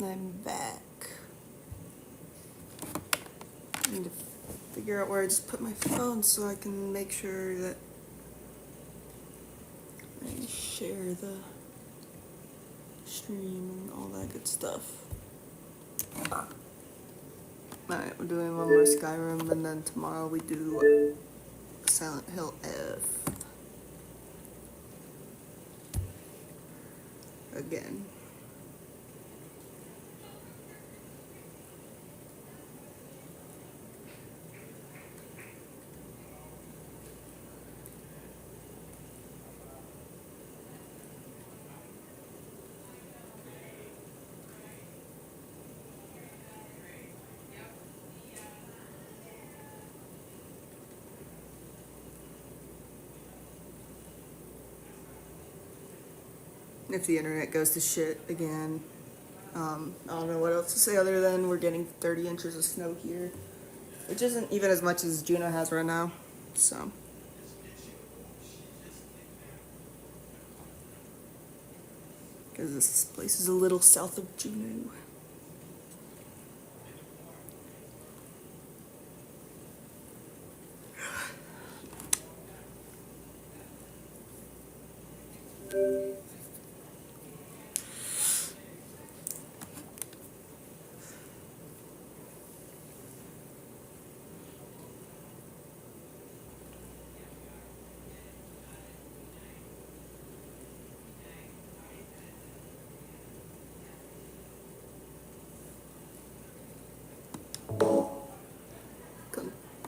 I'm back. I need to figure out where I just put my phone so I can make sure that I share the stream and all that good stuff. Alright, we're doing one more Skyrim and then tomorrow we do Silent Hill F. Again. If the internet goes to shit again, I don't know what else to say other than we're getting 30 inches of snow here, which isn't even as much as Juneau has right now, so. Because this place is a little south of Juneau.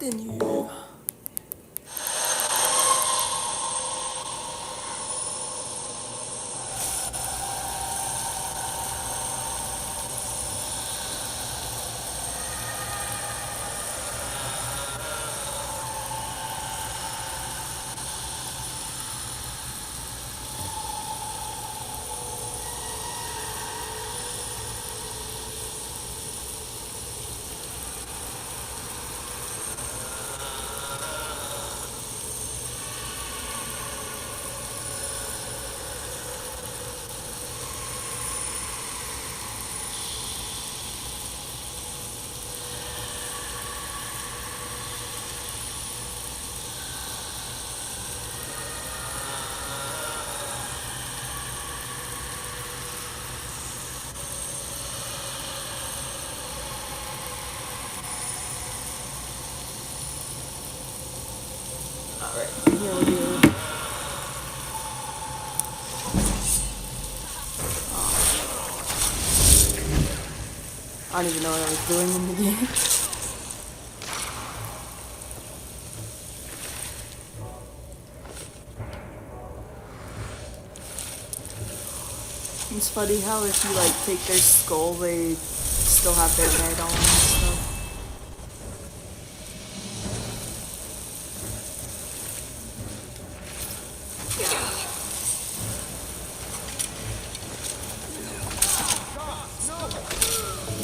Continue. Alright, here we go. I don't even know what I was doing in the game. It's funny how if you like take their skull, they still have their head on and stuff.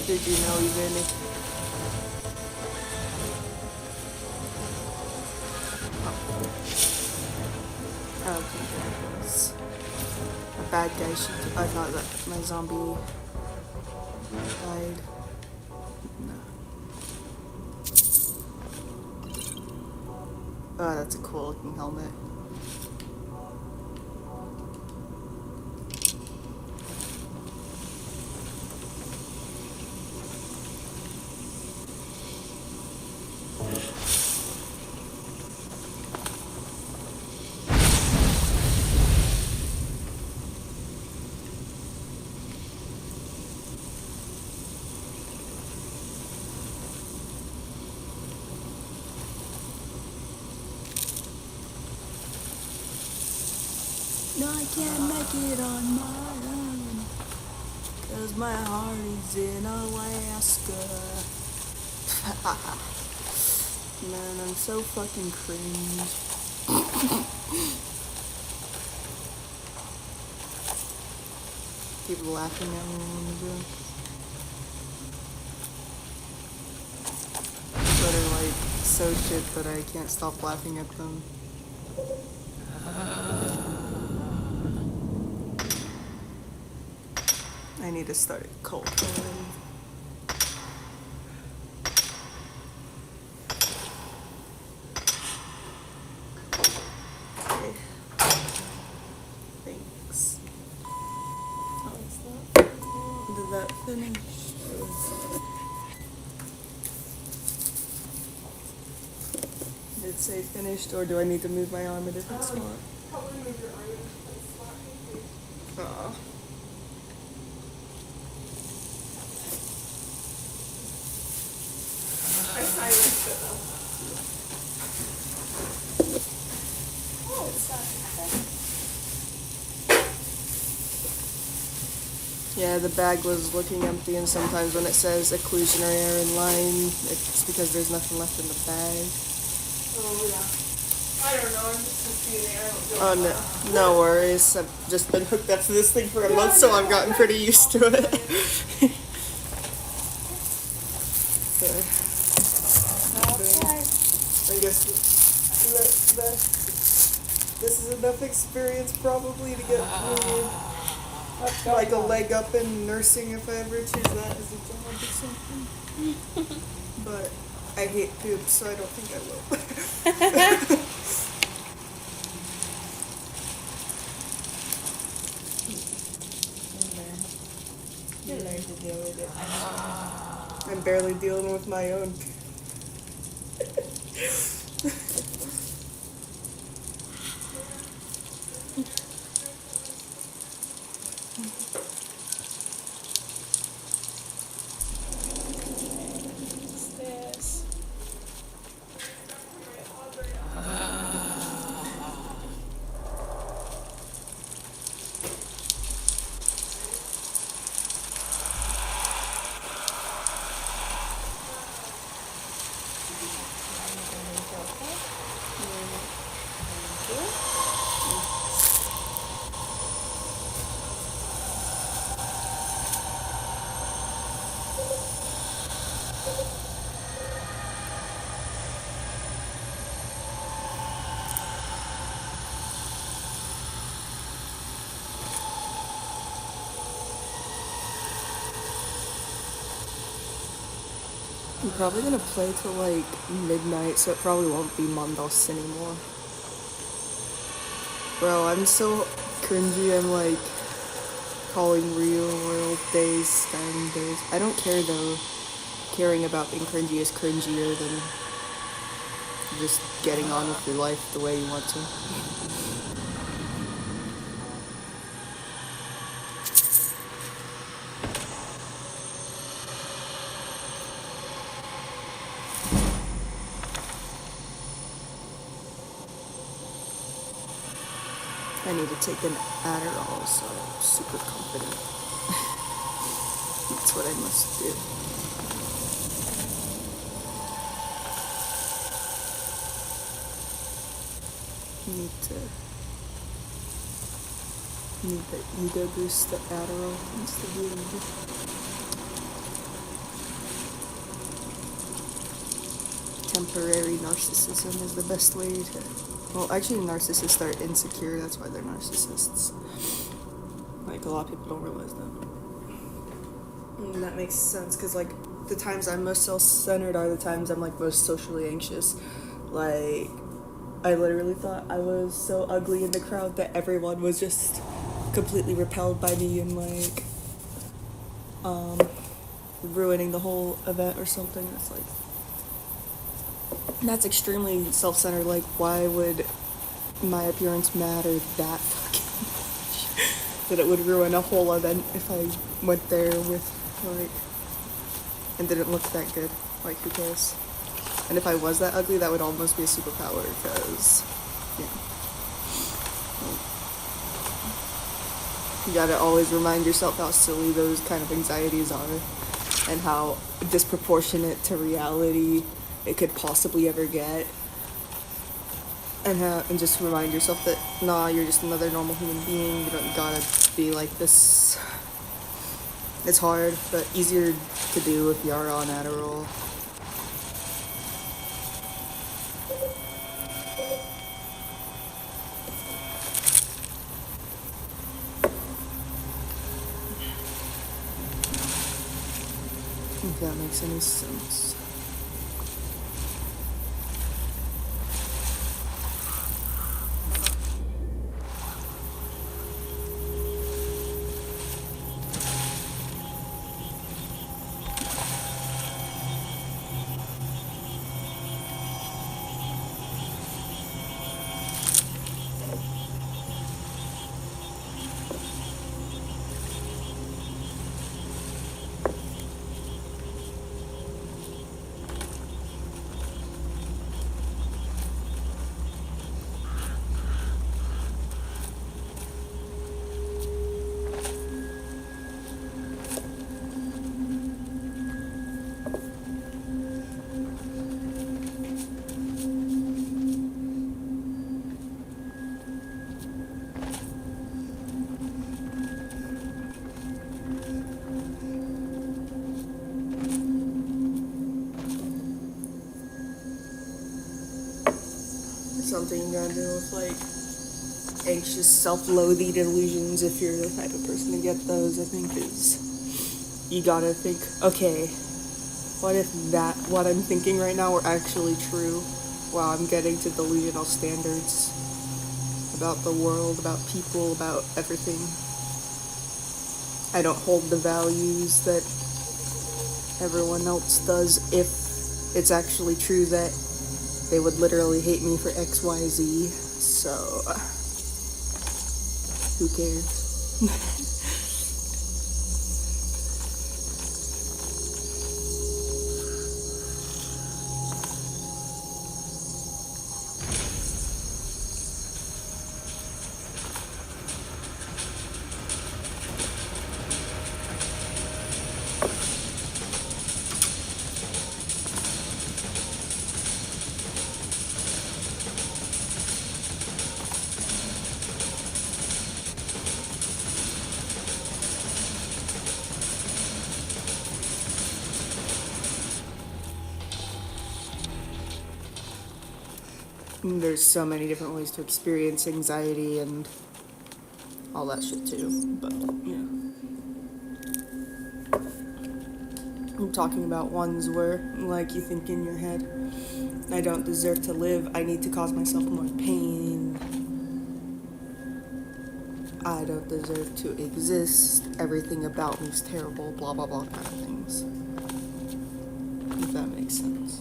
Did you know even if... I don't think that was a bad guy. I thought that my zombie died. No. Oh, that's a cool looking helmet. No, I can't make it on my own, 'cause my heart is in Alaska. Man, I'm so fucking cringe. Keep laughing at me when you do it. But are like so shit that I can't stop laughing at them. I I need to start cold pulling. Okay. Thanks. How's that? Did that finish? Did it say finished, or do I need to move my arm a different spot? Probably move your arm in a different spot. Aw. I silenced it though. Oh, it's done. Yeah, the bag was looking empty, and sometimes when it says occlusionary error in line, it's because there's nothing left in the bag. Oh, yeah. I don't know, I'm just confused. I don't feel Oh, no worries. I've just been hooked up to this thing for a month, so I've gotten pretty used to it. Yeah. I guess this is enough experience probably to get me like a leg up in nursing if I ever choose that as a job or something. But I hate poop, so I don't think I will. You learn to deal with it. I'm barely dealing with my own. What's this? I'm probably gonna play till like midnight, so it probably won't be mondas anymore. Bro, I'm so cringy. I'm like calling real world days Skyrim days. I don't care though. Caring about being cringy is cringier than just getting on with your life the way you want to. I need to take an Adderall, so I'm super confident. That's what I must do. Need the ego boost, the Adderall needs to be temporary narcissism is the best way to. Well, actually, narcissists are insecure. That's why they're narcissists. Like a lot of people don't realize that. And that makes sense because like the times I'm most self-centered are the times I'm like most socially anxious. Like I literally thought I was so ugly in the crowd that everyone was just completely repelled by me and like ruining the whole event or something. It's like that's extremely self-centered. Like why would my appearance matter that fucking much that it would ruin a whole event if I went there with like and didn't look that good? Like who cares? And if I was that ugly, that would almost be a superpower because yeah. You gotta always remind yourself how silly those kind of anxieties are and how disproportionate to reality it could possibly ever get. And just remind yourself that, nah, you're just another normal human being. You don't gotta be like this. It's hard, but easier to do if you are on Adderall. If that makes any sense. Something you gotta do with like anxious self-loathing delusions, if you're the type of person to get those, I think is you gotta think, okay, what if what I'm thinking right now were actually true while I'm getting to delusional standards about the world, about people, about everything. I don't hold the values that everyone else does if it's actually true that they would literally hate me for XYZ, so who cares? There's so many different ways to experience anxiety and all that shit too, but yeah. I'm talking about ones where, like, you think in your head, I don't deserve to live, I need to cause myself more pain, I don't deserve to exist, everything about me is terrible, blah blah blah kind of things. If that makes sense.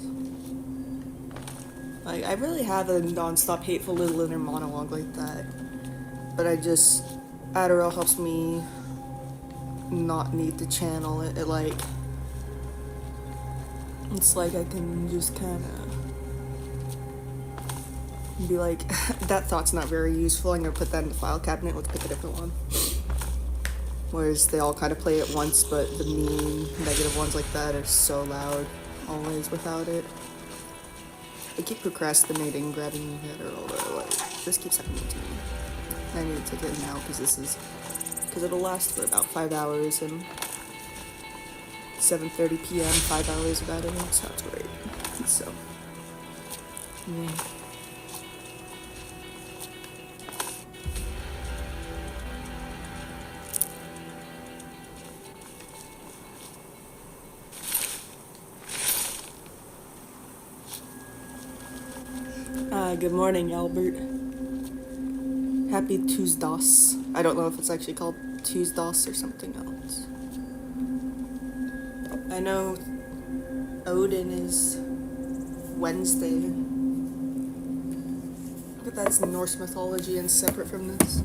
Like, I really have a non-stop hateful little inner monologue like that. But Adderall helps me not need to channel it. It's like I can just kind of be like, that thought's not very useful, I'm gonna put that in the file cabinet, let's pick a different one. Whereas they all kind of play at once, but the mean, negative ones like that are so loud, always without it. I keep procrastinating, grabbing the head, or this keeps happening to me. I need to take it now because it'll last for about 5 hours, and 7:30 p.m. 5 hours of Adderall sounds great. So, yeah. Good morning, Albert. Happy Tuesdays. I don't know if it's actually called Tuesdays or something else. I know Odin is Wednesday, but that's Norse mythology and separate from this.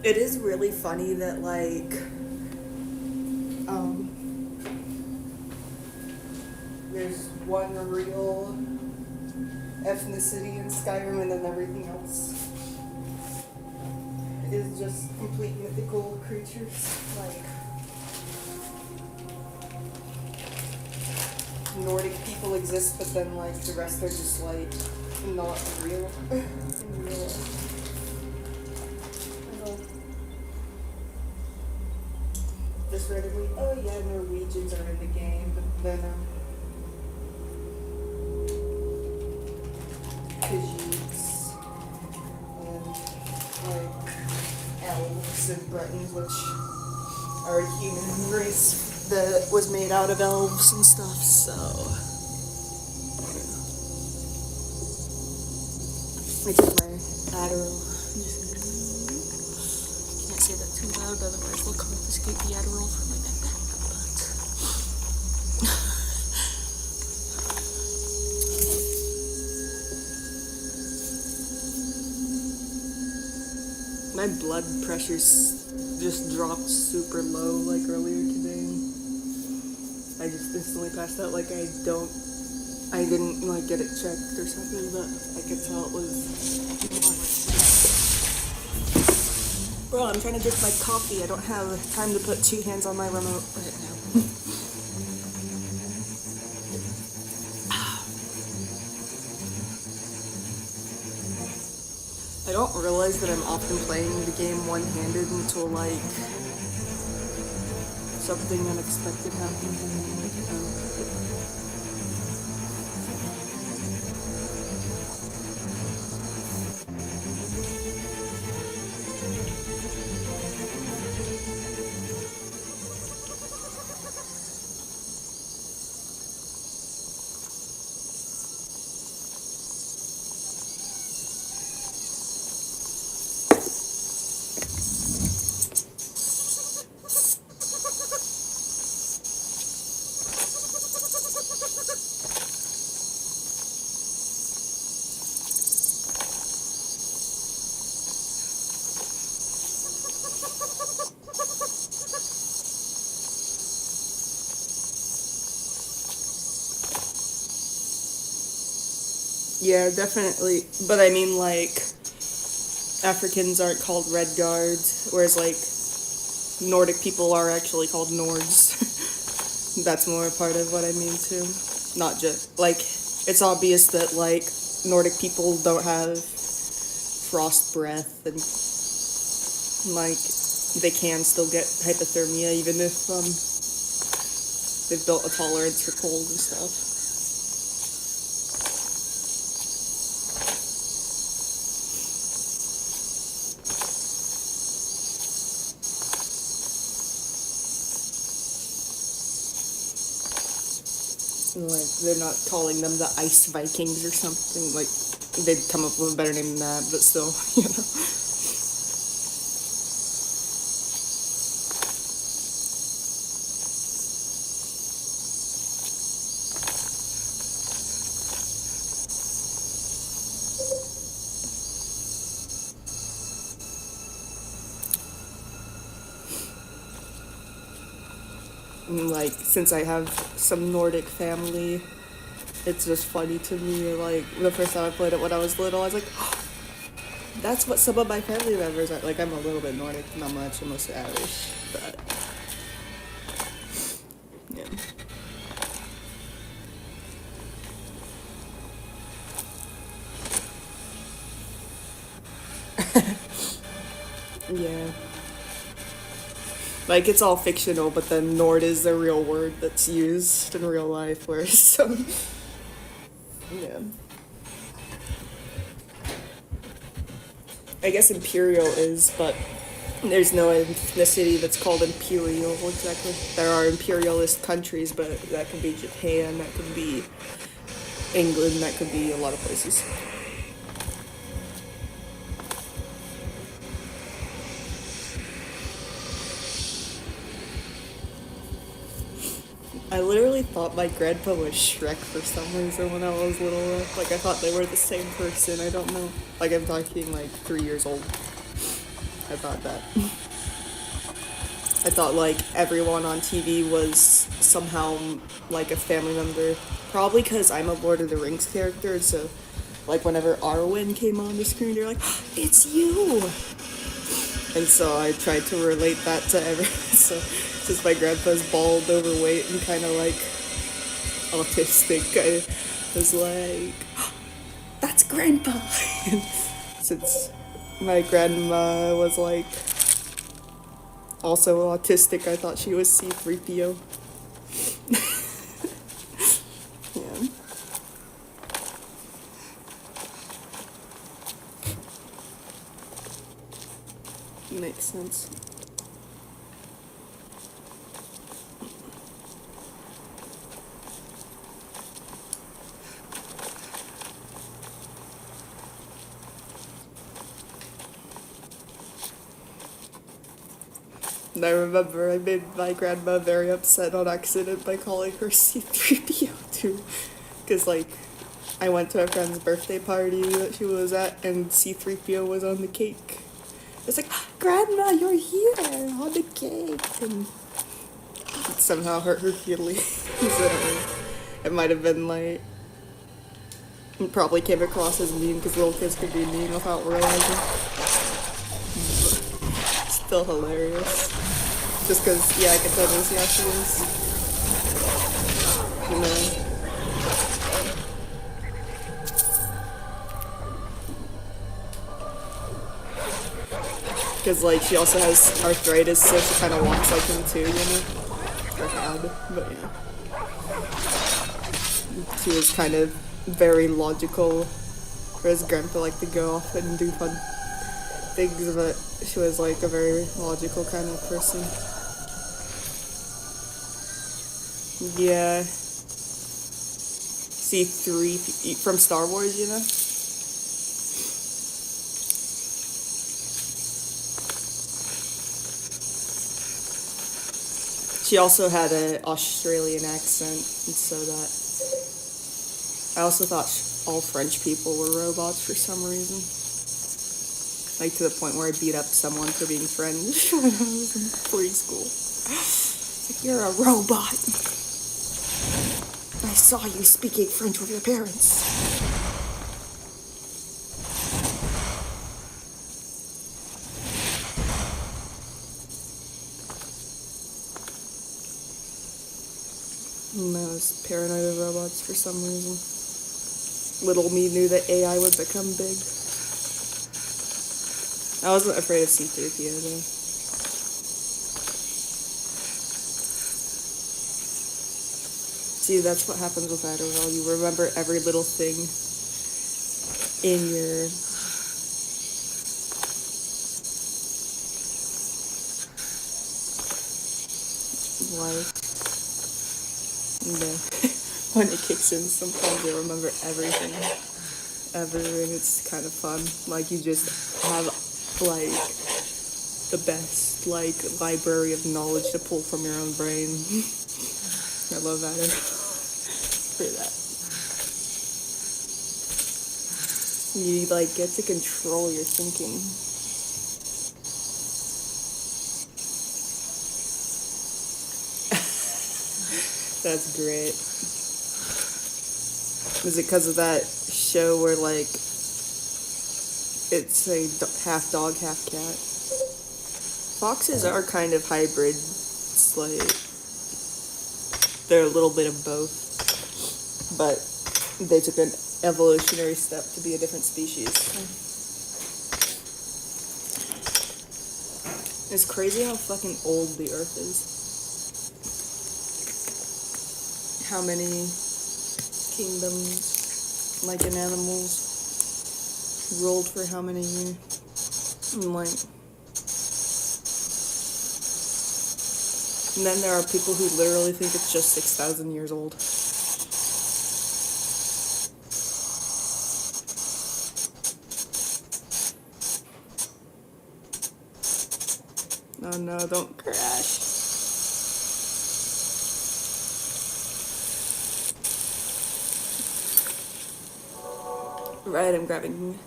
It is really funny that, like, there's one real ethnicity in Skyrim, and then everything else is just complete mythical creatures. Like, Nordic people exist, but then, like, the rest are just, like, not real. In real life. Just randomly, oh yeah, Norwegians are in the game, but then, Khajiits and like elves and Bretons, which are a human race that was made out of elves and stuff, so I took my Adderall. Can't say that too loud, otherwise they'll confiscate the Adderall from my backpack. But my blood pressure's just dropped super low like earlier today. I just instantly passed out. Like I didn't like get it checked or something, but I could tell it was. Bro, I'm trying to drink my coffee. I don't have time to put two hands on my remote right now. I don't realize that I'm often playing the game one-handed until like something unexpected happens and I'm like, oh. Yeah, definitely. But I mean, like, Africans aren't called Red Guards, whereas, like, Nordic people are actually called Nords. That's more a part of what I mean, too. Not just, like, it's obvious that, like, Nordic people don't have frost breath, and, like, they can still get hypothermia, even if, they've built a tolerance for cold and stuff. Like, they're not calling them the Ice Vikings or something. Like, they'd come up with a better name than that, but still, you know. And, like, since I have some Nordic family, it's just funny to me. Like, the first time I played it when I was little, I was like, oh, that's what some of my family members are. Like, I'm a little bit Nordic, not much, I'm mostly Irish, but yeah. Yeah. Like, it's all fictional, but then Nord is the real word that's used in real life, whereas some. Yeah. I guess Imperial is, but there's no ethnicity that's called Imperial exactly. There are imperialist countries, but that could be Japan, that could be England, that could be a lot of places. I literally thought my grandpa was Shrek for some reason when I was little. Like, I thought they were the same person. I don't know. Like, I'm talking like 3 years old. I thought that. I thought like everyone on TV was somehow like a family member. Probably because I'm a Lord of the Rings character, so like whenever Arwen came on the screen, they're like, "It's you!" And so I tried to relate that to everyone. So since my grandpa's bald, overweight, and kind of like autistic, I was like, "That's Grandpa!" Since my grandma was like also autistic, I thought she was C-3PO. Yeah. Makes sense. And I remember I made my grandma very upset on accident by calling her C3PO too. Because, like, I went to a friend's birthday party that she was at, and C3PO was on the cake. It's like, Grandma, you're here on the cake. And it somehow hurt her feelings. It might have been, like, it probably came across as mean because little kids could be mean without realizing. But still hilarious. Just because, yeah, I can totally see how she is. You know. Because, like, she also has arthritis, so she kind of walks like him too, you know? Or had, but yeah. She was kind of very logical, whereas Grandpa liked to go off and do fun things, but she was, like, a very logical kind of person. Yeah. C3 from Star Wars, you know? She also had an Australian accent, and so that... I also thought all French people were robots for some reason. Like, to the point where I beat up someone for being French when I was in preschool. It's like, you're a robot. I saw you speaking French with your parents. And I was paranoid of robots for some reason. Little me knew that AI would become big. I wasn't afraid of C3PO though. See, that's what happens with Adderall. You remember every little thing in your life. And then when it kicks in, sometimes you remember everything ever, and it's kind of fun. Like, you just have, like, the best, like, library of knowledge to pull from your own brain. I love that for that. You, like, get to control your thinking. That's great. Is it because of that show where, like, it's a half dog, half cat? Foxes are kind of hybrid. It's like, they're a little bit of both. But they took an evolutionary step to be a different species. It's crazy how fucking old the Earth is. How many kingdoms, like in animals, ruled for how many years? And like, and then there are people who literally think it's just 6,000 years old. Oh no, don't crash. Right, I'm grabbing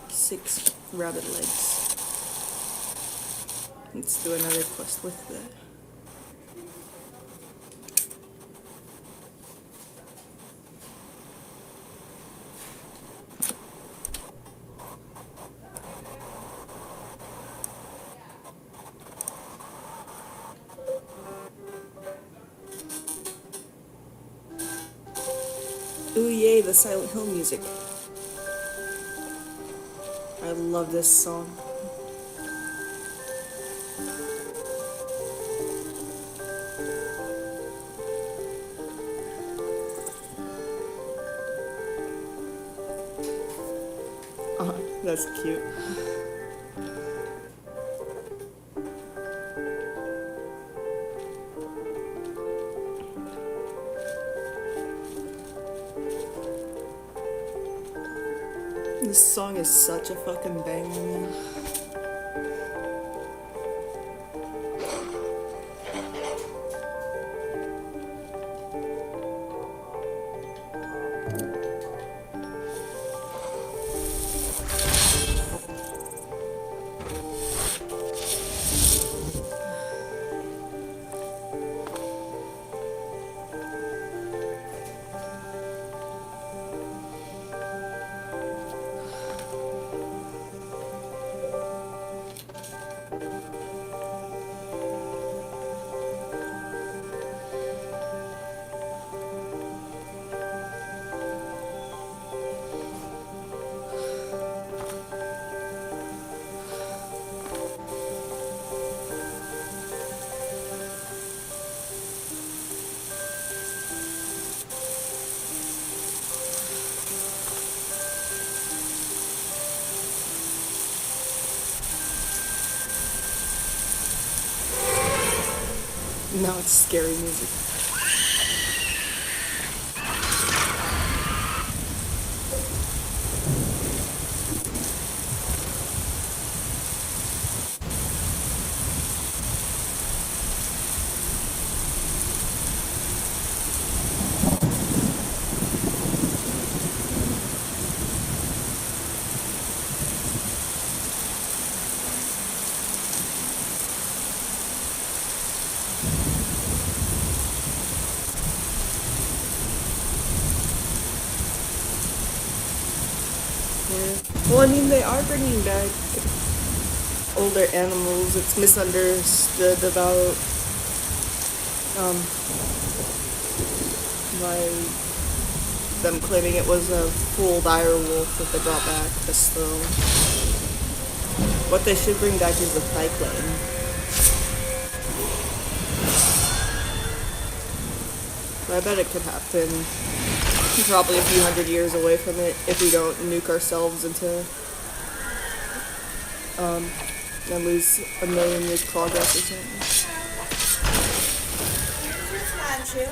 6 rabbit legs. Let's do another quest with that. Ooh yay, the Silent Hill music. I love this song. Oh, that's cute. This song is such a fucking banger, man. No, it's scary music. Yeah. Well, I mean, they are bringing back older animals. It's misunderstood about by them claiming it was a full dire wolf that they brought back, but still. What they should bring back is the cyclone. I bet it could happen. Probably a few hundred years away from it if we don't nuke ourselves into and lose a million years progress or something. Here's Manchu,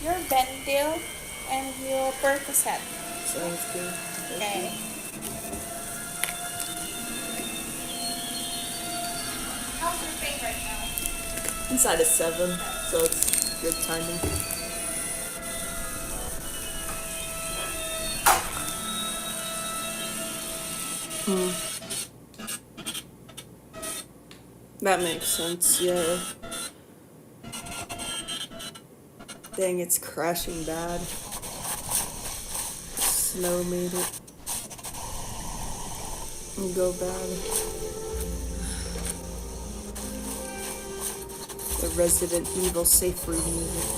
your Bentil, and your Percocet. Sounds good. Okay. How's your pain right now? Inside is 7, so it's good timing. That makes sense, yeah. Dang, it's crashing bad. Snow made it go bad. The Resident Evil safe room music.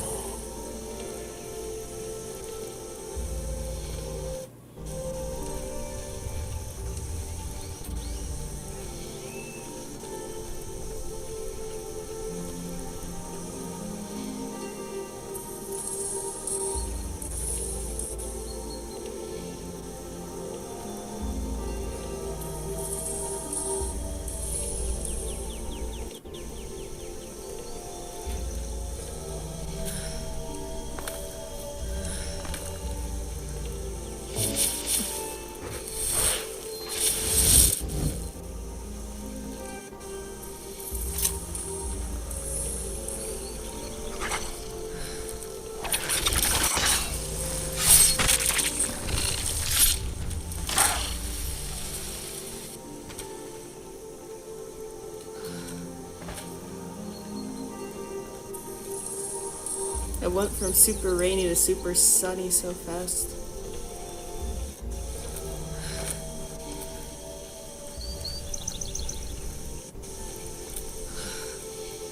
It went from super rainy to super sunny so fast.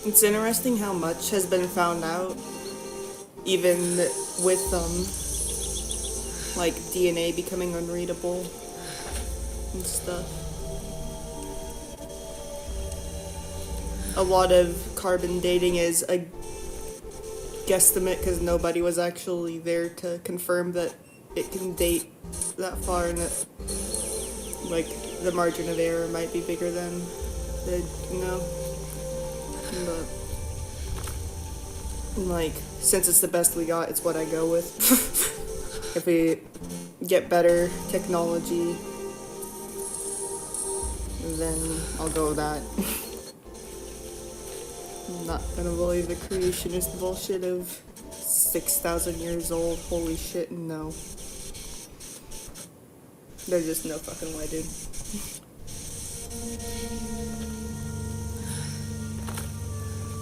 It's interesting how much has been found out, even with like DNA becoming unreadable and stuff. A lot of carbon dating is a guesstimate because nobody was actually there to confirm that it can date that far, and that like the margin of error might be bigger than the but like since it's the best we got, it's what I go with. If we get better technology, then I'll go with that. I'm not gonna believe the creationist bullshit of 6,000 years old. Holy shit, no. There's just no fucking way, dude.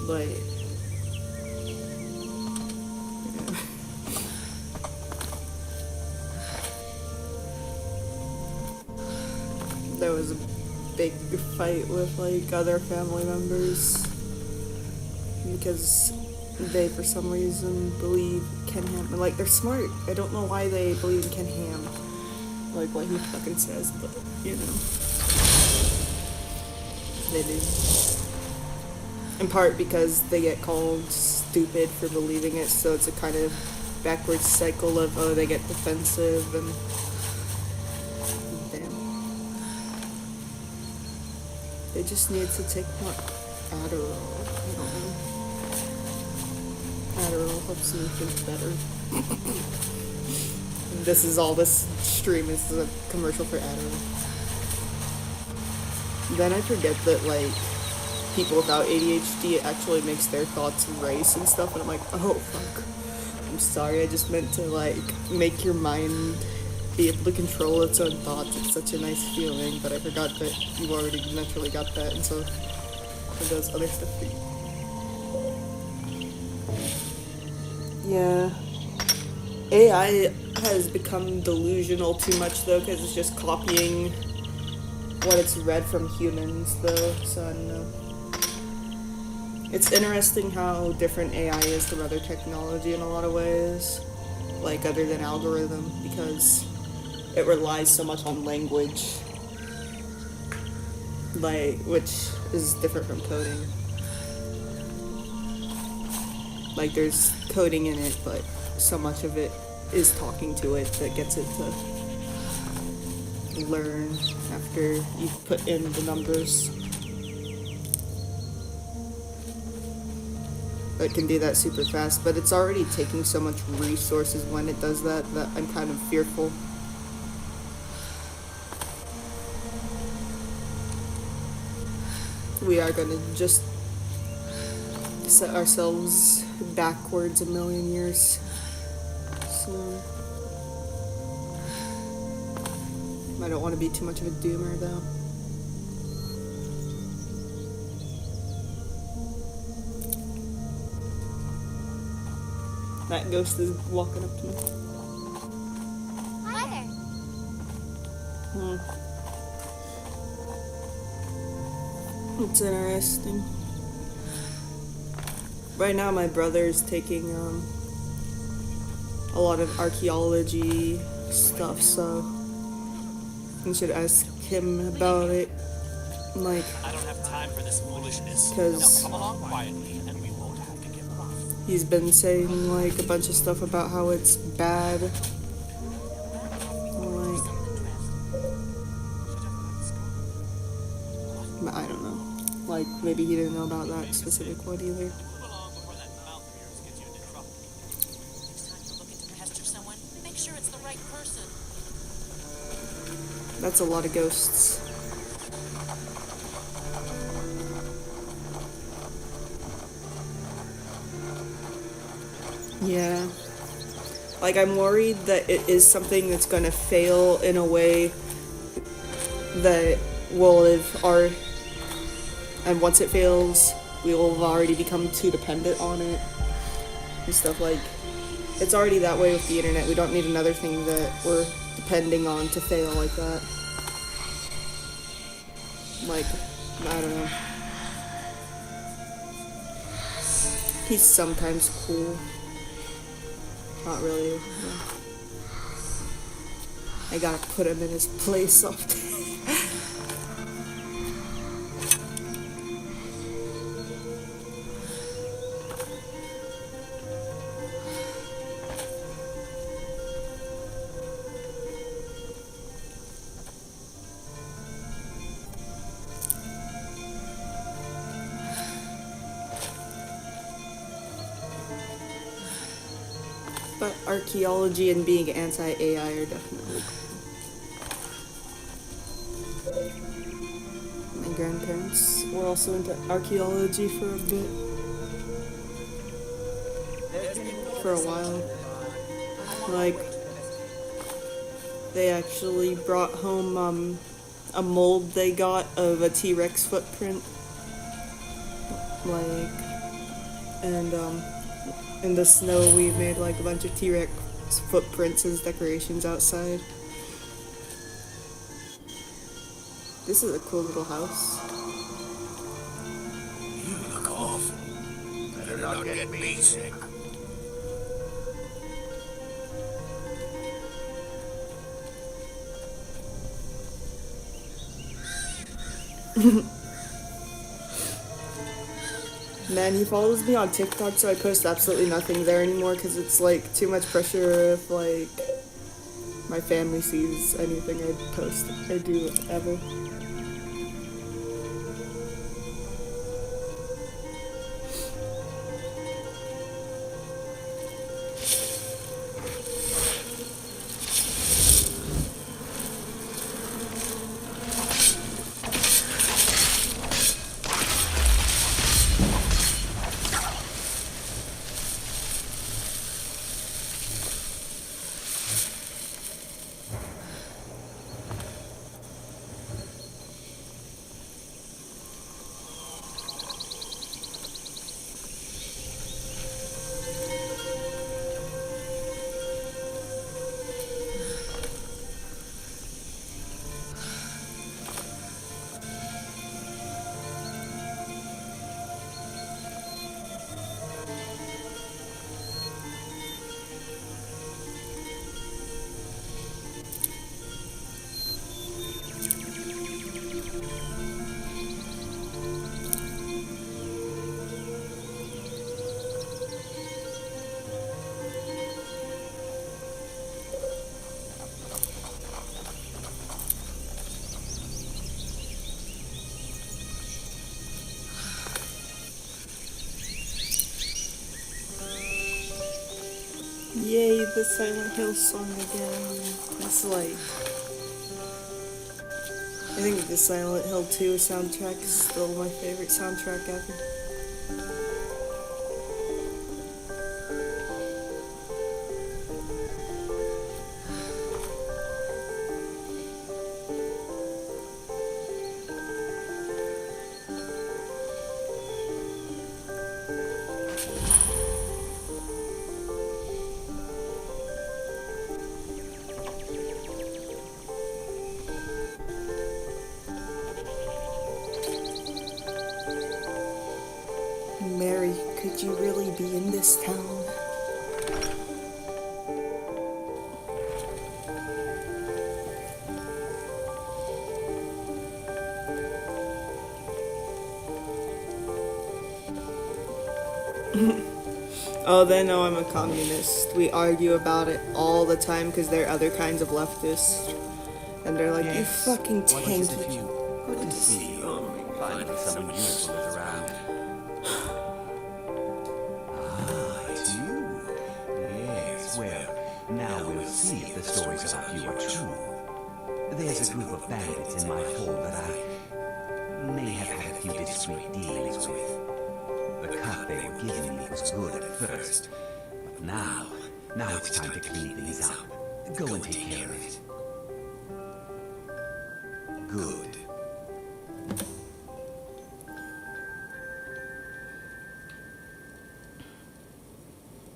Like, there was a big fight with like other family members because they for some reason believe Ken Ham, like they're smart. I don't know why they believe in Ken Ham, like what he fucking says, but you know, they do. In part because they get called stupid for believing it, so it's a kind of backwards cycle of, oh, they get defensive and damn. They just need to take more Adderall. I don't know. Adderall helps me think better. This stream is a commercial for Adderall. Then I forget that, like, people without ADHD, it actually makes their thoughts race and stuff, and I'm like, oh fuck, I'm sorry, I just meant to like make your mind be able to control its own thoughts. It's such a nice feeling, but I forgot that you already naturally got that, and so it does other stuff for you. Yeah, AI has become delusional too much though, because it's just copying what it's read from humans though, so I don't know. It's interesting how different AI is from other technology in a lot of ways, like other than algorithm, because it relies so much on language, like, which is different from coding. Like, there's coding in it, but so much of it is talking to it that gets it to learn after you've put in the numbers. It can do that super fast, but it's already taking so much resources when it does that I'm kind of fearful. We are gonna just set ourselves backwards a million years. So I don't want to be too much of a doomer though. That ghost is walking up to me. Hi there. It's interesting. Right now my brother is taking a lot of archaeology stuff, so you should ask him about it. Like, I don't have time for this foolishness. because Now come along quietly and we won't have to give up. he's been saying like a bunch of stuff about how it's bad. Like, but I don't know. Like, maybe he didn't know about that specific one either. Move along before that mouth of yours gets you into trouble. Next time you look to pester someone, make sure it's the right person. That's a lot of ghosts. Yeah. Like, I'm worried that it is something that's gonna fail in a way that will have our... And once it fails, we will have already become too dependent on it. And stuff like... It's already that way with the internet. We don't need another thing that we're depending on to fail like that. Like, I don't know. He's sometimes cool. Not really. No. I gotta put him in his place often. But archaeology and being anti-AI are definitely cool. My grandparents were also into archaeology for a bit. For a while. Like, they actually brought home a mold they got of a T-Rex footprint. Like, and in the snow we made like a bunch of T-Rex footprints as decorations outside. This is a cool little house. You look awful. Better not get me sick. Man, he follows me on TikTok, so I post absolutely nothing there anymore because it's like too much pressure if like my family sees anything I post or do ever. Yay, the Silent Hill song again. It's like... I think the Silent Hill 2 soundtrack is still my favorite soundtrack ever. Mary, could you really be in this town? Oh, they know I'm a communist. We argue about it all the time because there are other kinds of leftists. And they're like, you fucking tank. Good to see you. Finally, someone useful is around. Ah, it's you. Yes, well, now we'll see if the stories about you are true. There's a group of bandits in my fold that I may have had a few discreet dealings with. The cut they were giving me was good at first, but now it's time to clean things up. Go and take care of it. Good.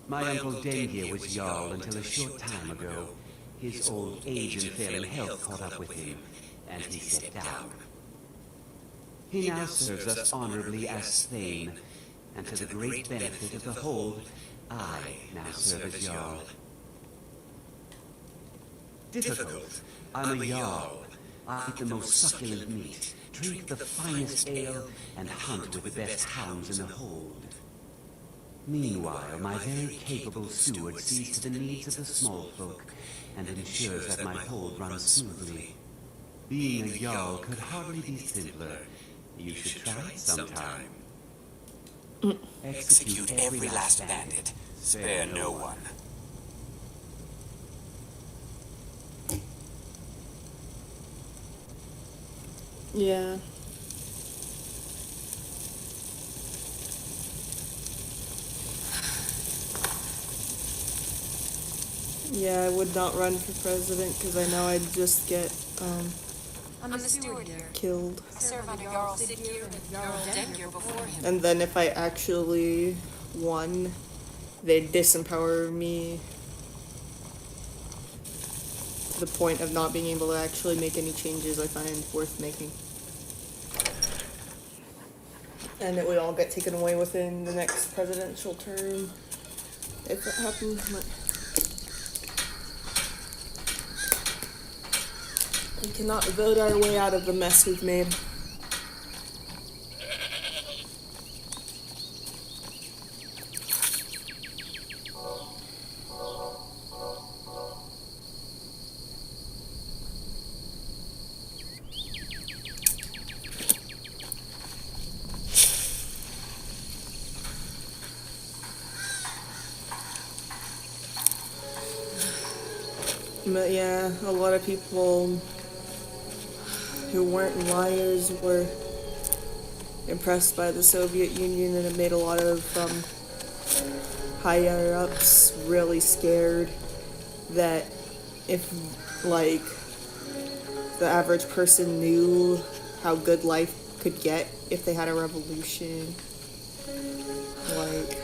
My Uncle Dengier was Jarl until a short time ago. His old age and failing health caught up with him, and he stepped down. He now serves us honorably as Thane, and to the great benefit of the whole, I now serve as Jarl. Difficult. I'm a Jarl. I eat the most succulent meat, drink the finest ale, and hunt with the best hounds in the hold. Meanwhile, my very capable steward sees to the needs of the small folk, and ensures that my hold runs smoothly. Being a Jarl could hardly be simpler. You should try it sometime. Execute every last bandit. Spare no one. Yeah. Yeah, I would not run for president because I know I'd just get I'm the steward here. killed. I serve under Jarl Siggeir and Jarl Dengier before him. And then if I actually won, they'd disempower me to the point of not being able to actually make any changes I find worth making. and it would all get taken away within the next presidential term if it happened. We cannot vote our way out of the mess we've made. But yeah, a lot of people who weren't liars were impressed by the Soviet Union, and it made a lot of higher ups really scared that if, like, the average person knew how good life could get if they had a revolution, like,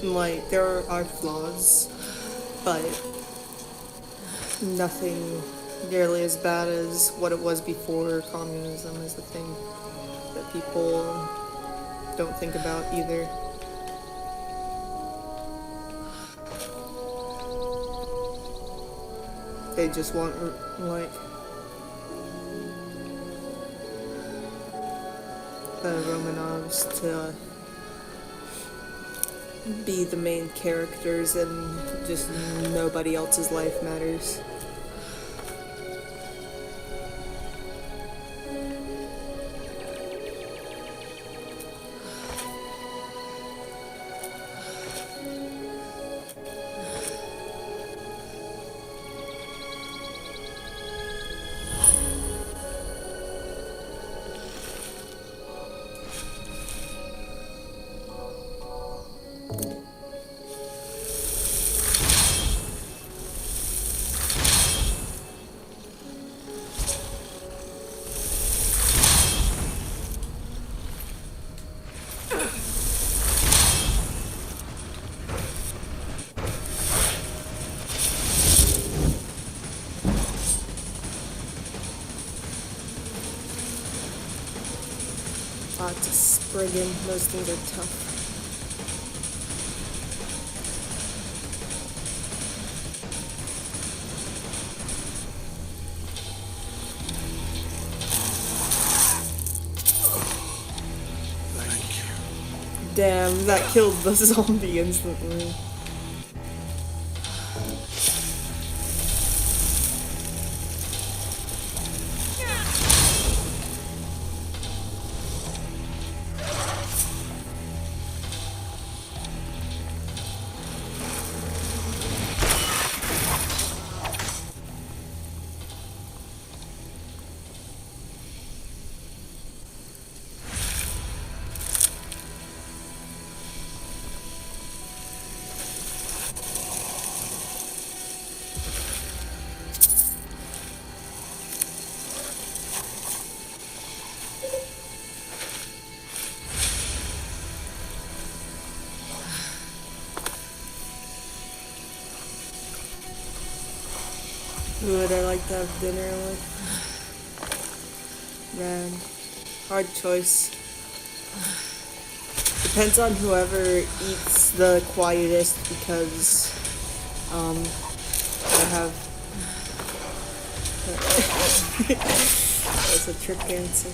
like, there are flaws, but nothing nearly as bad as what it was before communism is the thing that people don't think about either. They just want, like, the Romanovs to be the main characters and just nobody else's life matters. Lots of sprigging. Those things are tough. Damn, that killed the zombie instantly. Who would I like to have dinner with? Man, hard choice. Depends on whoever eats the quietest because, I have... That's a trick answer.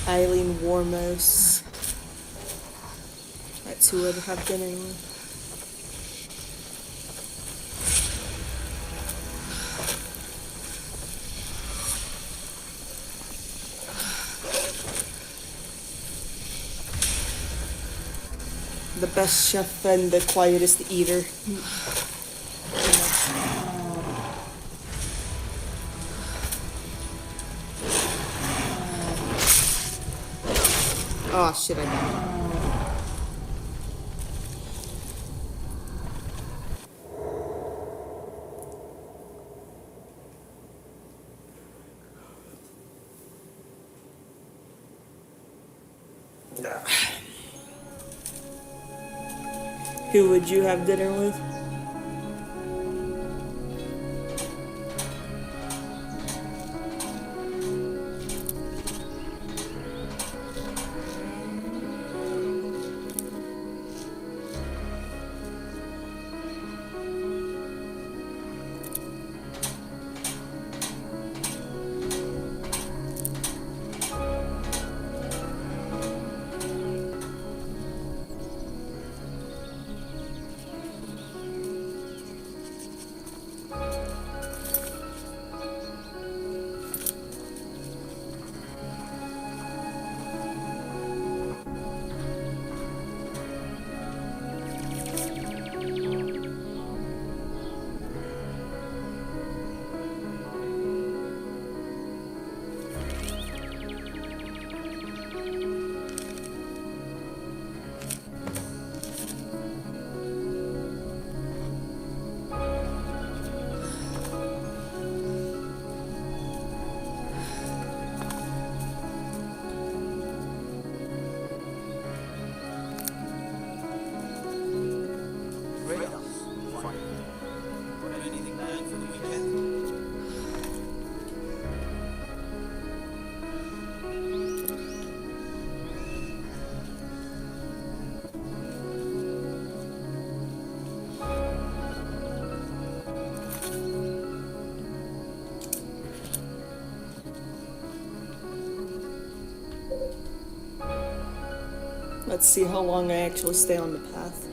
Eileen Warmos. That's who I'd have dinner with. The best chef and the quietest eater. Oh shit, I died. Who would you have dinner with? Anything planned for the weekend? Let's see how long I actually stay on the path.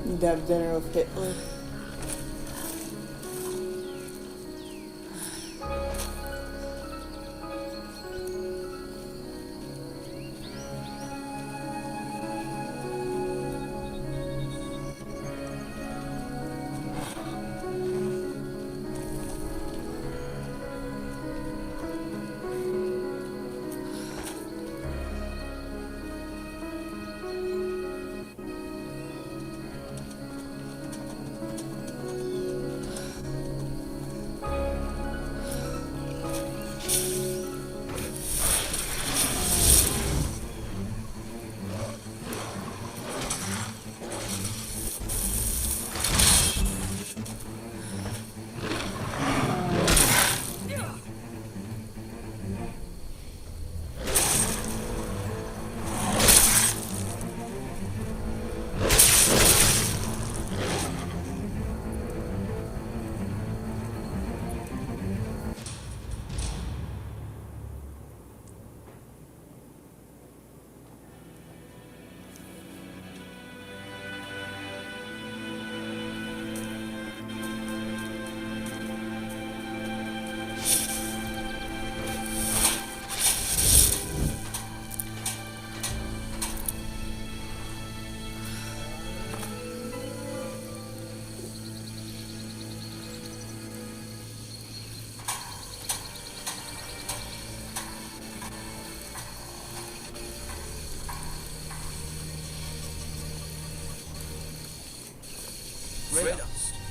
You'd have dinner with Hitler.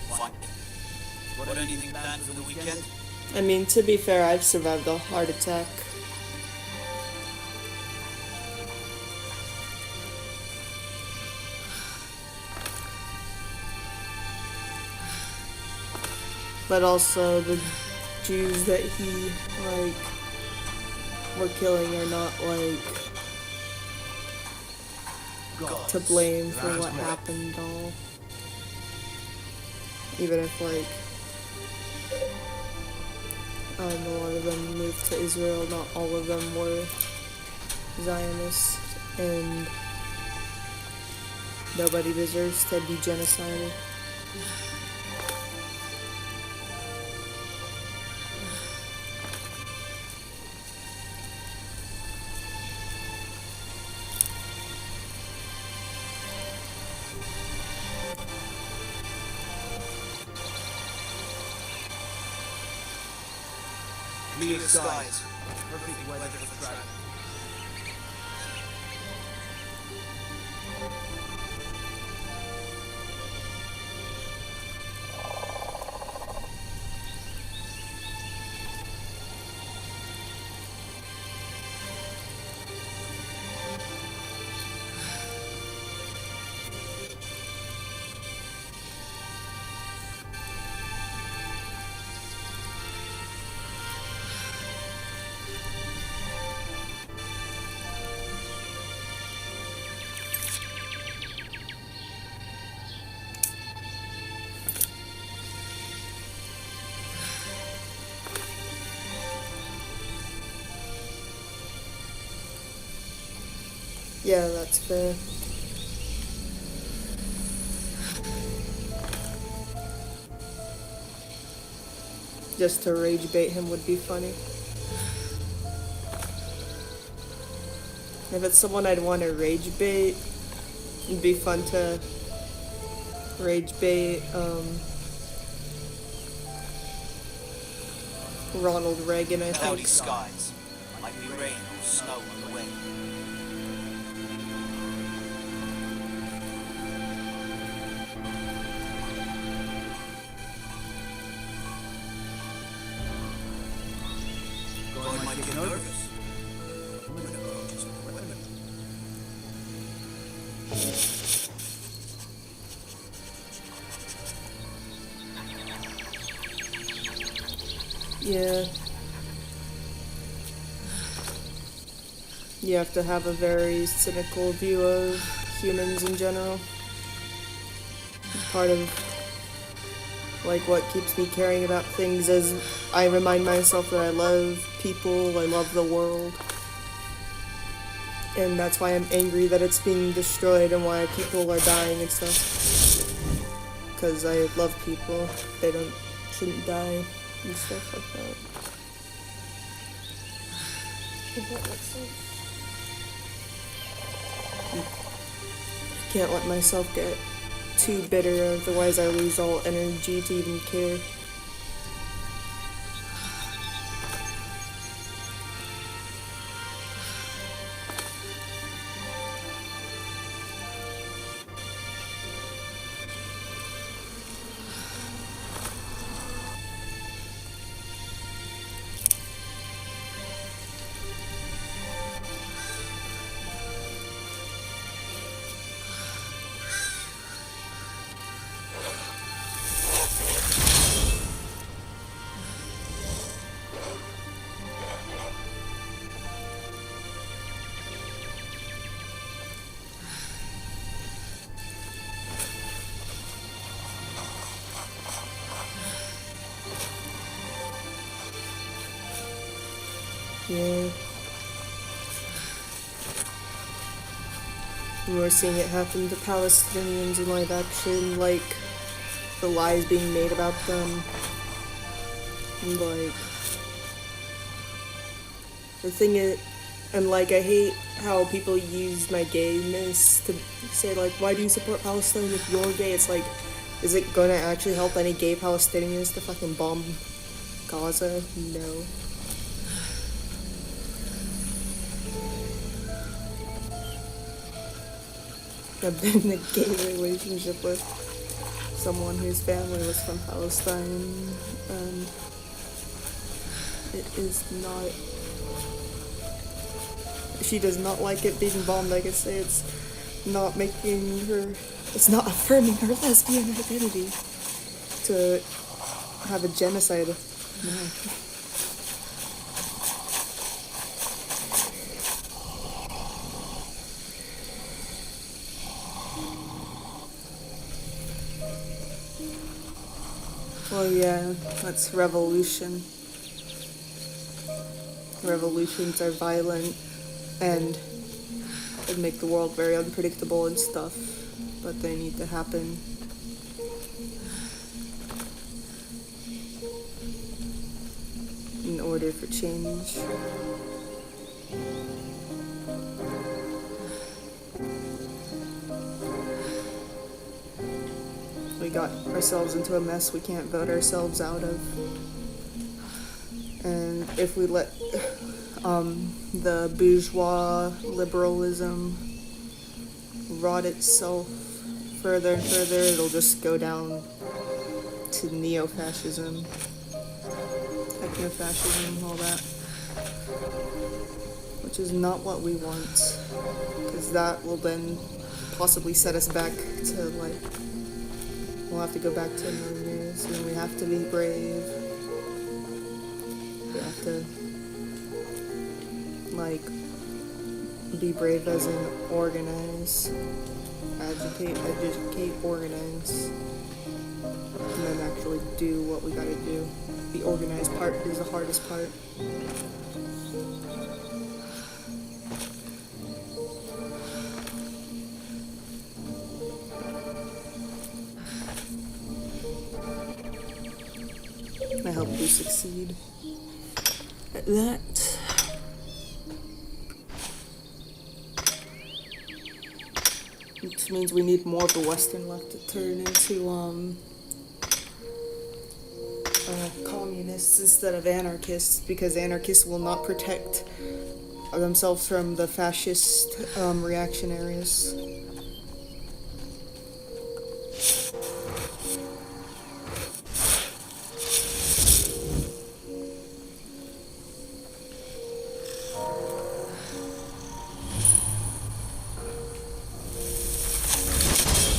Fine. What, anything planned for the weekend? I mean, to be fair, I've survived a heart attack. But also, the Jews that he, like, were killing are not, like, to blame for what happened all. Even if, like, a lot of them moved to Israel, not all of them were Zionists, and nobody deserves to be genocided. Clear skies. Perfect weather for travel. Yeah, that's fair. Just to rage bait him would be funny. If it's someone I'd want to rage bait, it'd be fun to rage bait Ronald Reagan, I Cloudy think. skies. Might be rain or snow on the way. God might get nervous. I'm gonna go just weather. Yeah. You have to have a very cynical view of humans in general. Part of, like, what keeps me caring about things is I remind myself that I love people, I love the world. And that's why I'm angry that it's being destroyed and why people are dying and stuff. Because I love people. They shouldn't die and stuff like that. If that makes sense. I can't let myself get too bitter, otherwise I lose all energy to even care. Yeah. And we're seeing it happen to Palestinians in live action, like the lies being made about them. And like the thing is, and like I hate how people use my gayness to say like, why do you support Palestine if you're gay? It's like, is it gonna actually help any gay Palestinians to fucking bomb Gaza? No. I've been in a gay relationship with someone whose family was from Palestine, and it is not... She does not like it being bombed. Like I say, it's not making her... It's not affirming her lesbian identity to have a genocide. No. Well, yeah, that's revolution. Revolutions are violent and would make the world very unpredictable and stuff, but they need to happen. In order for change. We got ourselves into a mess we can't vote ourselves out of. And if we let the bourgeois liberalism rot itself further and further, it'll just go down to neo-fascism, techno-fascism, all that. Which is not what we want, because that will then possibly set us back to, like, we'll have to go back to years, and we have to be brave. We have to, like, be brave as in organize, educate, organize, and then actually do what we gotta do. The organized part is the hardest part. I hope we succeed at that. Which means we need more of the Western left to turn into communists instead of anarchists, because anarchists will not protect themselves from the fascist reactionaries.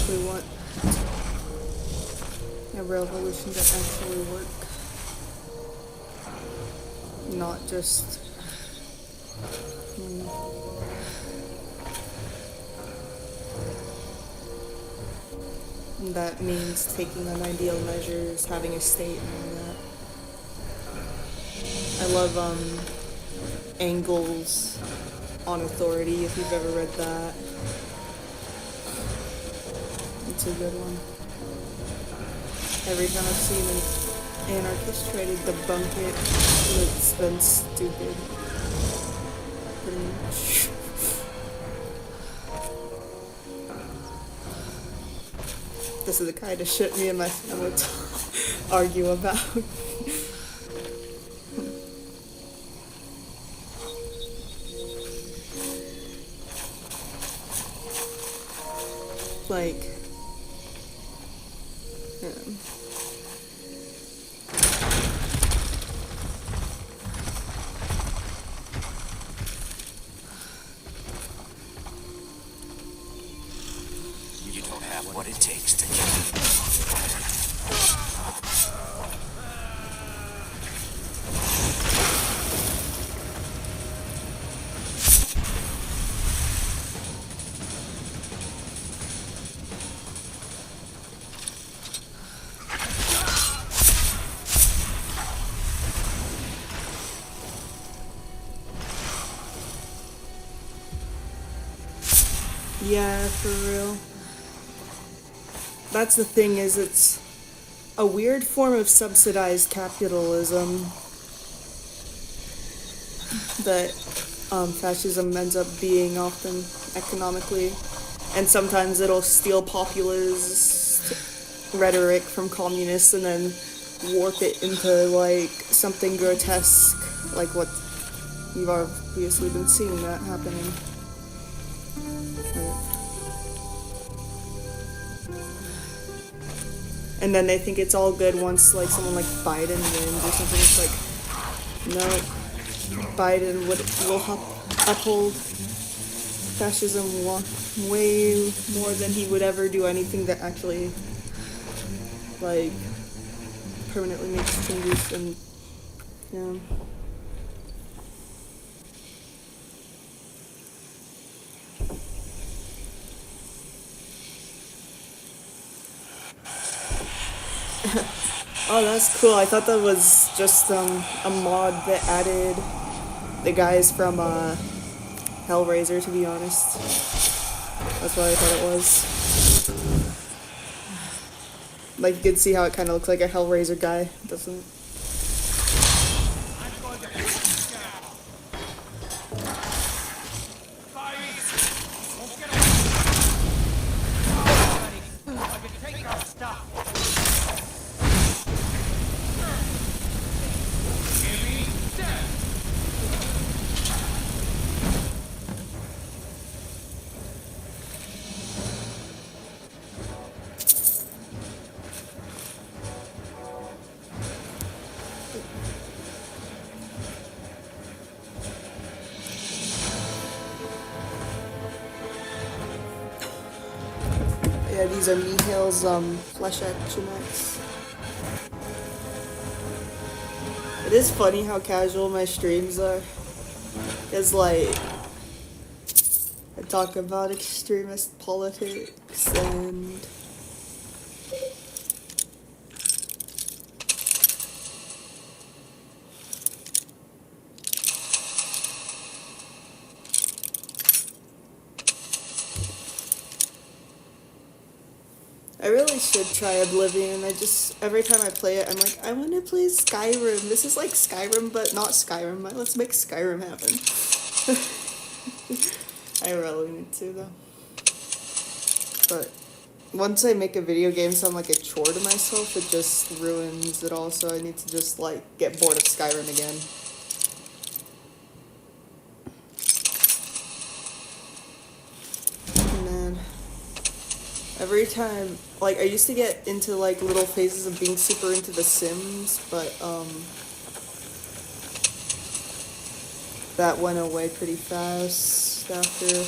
We want a revolution to actually work, not just that means taking unideal measures, having a state and all that. I love Engels on Authority, if you've ever read that. It's a good one. Every time I've seen an anarchist try to debunk it, it's been stupid. Pretty much. This is the kind of shit me and my family argue about. Like, You don't have what it takes to kill me. yeah, for real. That's the thing, is it's a weird form of subsidized capitalism that fascism ends up being often economically, and sometimes it'll steal populist rhetoric from communists and then warp it into like something grotesque, like what you've obviously been seeing that happening. And then they think it's all good once like someone like Biden wins or something. It's like, no, Biden will uphold fascism way more than he would ever do anything that actually like permanently makes changes. And yeah. Oh, that's cool. I thought that was just a mod that added the guys from Hellraiser, to be honest. That's what I thought it was. Like, you could see how it kind of looks like a Hellraiser guy, doesn't it? Yeah, these are Mihil's flesh action X. It is funny how casual my streams are. Cause like I talk about extremist politics and I really should try Oblivion. I just, every time I play it, I'm like, I want to play Skyrim. This is like Skyrim, but not Skyrim. Let's make Skyrim happen. I really need to, though. But once I make a video game sound like a chore to myself, it just ruins it all. So I need to just, like, get bored of Skyrim again. Man. Every time, like, I used to get into, like, little phases of being super into The Sims, but, that went away pretty fast after,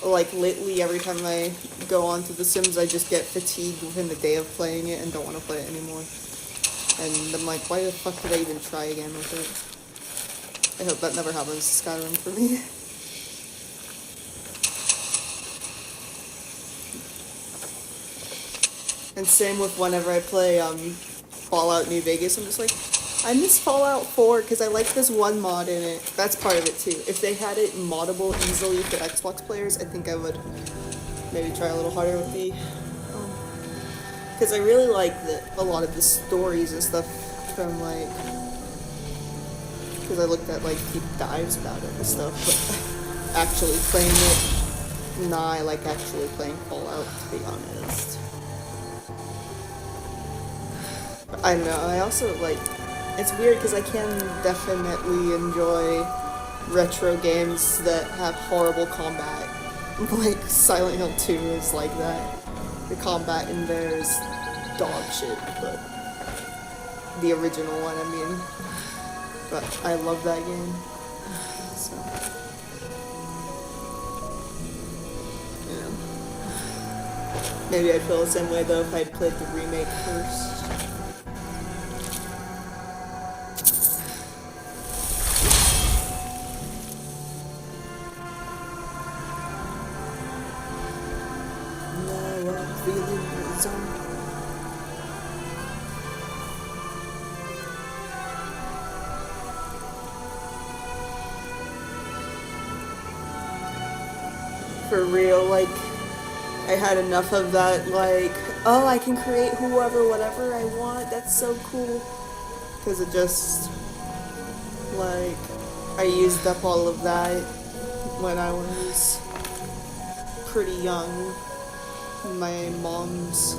like, lately, every time I go onto The Sims, I just get fatigued within the day of playing it and don't want to play it anymore. And I'm like, why the fuck did I even try again with it? I hope that never happens to Skyrim for me. And same with whenever I play Fallout New Vegas, I'm just like, I miss Fallout 4 because I like this one mod in it. That's part of it too. If they had it moddable easily for Xbox players, I think I would maybe try a little harder with the... Because I really like a lot of the stories and stuff from like... Because I looked at like deep dives about it and stuff, but actually playing it, nah, I like actually playing Fallout, to be honest. I don't know, I also, like, it's weird because I can definitely enjoy retro games that have horrible combat. Like, Silent Hill 2 is like that. The combat in there is dog shit, but the original one, I mean. But I love that game. So, yeah. Maybe I'd feel the same way though if I'd played the remake first. For real, like, I had enough of that, like, oh, I can create whoever, whatever I want, that's so cool. Because it just, like, I used up all of that when I was pretty young. My mom's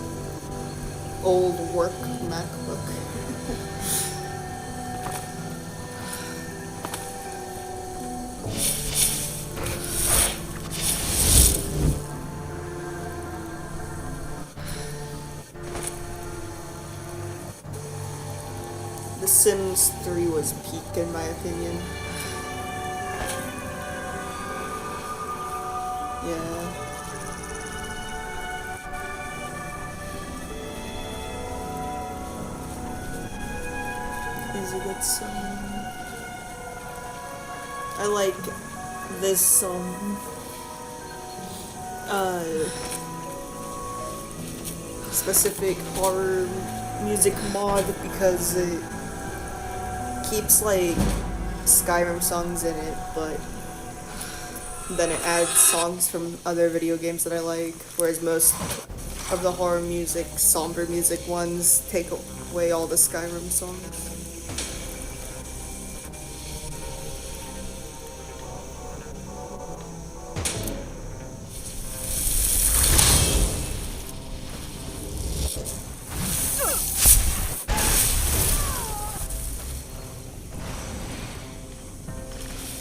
old work MacBook. The Sims 3 was peak in my opinion. Yeah. Is a good song. I like this song. Specific horror music mod because it keeps like Skyrim songs in it, but then it adds songs from other video games that I like, whereas most of the horror music, somber music ones take away all the Skyrim songs.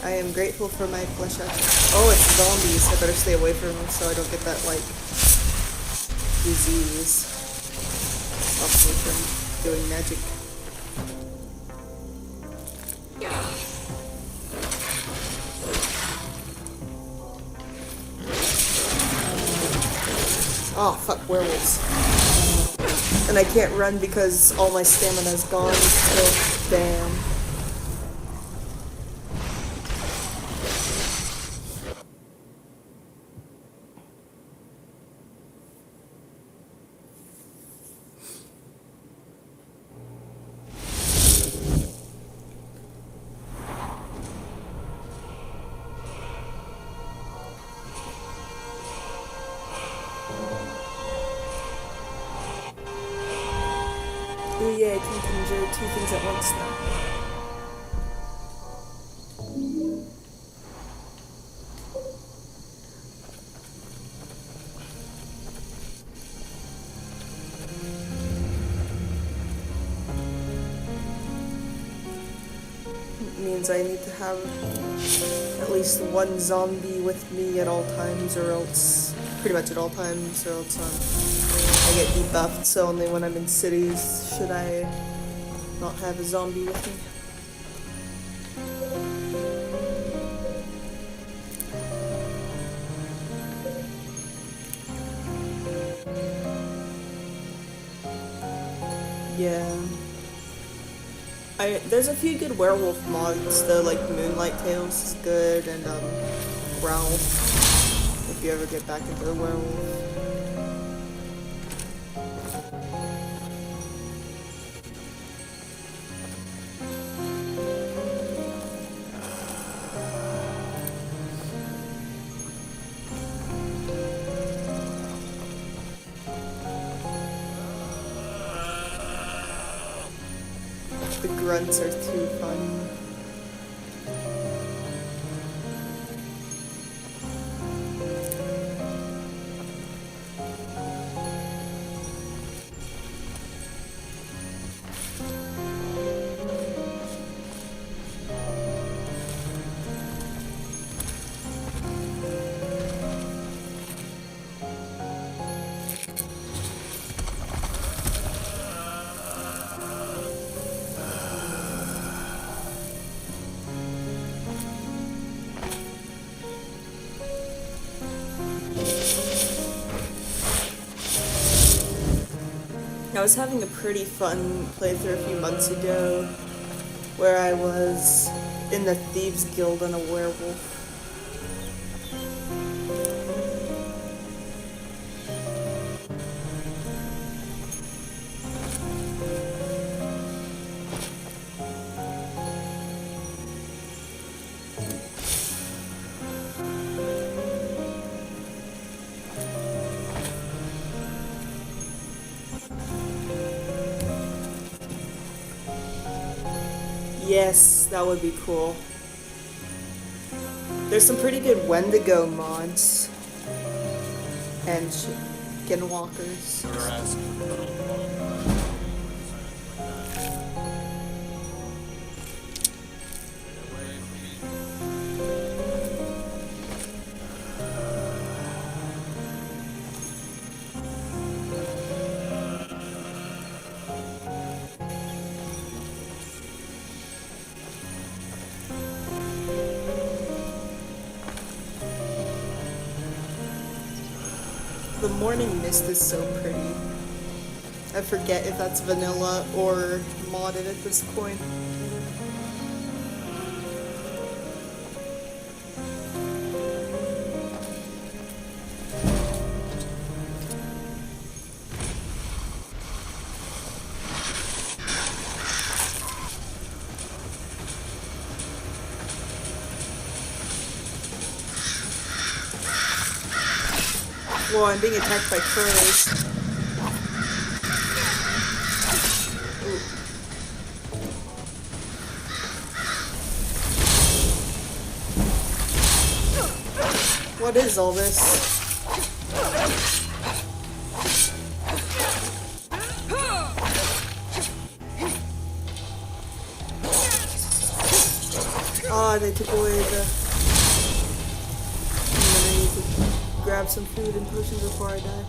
I am grateful for my flesh out. Oh, it's zombies. I better stay away from them so I don't get that, like, disease. Stops me from doing magic. Oh, fuck, werewolves. And I can't run because all my stamina's gone, so damn. Oh yeah, I can conjure two things at once now. It means I need to have at least one zombie with me at all times, or else pretty much at all times, or else I get debuffed, so only when I'm in cities should I not have a zombie with me. Yeah. There's a few good werewolf mods though, like Moonlight Tales is good, and Growl, if you ever get back into the werewolf. The grunts are too fun. I was having a pretty fun playthrough a few months ago where I was in the Thieves Guild and a werewolf. Yes, that would be cool. There's some pretty good Wendigo mods and skinwalkers. The morning mist is so pretty. I forget if that's vanilla or modded at this point. Whoa, I'm being attacked by crows. What is all this? Ah, they took away the... And then I need to grab some food and potions before I die.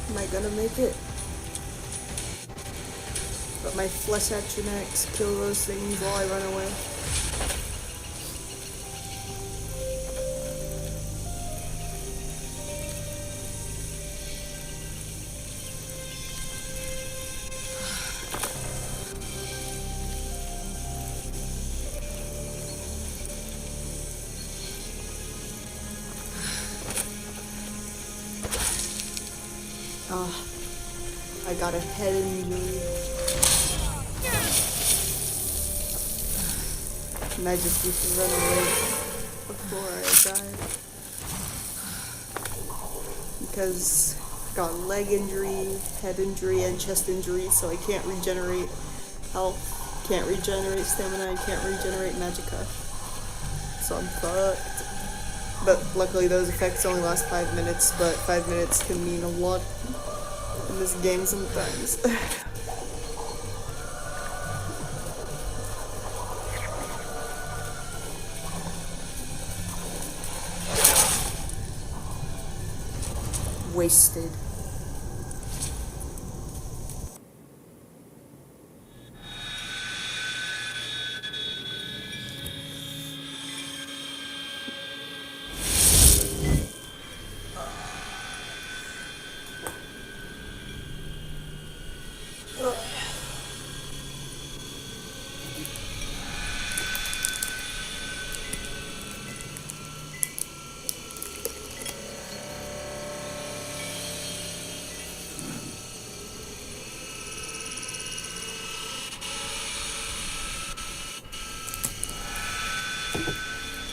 Am I gonna make it? But my flesh action axe kill those things while I run away. I got a head injury. And I just used to run away before I died. Because I got leg injury, head injury, and chest injury, so I can't regenerate health, can't regenerate stamina, and can't regenerate magicka. So I'm fucked. But luckily those effects only last 5 minutes, but 5 minutes can mean a lot in this game sometimes. Wasted.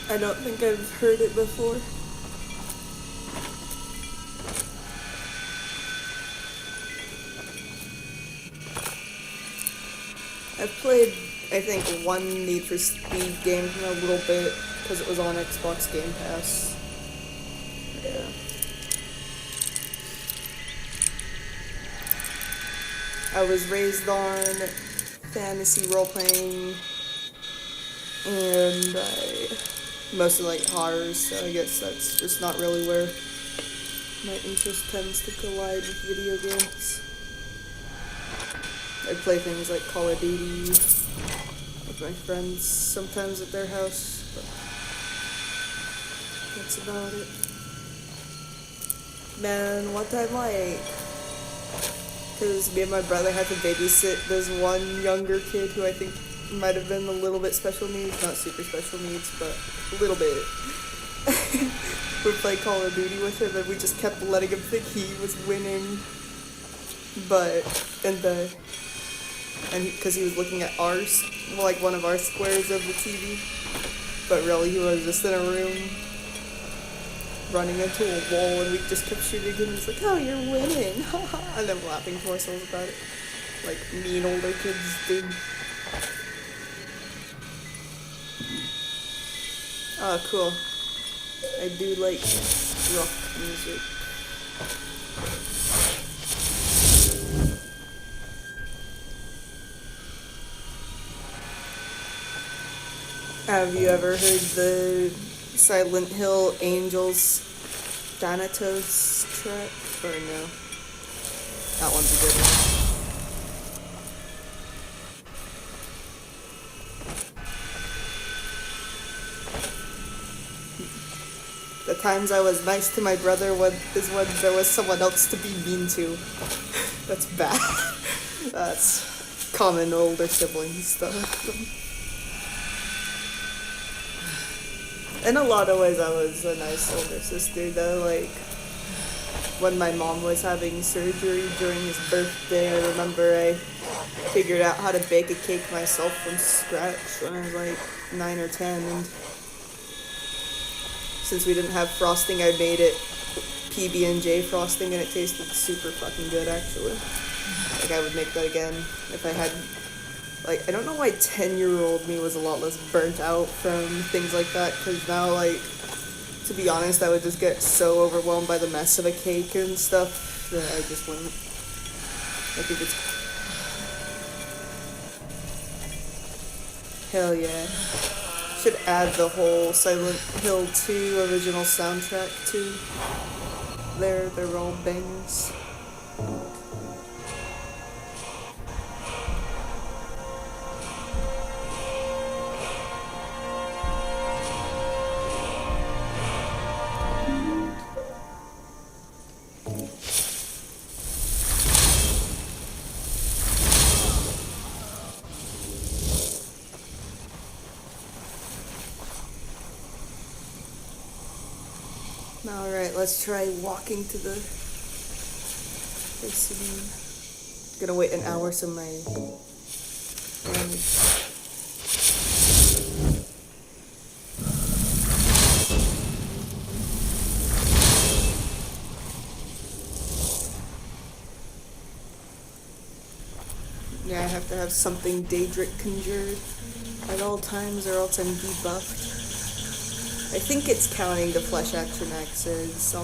I don't think I've heard it before. I've played, I think, one Need for Speed game for a little bit, because it was on Xbox Game Pass. Yeah. I was raised on fantasy role-playing, and I mostly like horrors, so I guess that's just not really where my interest tends to collide with video games. I play things like Call of Duty with my friends, sometimes at their house, but that's about it. Man, what I like, because me and my brother had to babysit this one younger kid who I think might have been a little bit special needs, not super special needs, but a little bit. We played Call of Duty with him, and we just kept letting him think he was winning, but because he was looking at ours, like one of our squares of the TV, but really he was just in a room running into a wall, and we just kept shooting him. He's like, "Oh, you're winning," and then laughing to ourselves about it, like mean older kids do. Oh, cool. I do like rock music. Have you ever heard the Silent Hill Angels Thanatos track? Or no? That one's a good one. The times I was nice to my brother is when there was someone else to be mean to. That's bad. That's common older sibling stuff. In a lot of ways, I was a nice older sister, though. Like, when my mom was having surgery during his birthday, I remember I figured out how to bake a cake myself from scratch when I was like 9 or 10, and since we didn't have frosting, I made it PB&J frosting, and it tasted super fucking good, actually. Like, I would make that again if I had... Like, I don't know why 10-year-old me was a lot less burnt out from things like that, because now, like, to be honest, I would just get so overwhelmed by the mess of a cake and stuff that I just wouldn't. I think it's... Hell yeah. Should add the whole Silent Hill 2 original soundtrack to they're all bangers. Alright, let's try walking to the city. Gonna wait an hour so my yeah, I have to have something Daedric conjured at all times or else I'm debuffed. I think it's counting the flesh action axes.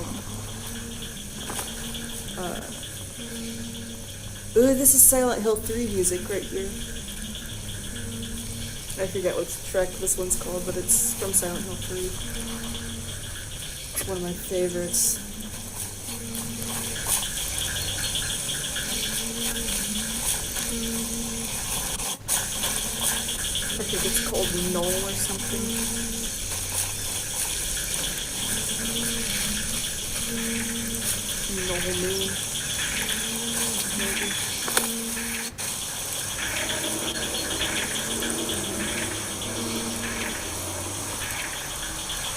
Ooh, this is Silent Hill 3 music right here. I forget what track this one's called, but it's from Silent Hill 3. It's one of my favorites. I think it's called Null or something. Normal moon. Maybe.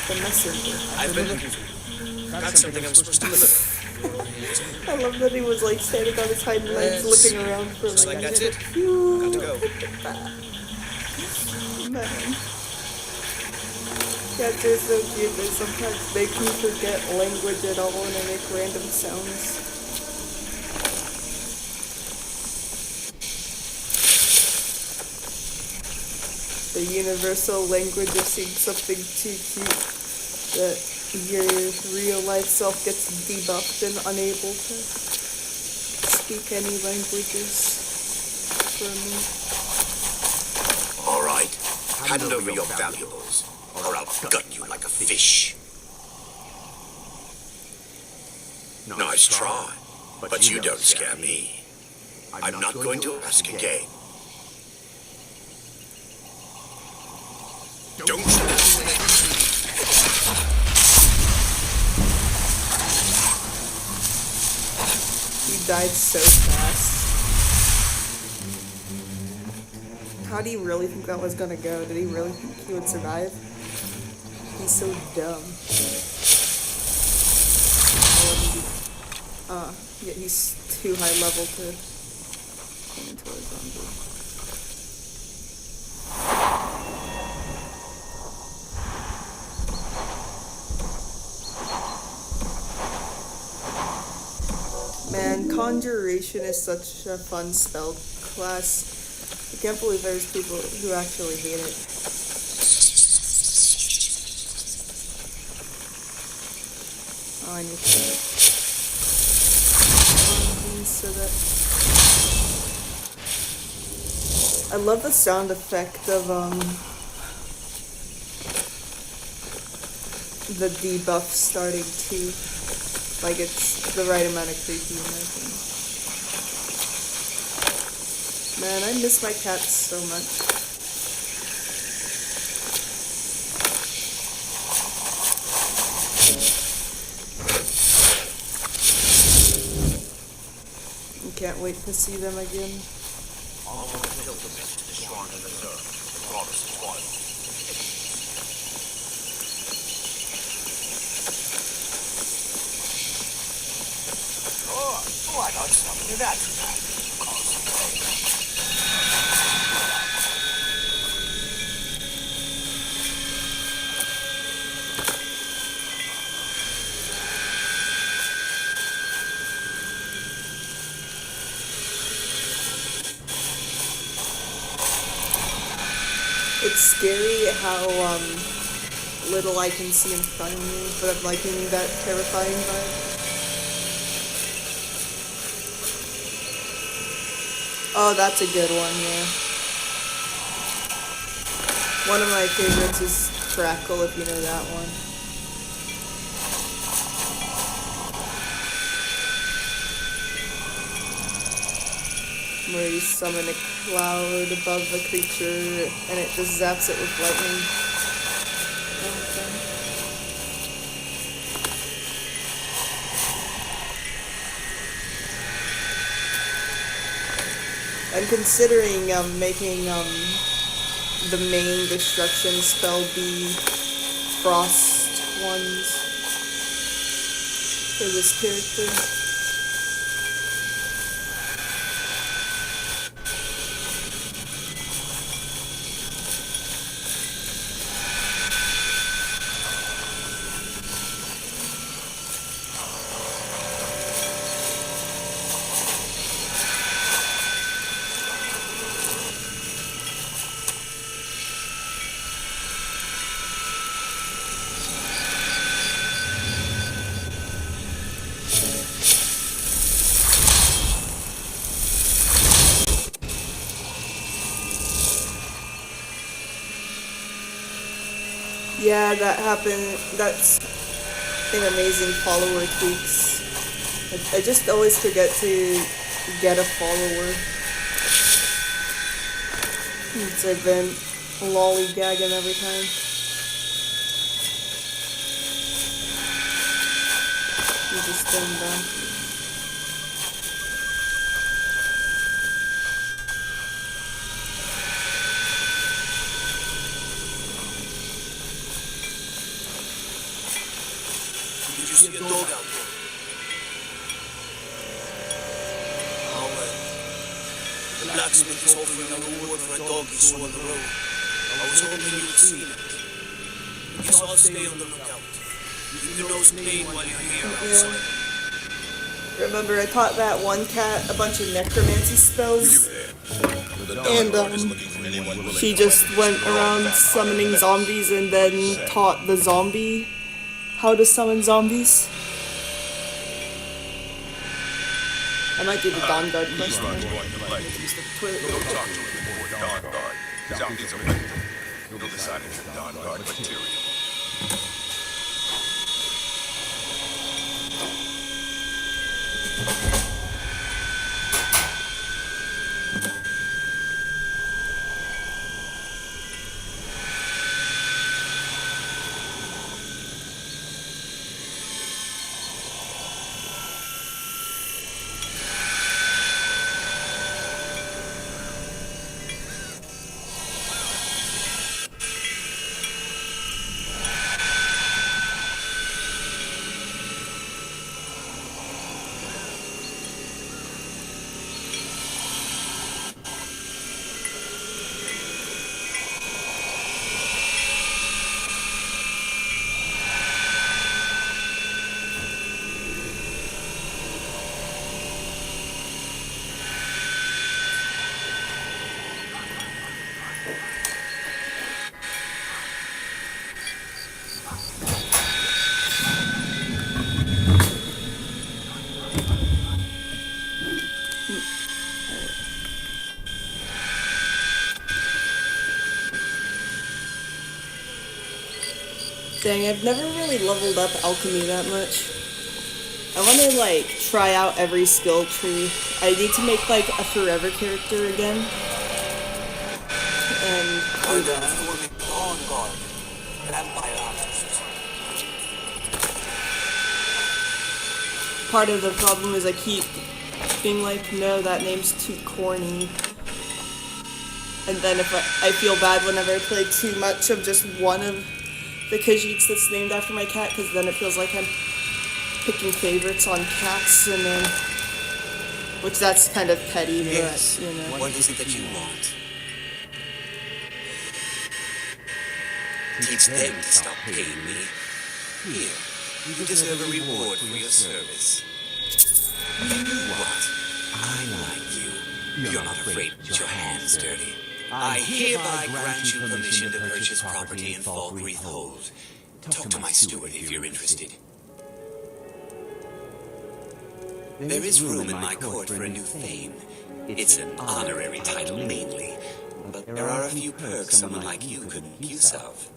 The messenger. I've been looking for you. Got something I'm supposed to deliver. I love that he was like standing on his hind legs looking around for Looks like that's it. Phew. Got to go. Man. Cats are so cute, they sometimes make me forget language at all when I make random sounds. The universal language of seeing something too cute that your real life self gets debuffed and unable to speak any languages for me. All right, hand over your valuables, or I'll gut you like a fish. Nice try, but you don't scare me. I'm not going to ask again. Don't He died so fast. How do you really think that was gonna go? Did he really think he would survive? He's so dumb. Yeah, he's too high level to turn into a zombie. Man, Conjuration is such a fun spell class. I can't believe there's people who actually hate it. Oh, I need to... so that... I love the sound effect of, the debuff starting to, like, it's the right amount of creepy in my opinion. Man, I miss my cats so much. I can't wait to see them again. On a pilgrimage to the shrine of the Earth, the goddess of Twilight. Oh, I got something to that. It's scary how little I can see in front of me, but I'm liking that terrifying vibe. Oh, that's a good one, yeah. One of my favorites is Crackle, if you know that one. Where you summon a cloud above a creature and it just zaps it with lightning. I'm considering making the main destruction spell be frost ones for this character. Yeah, that happened. That's an amazing follower tweaks. I just always forget to get a follower. So I've been lollygagging every time. You just stand down. Did you see a dog out there? Oh, well. The blacksmith is offering a reward for a dog he saw on the road. I was hoping you'd seen it. I guess I'll stay on the lookout. Keep your nose clean while you're here outside. Remember, I taught that one cat a bunch of necromancy spells, and she just went around summoning zombies and then taught the zombie how to summon zombies. I might do the Dawn Guard quest then. Use the toilet paper. Dawn Guard. Zombies are ready. You'll decide if you're Dawn Guard material. Dang, I've never really leveled up alchemy that much. I want to, like, try out every skill tree. I need to make, like, a forever character again. And do that. Part of the problem is I keep being like, no, that name's too corny. And then if I feel bad whenever I play too much of just one of the Khajiits that's named after my cat, because then it feels like I'm picking favorites on cats, and then, which that's kind of petty, Yes. but, you know. What is it that you want? Teach them to stop paying me. Here, you deserve a reward for your service. What? I like you. You're not afraid to get your hands dirty. I hereby grant you permission to purchase property in Falkreath Hold. Talk to my steward if you're interested. There is room in my court for a new fame. It's an honorary title mainly, but there are a few perks someone like you could make use of.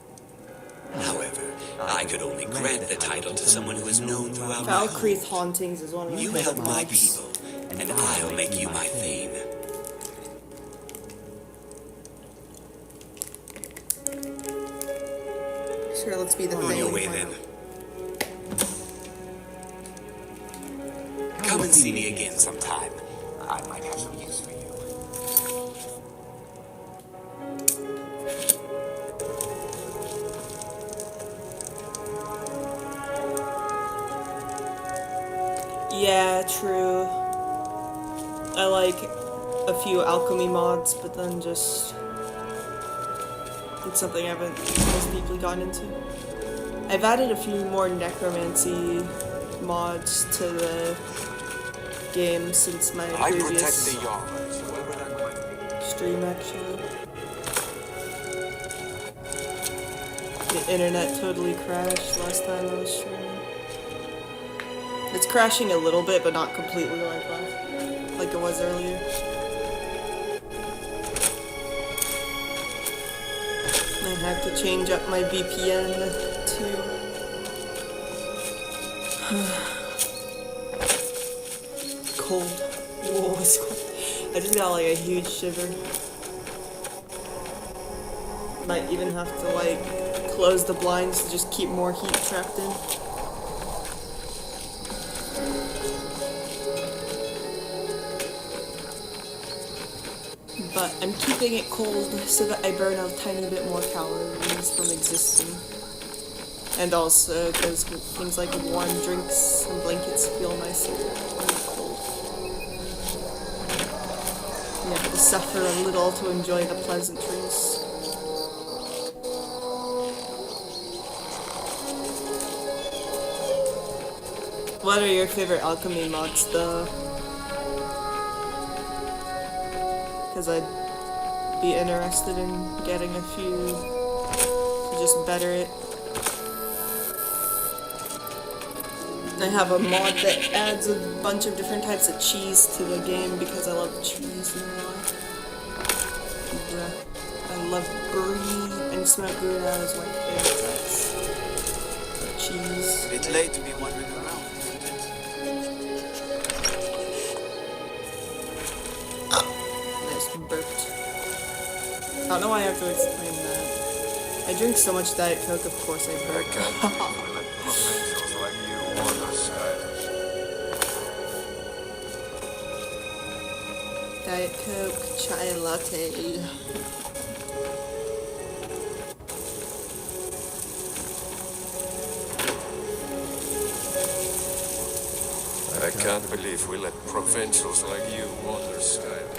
However, I could only grant the title to someone who is known throughout my Falkreath home. Hauntings is one of my You favorite help my mods. people, and I'll make you my fame. Sure, let's be the On thing. your way then. Come and see me again sometime. I might have some use for you. Yeah, true. I like a few alchemy mods, but then just it's something I haven't as deeply gone into. I've added a few more necromancy mods to the game since my previous stream, actually. The internet totally crashed last time I was streaming. It's crashing a little bit, but not completely like it was earlier. I have to change up my VPN too. Cold. Whoa, it's cold. I just got like a huge shiver. Might even have to like close the blinds to just keep more heat trapped in. But I'm keeping it cold so that I burn a tiny bit more calories from existing. And also because things like warm drinks and blankets feel nicer when it's cold. You have to suffer a little to enjoy the pleasantries. What are your favorite alchemy mods though? Because I'd be interested in getting a few to just better it. I have a mod that adds a bunch of different types of cheese to the game because I love cheese in real life. I love brie and smoked gouda is my favorite types of cheese. It's late to be wandering around, isn't it? Nice burped. I don't know why I have to explain that. I drink so much Diet Coke, of course I burp. Professionals like you on the side. Diet Coke, chai latte. I can't believe we let provincials like you wander style.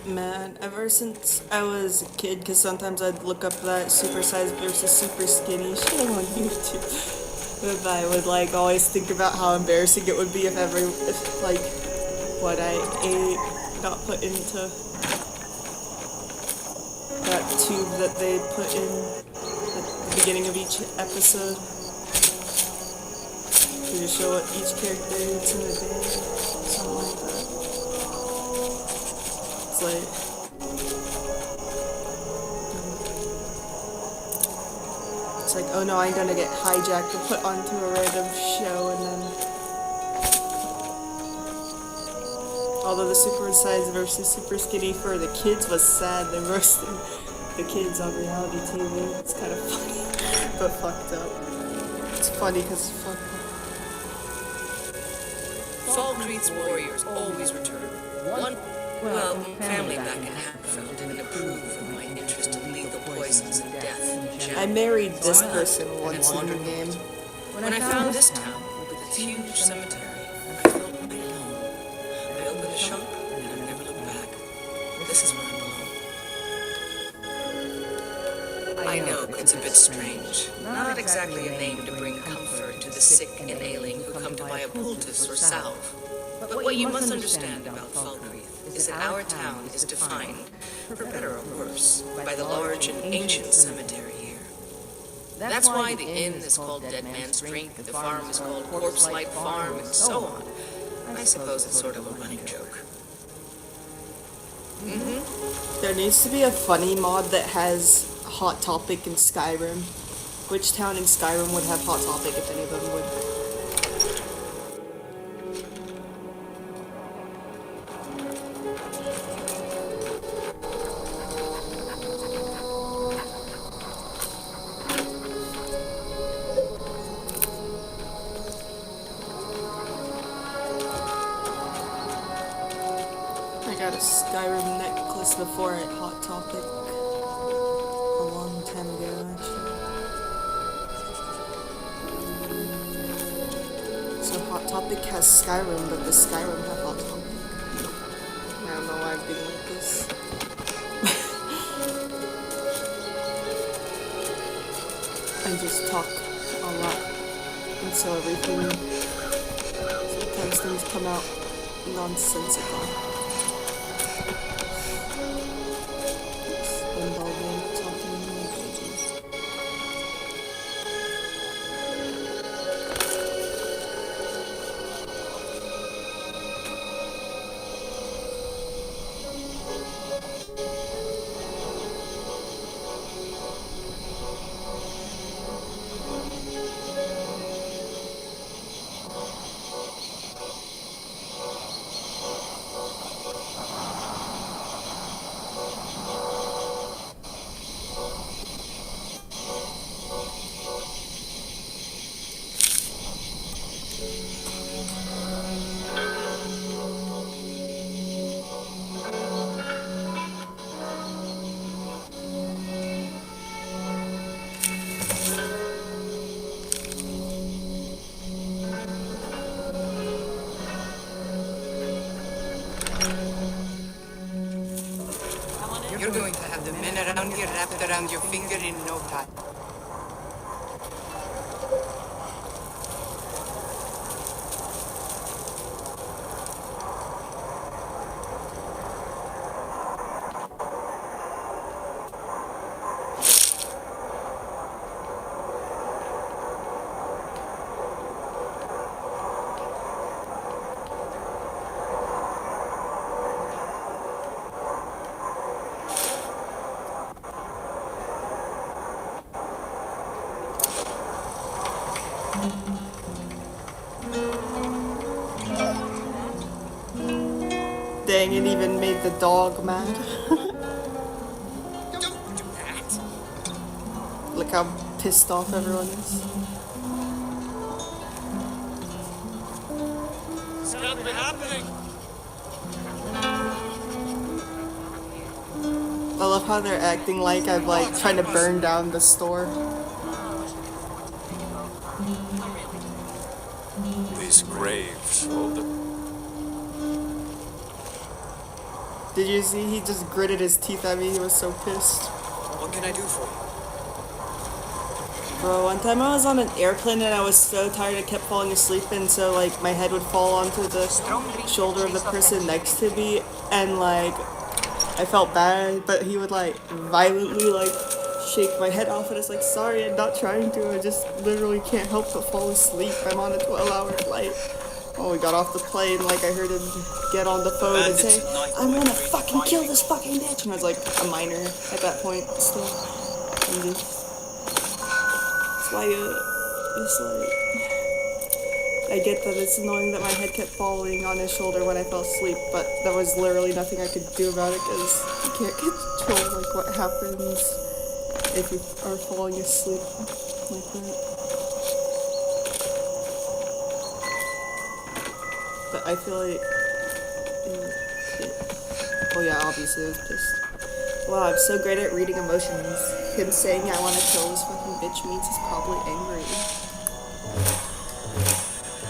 Man, ever since I was a kid, because sometimes I'd look up that super size versus super skinny shit on YouTube. But I would like always think about how embarrassing it would be if like what I ate got put into that tube that they put in at the beginning of each episode. To just show what each character eats in a day. Something like that. It's like just like, oh no, I'm gonna get hijacked or put onto a random show, and then although the super size versus super skinny for the kids was sad, they roasted the kids on reality TV. It's kind of funny, but fucked up. It's funny because it's fucked up. Falkreath's warriors always return. One family back in Hammerfell didn't approve of my interest to lethal poisons and death. I married this person once in the game. When I found this town with its huge cemetery, I felt right alone. I opened a shop and I've never looked back. This is where I belong. I know it's a bit strange. Not exactly a name to bring comfort to the sick and ailing who come to buy a poultice or salve. But what you must understand about Falkreath is that our town is defined, for better or worse, by the large and ancient cemetery here. That's why the inn is called Dead Man's Drink, the farm is called Corpse Light Farm, and so on. I suppose it's sort of a running joke. There needs to be a funny mod that has Hot Topic in Skyrim. Which town in Skyrim would have Hot Topic if any of them would? I got a Skyrim necklace before at Hot Topic a long time ago, actually. So Hot Topic has Skyrim, but the Skyrim have Hot Topic. I don't know why I'm being like this. I just talk a lot, and so everything, sometimes things come out nonsensical. You're going to have the men around here wrapped around your finger in no time. Dang, it even made the dog mad. Don't do that. Look how pissed off everyone is. It's not been happening. I love how they're acting like I'm like trying to burn down the store. These graves hold the... Did you see? He just gritted his teeth at me. He was so pissed. What can I do for you? Bro, one time I was on an airplane and I was so tired I kept falling asleep, and so like my head would fall onto the shoulder of the person next to me, and like I felt bad, but he would like violently like shake my head off, and it's like, sorry, I'm not trying to, I just literally can't help but fall asleep. I'm on a 12-hour flight. Oh, we got off the plane, like I heard him get on the phone and say, I'm gonna fucking kill this fucking bitch. And I was like a minor at that point still. And just like, it's like, I get that it's annoying that my head kept falling on his shoulder when I fell asleep, but there was literally nothing I could do about it because you can't control like what happens if you are falling asleep like that. But I feel like, oh yeah, obviously I was pissed. Wow, I'm so great at reading emotions. Him saying I want to kill this fucking bitch means he's probably angry.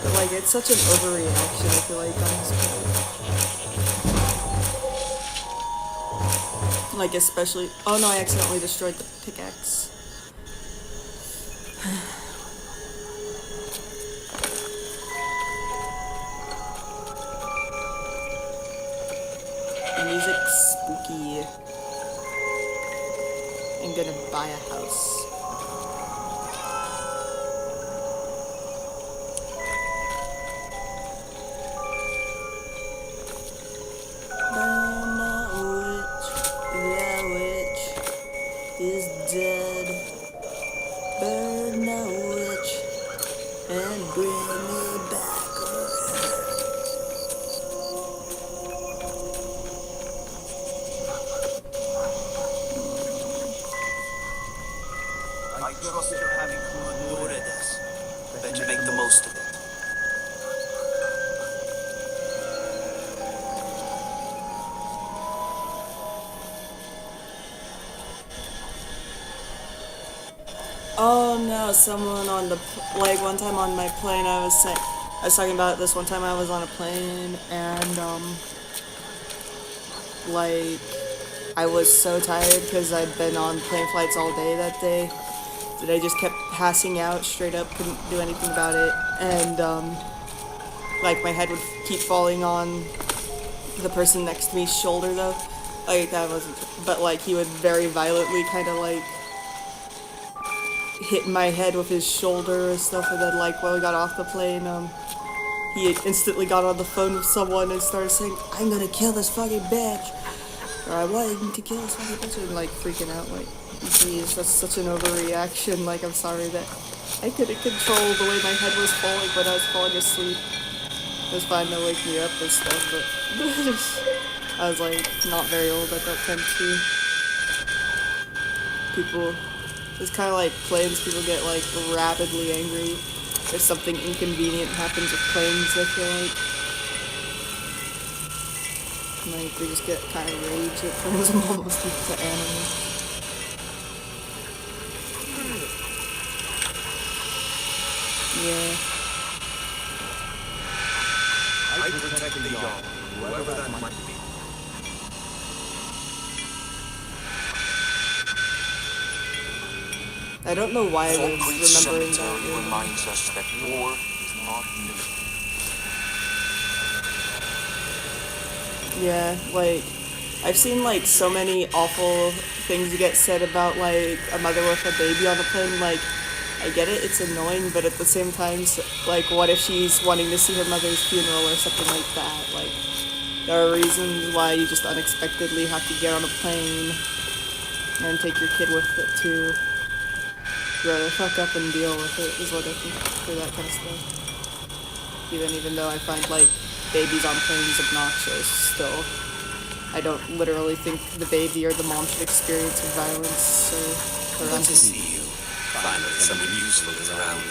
But like, it's such an overreaction, I feel like, on his part. Like, especially, oh no, I accidentally destroyed the pickaxe. Music spooky. I'm gonna buy a house. The witch is dead. Burn the witch and bring me back around. I trust you're having fun, Loredas. Better make the most of it. Oh no, someone on the, like one time on my plane I was talking about this one time I was on a plane and like I was so tired because I'd been on plane flights all day that day that I just kept passing out straight up, couldn't do anything about it, and like my head would keep falling on the person next to me's shoulder though, like that wasn't, but like he would very violently kind of like hit my head with his shoulder and stuff, and then like when we got off the plane, he instantly got on the phone with someone and started saying, I'm gonna kill this fucking bitch, or I want to kill this fucking bitch, and like freaking out, like, geez, that's such an overreaction, like I'm sorry that I couldn't control the way my head was falling when I was falling asleep. It was fine to wake me up and stuff, but I was like not very old at that time too. People, it's kind of like planes, people get like rapidly angry if something inconvenient happens with planes, I feel like they just get kind of rage, it turns them almost into animals. Yeah. I protect the young, whoever that might be. I don't know why I was remembering that. Cemetery reminds us that war is not new. Yeah, like, I've seen like so many awful things get said about like a mother with a baby on a plane. Like, I get it, it's annoying, but at the same time, like, what if she's wanting to see her mother's funeral or something like that? Like, there are reasons why you just unexpectedly have to get on a plane and take your kid with it too. Rather fuck up and deal with it is what I think for that kind of stuff. Even though I find like babies on planes obnoxious, still I don't literally think the baby or the mom should experience violence or Good to see you. Finally, someone useful is around.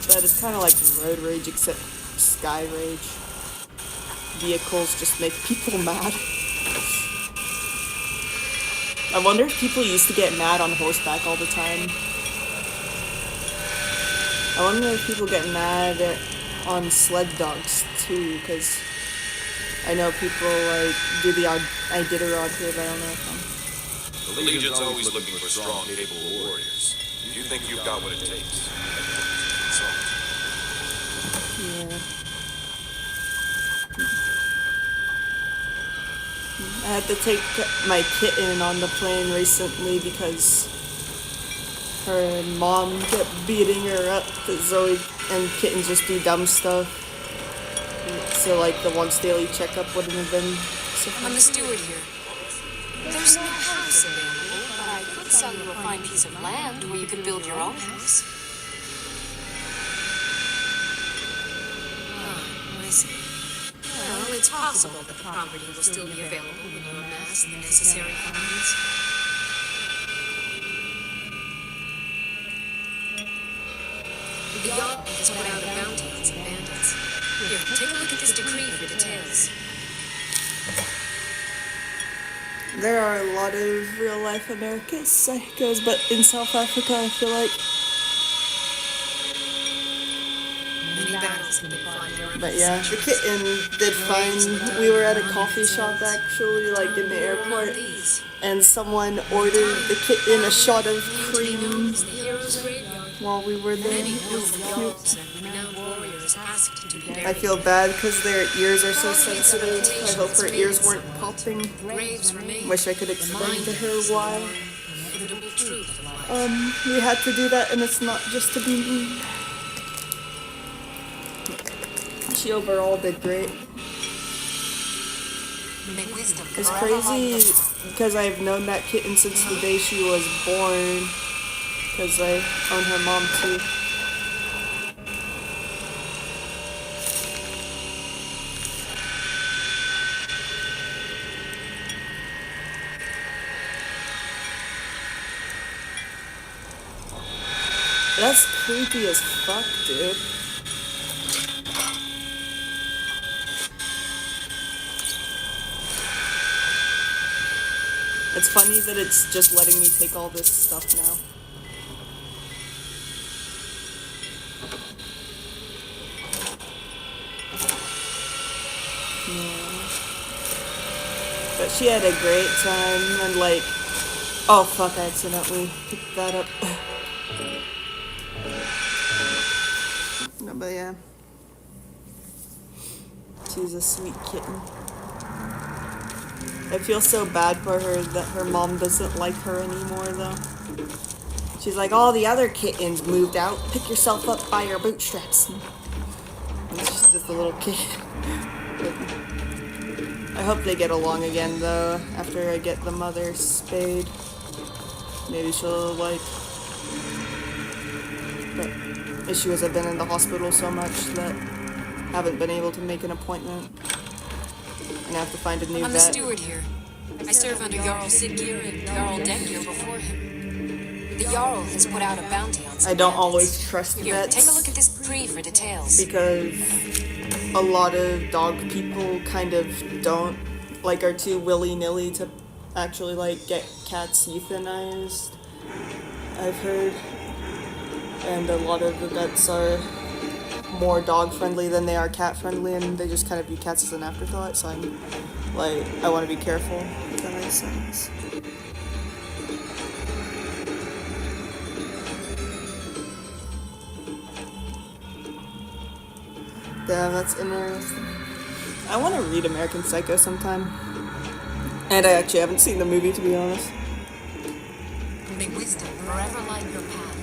But it's kind of like road rage except sky rage. Vehicles just make people mad. I wonder if people used to get mad on horseback all the time. I wonder if people get mad on sled dogs too, because I know people like do the Iditarod here, but I don't know if The Legion's always looking for strong, capable warriors. You think you've got what it takes? yeah. I had to take my kitten on the plane recently because her mom kept beating her up because Zoe and kittens just do dumb stuff. So like the once daily checkup wouldn't have been I'm the steward here. There's no house available, but I could sell you a fine piece of land where you could build your own house. Ah, I see. Well, it's possible that the property will still be available when you amass the necessary funds. The Jarl has put out a bounty on some bandits. Here, take a look at this decree for details. There are a lot of real life American psychos, but in South Africa I feel like. Many battles have been fought during But this yeah, the kitten did fine. We were at a coffee shop actually, like in the airport, and someone ordered the kitten a shot of cream while we were there. It was cute. I feel bad because their ears are so sensitive. I hope her ears weren't popping. Wish I could explain to her why. We had to do that, and it's not just to be mean. She overall did great. It's crazy because I've known that kitten since the day she was born. Because I own her mom too. That's creepy as fuck, dude. It's funny that it's just letting me take all this stuff now. Yeah. But she had a great time, and like, oh fuck, I accidentally picked that up. No, but yeah. She's a sweet kitten. I feel so bad for her that her mom doesn't like her anymore, though. She's like, all the other kittens moved out. Pick yourself up by your bootstraps. And she's just a little kid. I hope they get along again, though, after I get the mother spayed. Maybe she'll, like... But issues have been in the hospital so much that I haven't been able to make an appointment. And I have to find a new vet. I'm the steward here. I serve under Jarl Siggeir and Jarl Dengir before him. The Jarl has put out a bounty on some I don't bandits. always trust Here, vets. take a look at this decree for details. Because a lot of dog people kind of don't, like, are too willy-nilly to actually, like, get cats euthanized, I've heard. And a lot of the vets are more dog-friendly than they are cat-friendly, and they just kind of view cats as an afterthought, so I'm, like, I want to be careful, if that makes sense. Damn, that's interesting. I want to read American Psycho sometime. And I actually haven't seen the movie, to be honest. May wisdom forever light your path.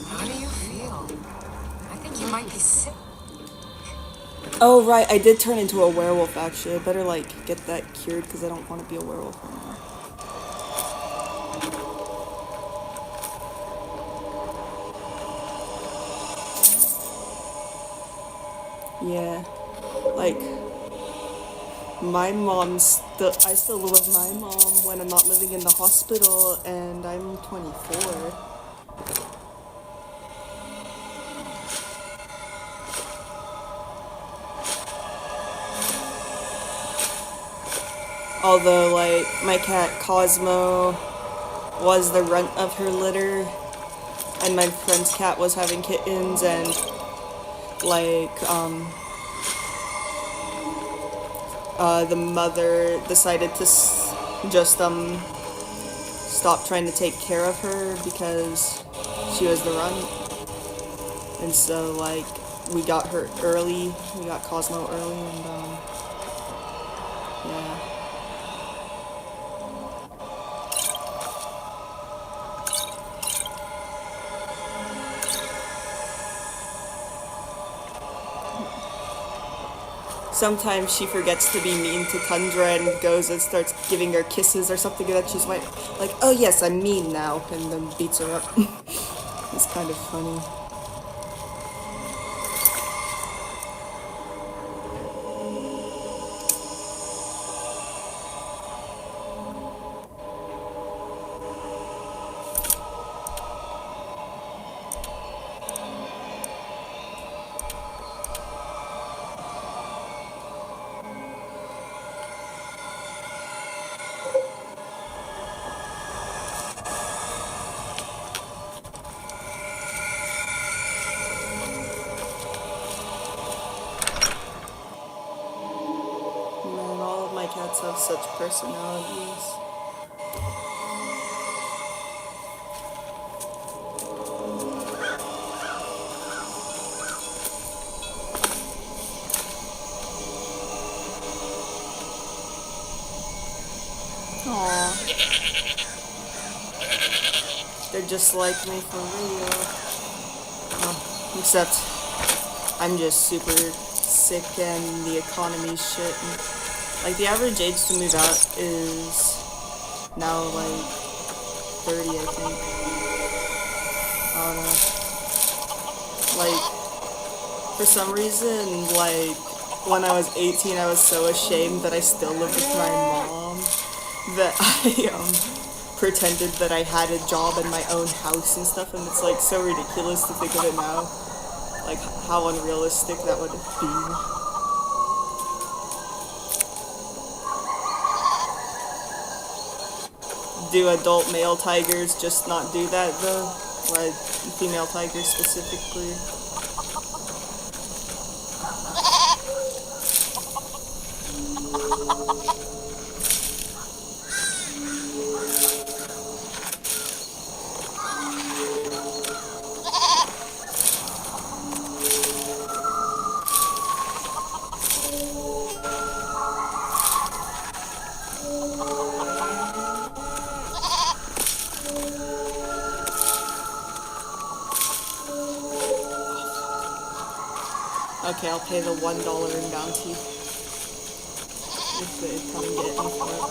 How do you feel? I think you might be sick. Oh, right, I did turn into a werewolf, actually. I better, like, get that cured, because I don't want to be a werewolf anymore. Yeah, like, my mom's I still live with my mom when I'm not living in the hospital, and I'm 24. Although, like, my cat Cosmo was the runt of her litter, and my friend's cat was having kittens, and like, the mother decided to just, stop trying to take care of her because she was the runt. And so, like, we got her early, we got Cosmo early, and, yeah. sometimes she forgets to be mean to Tundra and goes and starts giving her kisses or something, and then she's like, oh yes, I'm mean now, and then beats her up. It's kind of funny. Man, all of my cats have such personalities. Aww. They're just like me for real. Except I'm just super sick and the economy shit. And, like, the average age to move out is now like 30, I think. I don't know. Like, for some reason, like, when I was 18, I was so ashamed that I still lived with my mom that I pretended that I had a job in my own house and stuff, and it's like so ridiculous to think of it now. Like, how unrealistic that would be. Do adult male tigers just not do that though? Like, female tigers specifically? Okay, I'll pay the $1 in bounty. If they come and get me for it.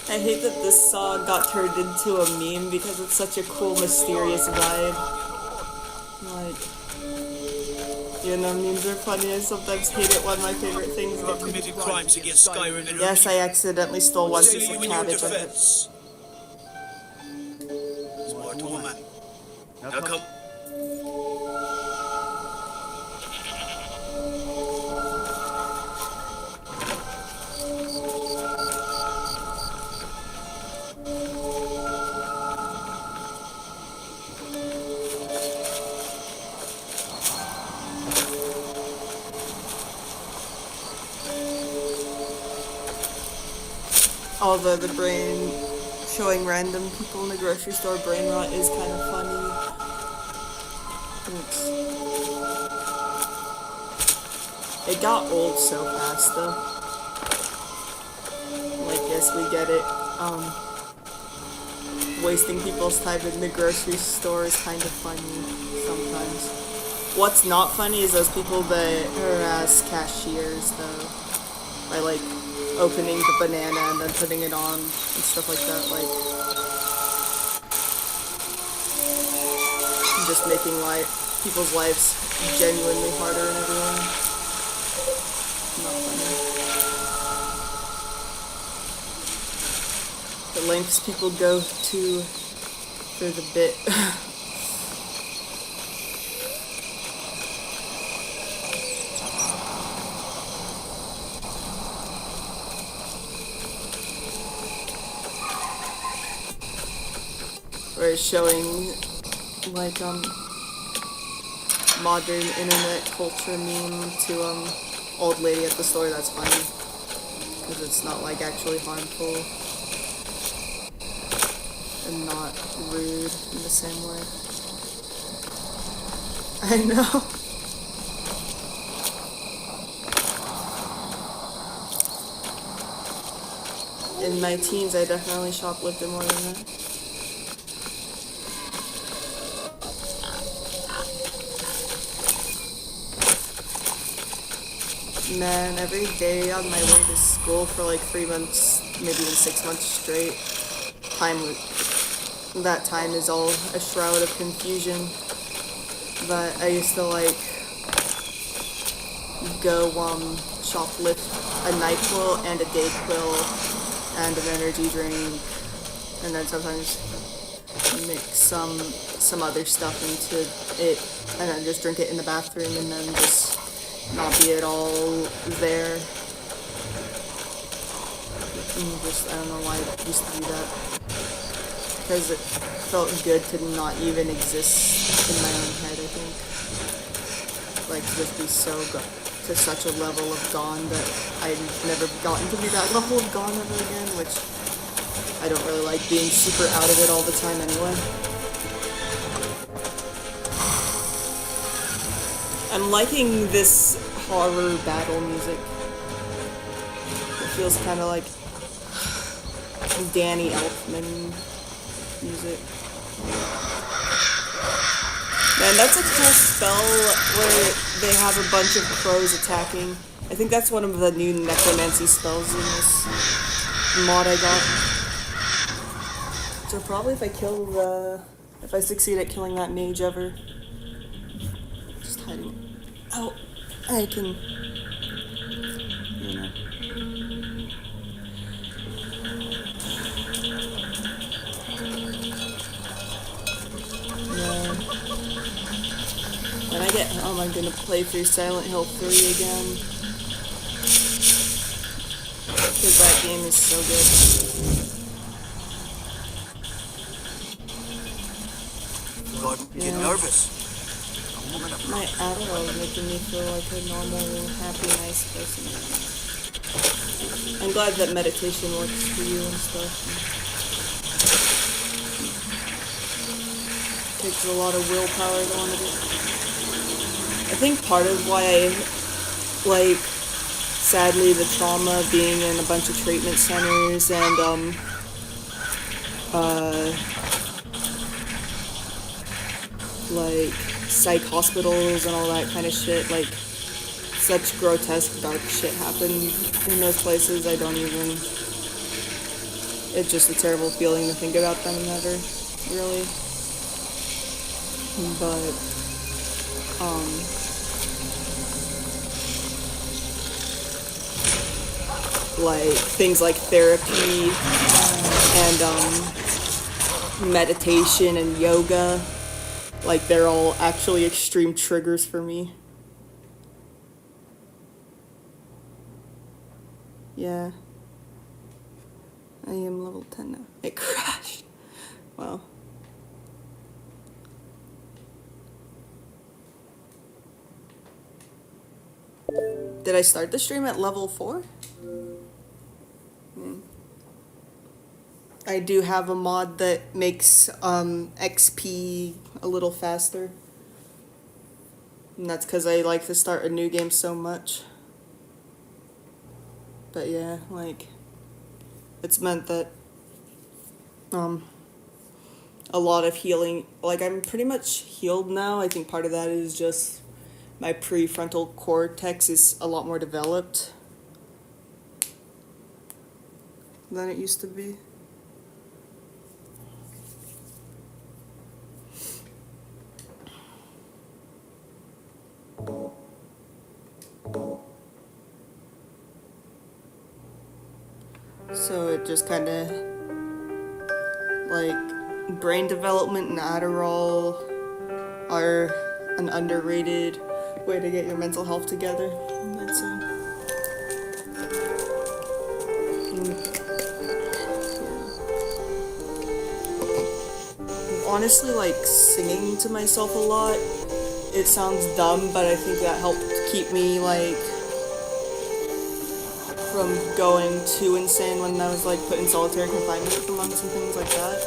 I hate that this song got turned into a meme because it's such a cool, mysterious vibe. Like, you know, memes are funny. I sometimes hate it when my favorite things get Committed crimes against Skyrim and Yes, I accidentally stole one piece of in your cabbage. defense. Smart woman. Now come. Although the brain showing random people in the grocery store brain rot is kind of funny. Oops. It got old so fast though. Like, yes, we get it. Wasting people's time in the grocery store is kind of funny sometimes. What's not funny is those people that harass cashiers though. By like opening the banana and then putting it on and stuff like that, like just making people's lives genuinely harder and everything. Not funny. The lengths people go to for the bit. Or showing like modern internet culture meme to old lady at the store. That's funny because it's not like actually harmful and not rude in the same way. I know. in my teens, I definitely shoplifted more than that. Man, every day on my way to school for like 3 months, maybe even 6 months straight, that time is all a shroud of confusion. But I used to like go shoplift a NyQuil and a Dayquil and an energy drink, and then sometimes mix some other stuff into it, and then just drink it in the bathroom, and then just not be at all there. And just, I don't know why I used to do that. Because it felt good to not even exist in my own head, I think. Like, to just be to such a level of gone that I've never gotten to be that level of gone ever again, which I don't really like being super out of it all the time anyway. I'm liking this horror battle music. It feels kind of like Danny Elfman music. Man, that's a cool spell where they have a bunch of crows attacking. I think that's one of the new necromancy spells in this mod I got. So probably if I succeed at killing that mage ever. Just hiding. Oh, I can, you know. Yeah. When I get home, I'm gonna play through Silent Hill 3 again. Because that game is so good. God, you get nervous. My Adderall is making me feel like a normal, happy, nice person. I'm glad that meditation works for you and stuff. It takes a lot of willpower to want to do it. I think part of why I like, sadly, the trauma being in a bunch of treatment centers and, like, psych hospitals and all that kind of shit, like, such grotesque, dark shit happened in those places. I don't even, it's just a terrible feeling to think about them ever, really. But, like, things like therapy and, meditation and yoga, like, they're all actually extreme triggers for me. Yeah. I am level 10 now. It crashed. Wow. Did I start the stream at level 4? I do have a mod that makes XP a little faster. And that's because I like to start a new game so much. But yeah, like, it's meant that a lot of healing, like, I'm pretty much healed now. I think part of that is just my prefrontal cortex is a lot more developed than it used to be. So it just kind of, like, brain development and Adderall are an underrated way to get your mental health together, I'd say. Honestly, like, singing to myself a lot, it sounds dumb, but I think that helped keep me, like, from going too insane when I was, like, put in solitary confinement for months and things like that.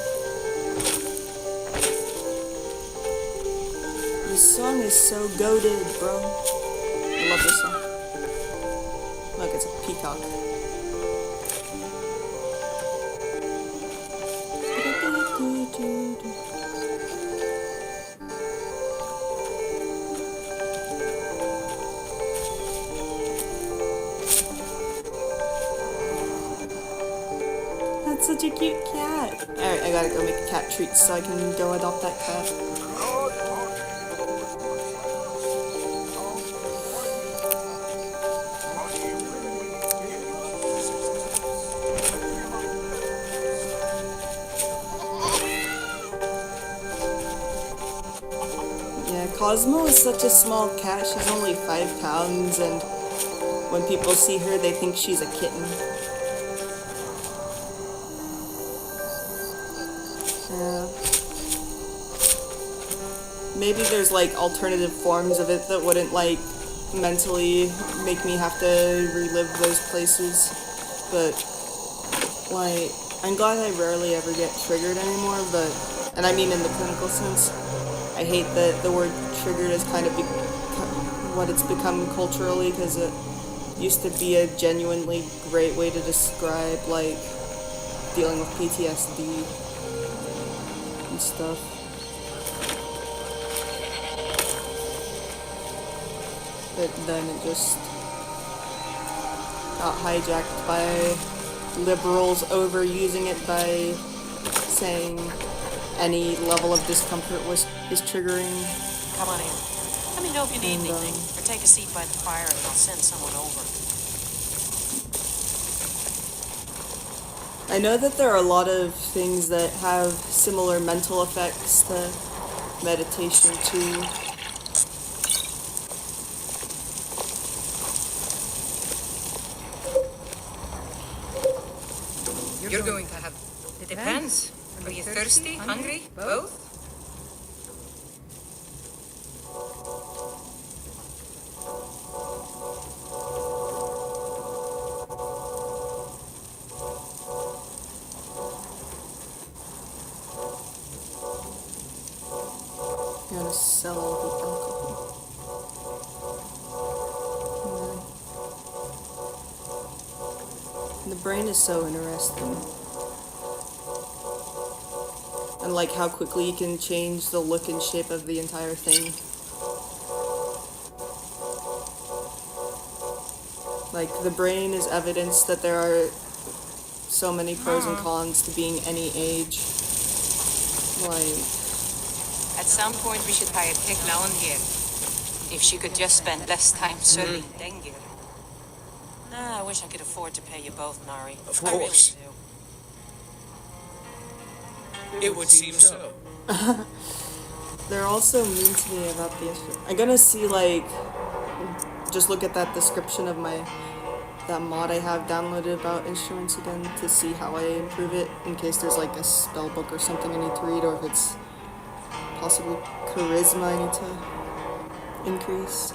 This song is so goated, bro. I love this song. Look, it's a peacock. such a cute cat. Alright, I gotta go make a cat treat so I can go adopt that cat. Yeah, Cosmo is such a small cat. She's only 5 pounds, and when people see her, they think she's a kitten. Yeah. Maybe there's like alternative forms of it that wouldn't like mentally make me have to relive those places, but like I'm glad I rarely ever get triggered anymore, and I mean in the clinical sense. I hate that the word triggered is kind of what it's become culturally, because it used to be a genuinely great way to describe like dealing with PTSD and stuff. But then it just got hijacked by liberals overusing it by saying any level of discomfort is triggering. Come on in. Let me know if you need anything, or take a seat by the fire and I'll send someone over. I know that there are a lot of things that have similar mental effects to meditation too. You're going to have... It depends. Are you thirsty? Hungry? Both? You want to sell all the alcohol. The brain is so interesting. And like how quickly you can change the look and shape of the entire thing. Like the brain is evidence that there are so many pros and cons to being any age. Like, At some point we should hire Tekla here. If she could just spend less time serving Dengir. I wish I could afford to pay you both, Nari. Of I really course. do. It would seem so. they're also mean to me about the instrument. I'm gonna see like, just look at that description of that mod I have downloaded about instruments again to see how I improve it, in case there's like a spell book or something I need to read, or if it's possibly charisma I need to increase.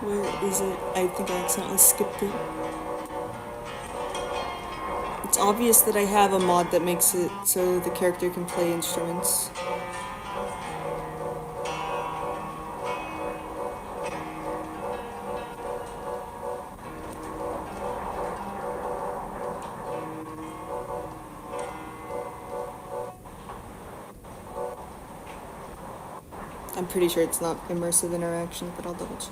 Where is it? I think I accidentally skipped it. It's obvious that I have a mod that makes it so the character can play instruments. I'm pretty sure it's not immersive interaction, but I'll double check.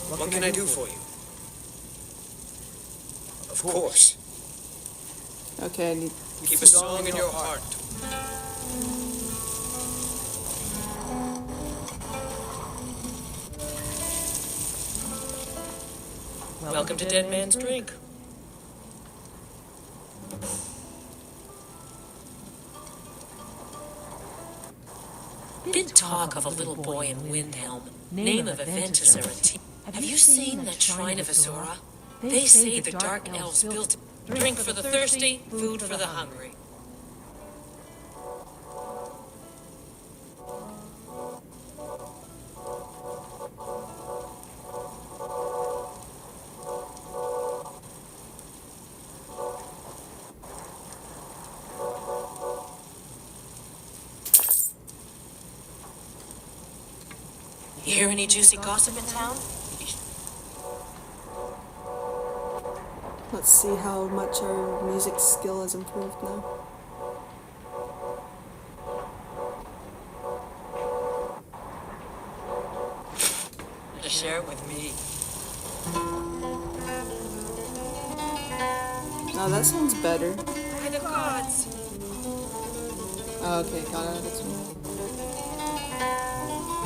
What can I do for you? Of course. Okay, I need... Keep a song in your heart. Welcome to Dead Man's Drink. Been talk of a little boy in Windhelm. Name of event is Zeratin. Have you seen that shrine of Azora? They say the dark elves built it. Drink for the thirsty, food for the hungry. You hear any juicy gossip in town? Let's see how much our music skill has improved now. Just share it with me. Oh, that sounds better. By the gods! Oh, okay, got it. That's me.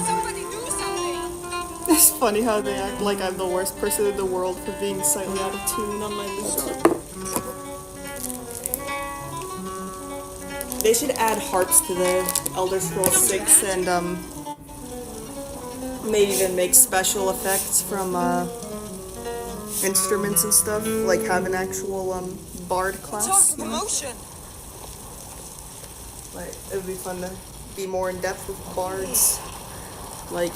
Somebody do something! It's funny how they act like I'm the worst person in the world for being slightly out of tune on my list. They should add harps to the Elder Scrolls 6 and maybe even make special effects from instruments and stuff, like have an actual bard class. You know? Like, it would be fun to be more in depth with bards. Like,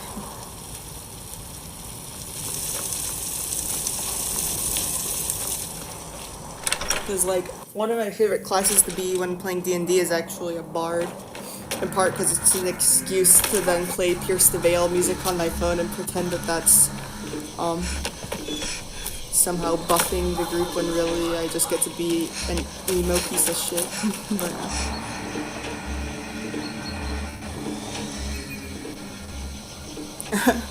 because like one of my favorite classes to be when playing D&D is actually a bard, in part because it's an excuse to then play Pierce the Veil music on my phone and pretend that that's somehow buffing the group when really I just get to be an emo piece of shit. But, yeah.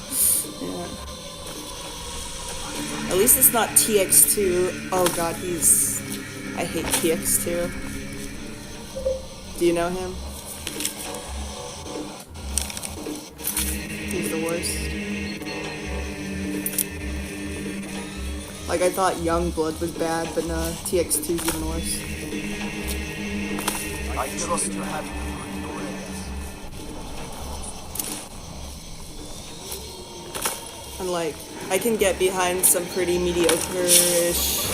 At least it's not TX2. Oh god, I hate TX2. Do you know him? He's the worst. Like, I thought Youngblood was bad, but no, TX2's even worse. I trust you have And like, I can get behind some pretty mediocre-ish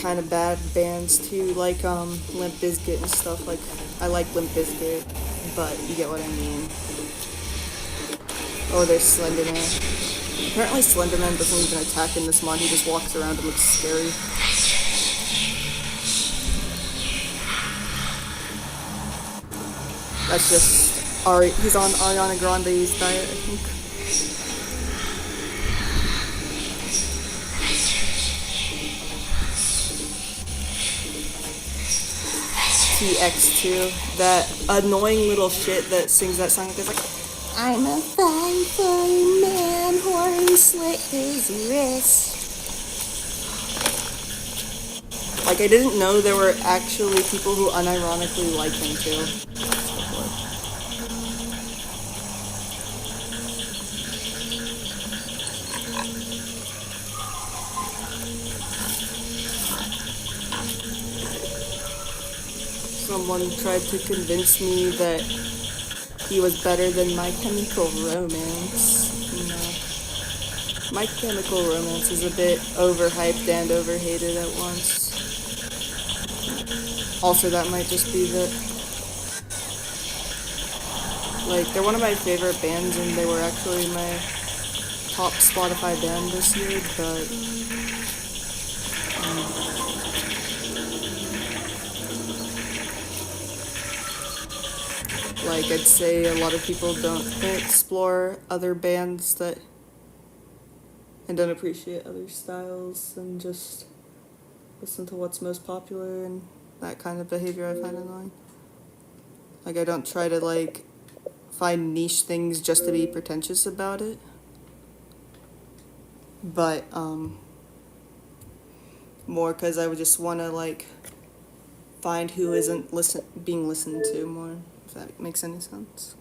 kind of bad bands too, like Limp Bizkit and stuff. Like, I like Limp Bizkit, but you get what I mean. Oh, there's Slenderman. Apparently Slenderman doesn't even attack in this mod, he just walks around and looks scary. That's just he's on Ariana Grande's diet, I think. TX2, that annoying little shit that sings that song that's like, I'm a fine, fine man, horn slit his wrist. Like, I didn't know there were actually people who unironically like him too. Someone tried to convince me that he was better than My Chemical Romance. No. My Chemical Romance is a bit overhyped and overhated at once. Also, that might just be that. Like, they're one of my favorite bands, and they were actually my top Spotify band this year, but like, I'd say a lot of people don't explore other bands that and don't appreciate other styles and just listen to what's most popular, and that kind of behavior I find annoying. Like, I don't try to, like, find niche things just to be pretentious about it. but more because I would just want to like find who isn't being listened to more, if that makes any sense.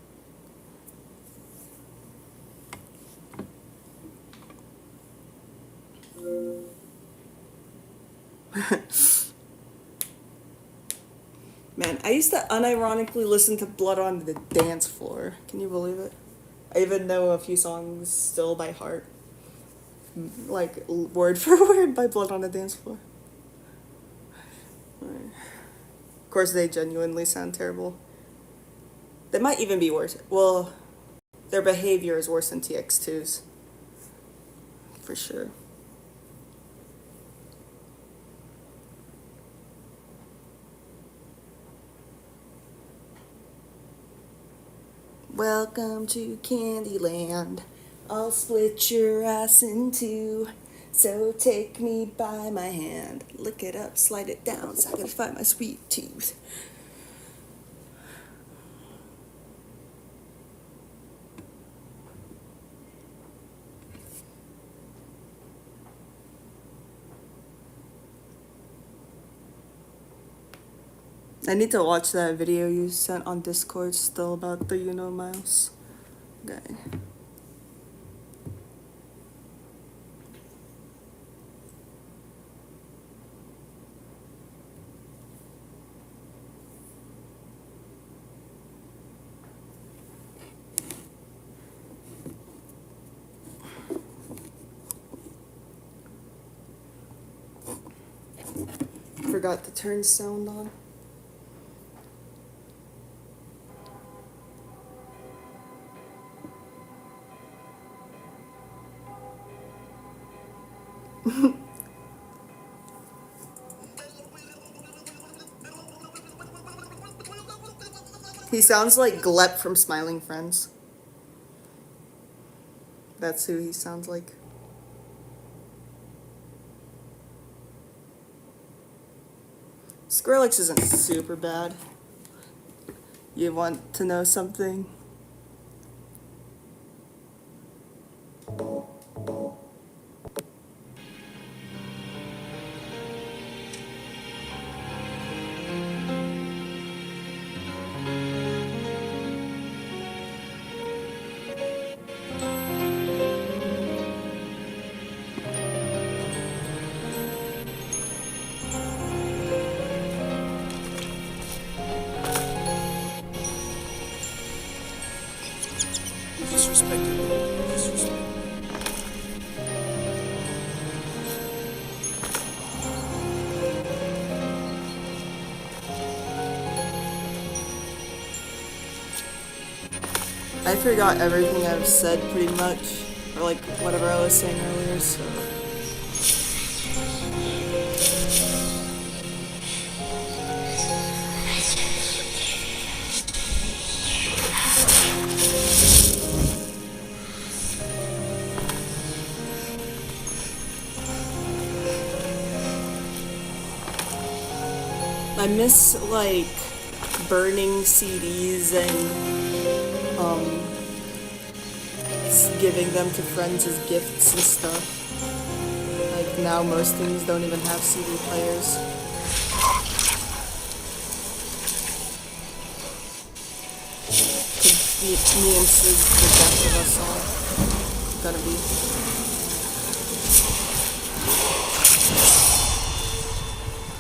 Man, I used to unironically listen to Blood on the Dance Floor. Can you believe it? I even know a few songs still by heart. Like, word for word by Blood on the Dance Floor. Of course, they genuinely sound terrible. They might even be worse. Well, their behavior is worse than TX2's. For sure. Welcome to Candyland. I'll split your ass in two. So take me by my hand. Lick it up, slide it down, so I can find my sweet tooth. I need to watch that video you sent on Discord still about the mouse guy. Forgot to turn sound on. He sounds like Glep from Smiling Friends. That's who he sounds like. Skrillex isn't super bad. You want to know something? I forgot everything I've said pretty much, or like whatever I was saying earlier, so. I miss like burning CDs and giving them to friends as gifts and stuff. Like now most things don't even have CD players. Me and Sis, the death of us all. Gotta be.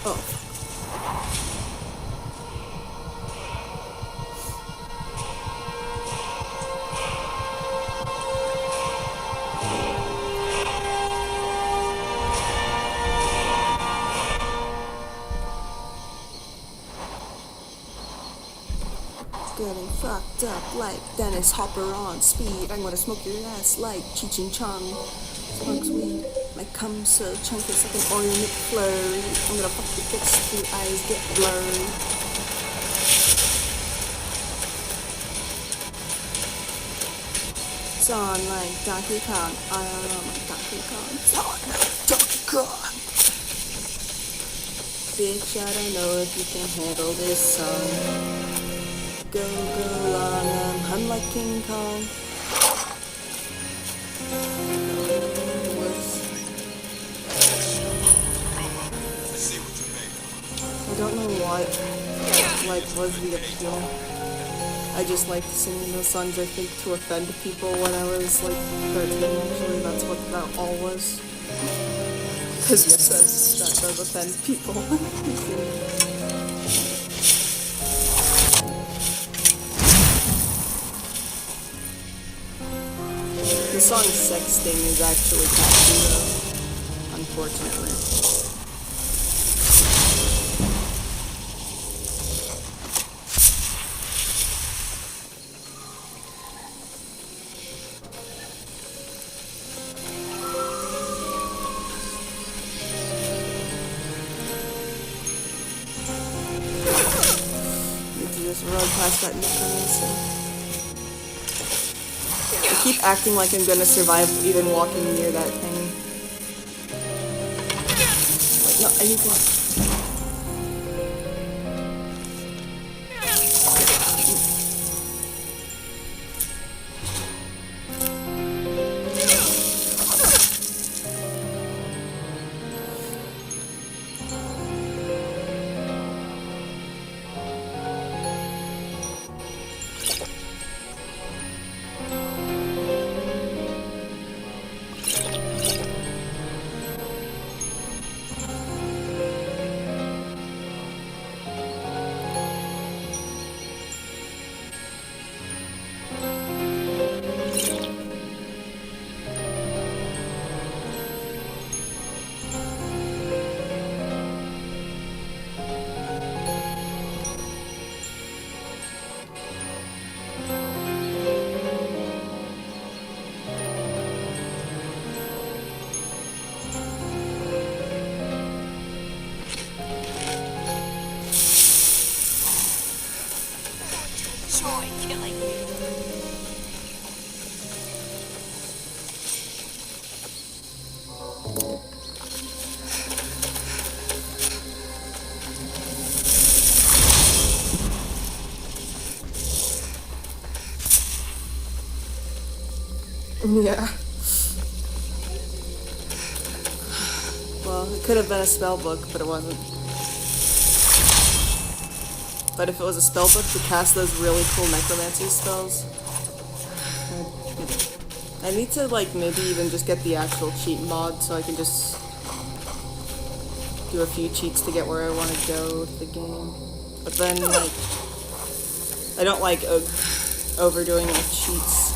Oh. Getting fucked up like Dennis Hopper on speed. I'm gonna smoke your ass like Cheech and Chong smokes weed. My cum so chunky it's like an Oreo McFlurry. I'm gonna fuck your bitch till your eyes get blurry. It's on like Donkey Kong. I don't know my Donkey Kong. It's on like Donkey Kong. Bitch, I don't know if you can handle this song. Go, go long, I'm like King Kong. don't know what, like, was the appeal. I just liked singing those songs, I think, to offend people when I was, like, 13, actually. That's what that all was. Because yes, that does offend people. The song Sexting is actually catchy, though, unfortunately. Just run past that necromancer. I keep acting like I'm gonna survive even walking near that thing. Wait, no, I need to... Joy killing me. Yeah. Well, it could have been a spell book, but it wasn't. But if it was a spell book to cast those really cool necromancy spells, I need to, like, maybe even just get the actual cheat mod so I can just do a few cheats to get where I want to go with the game. But then, like, I don't like overdoing like cheats.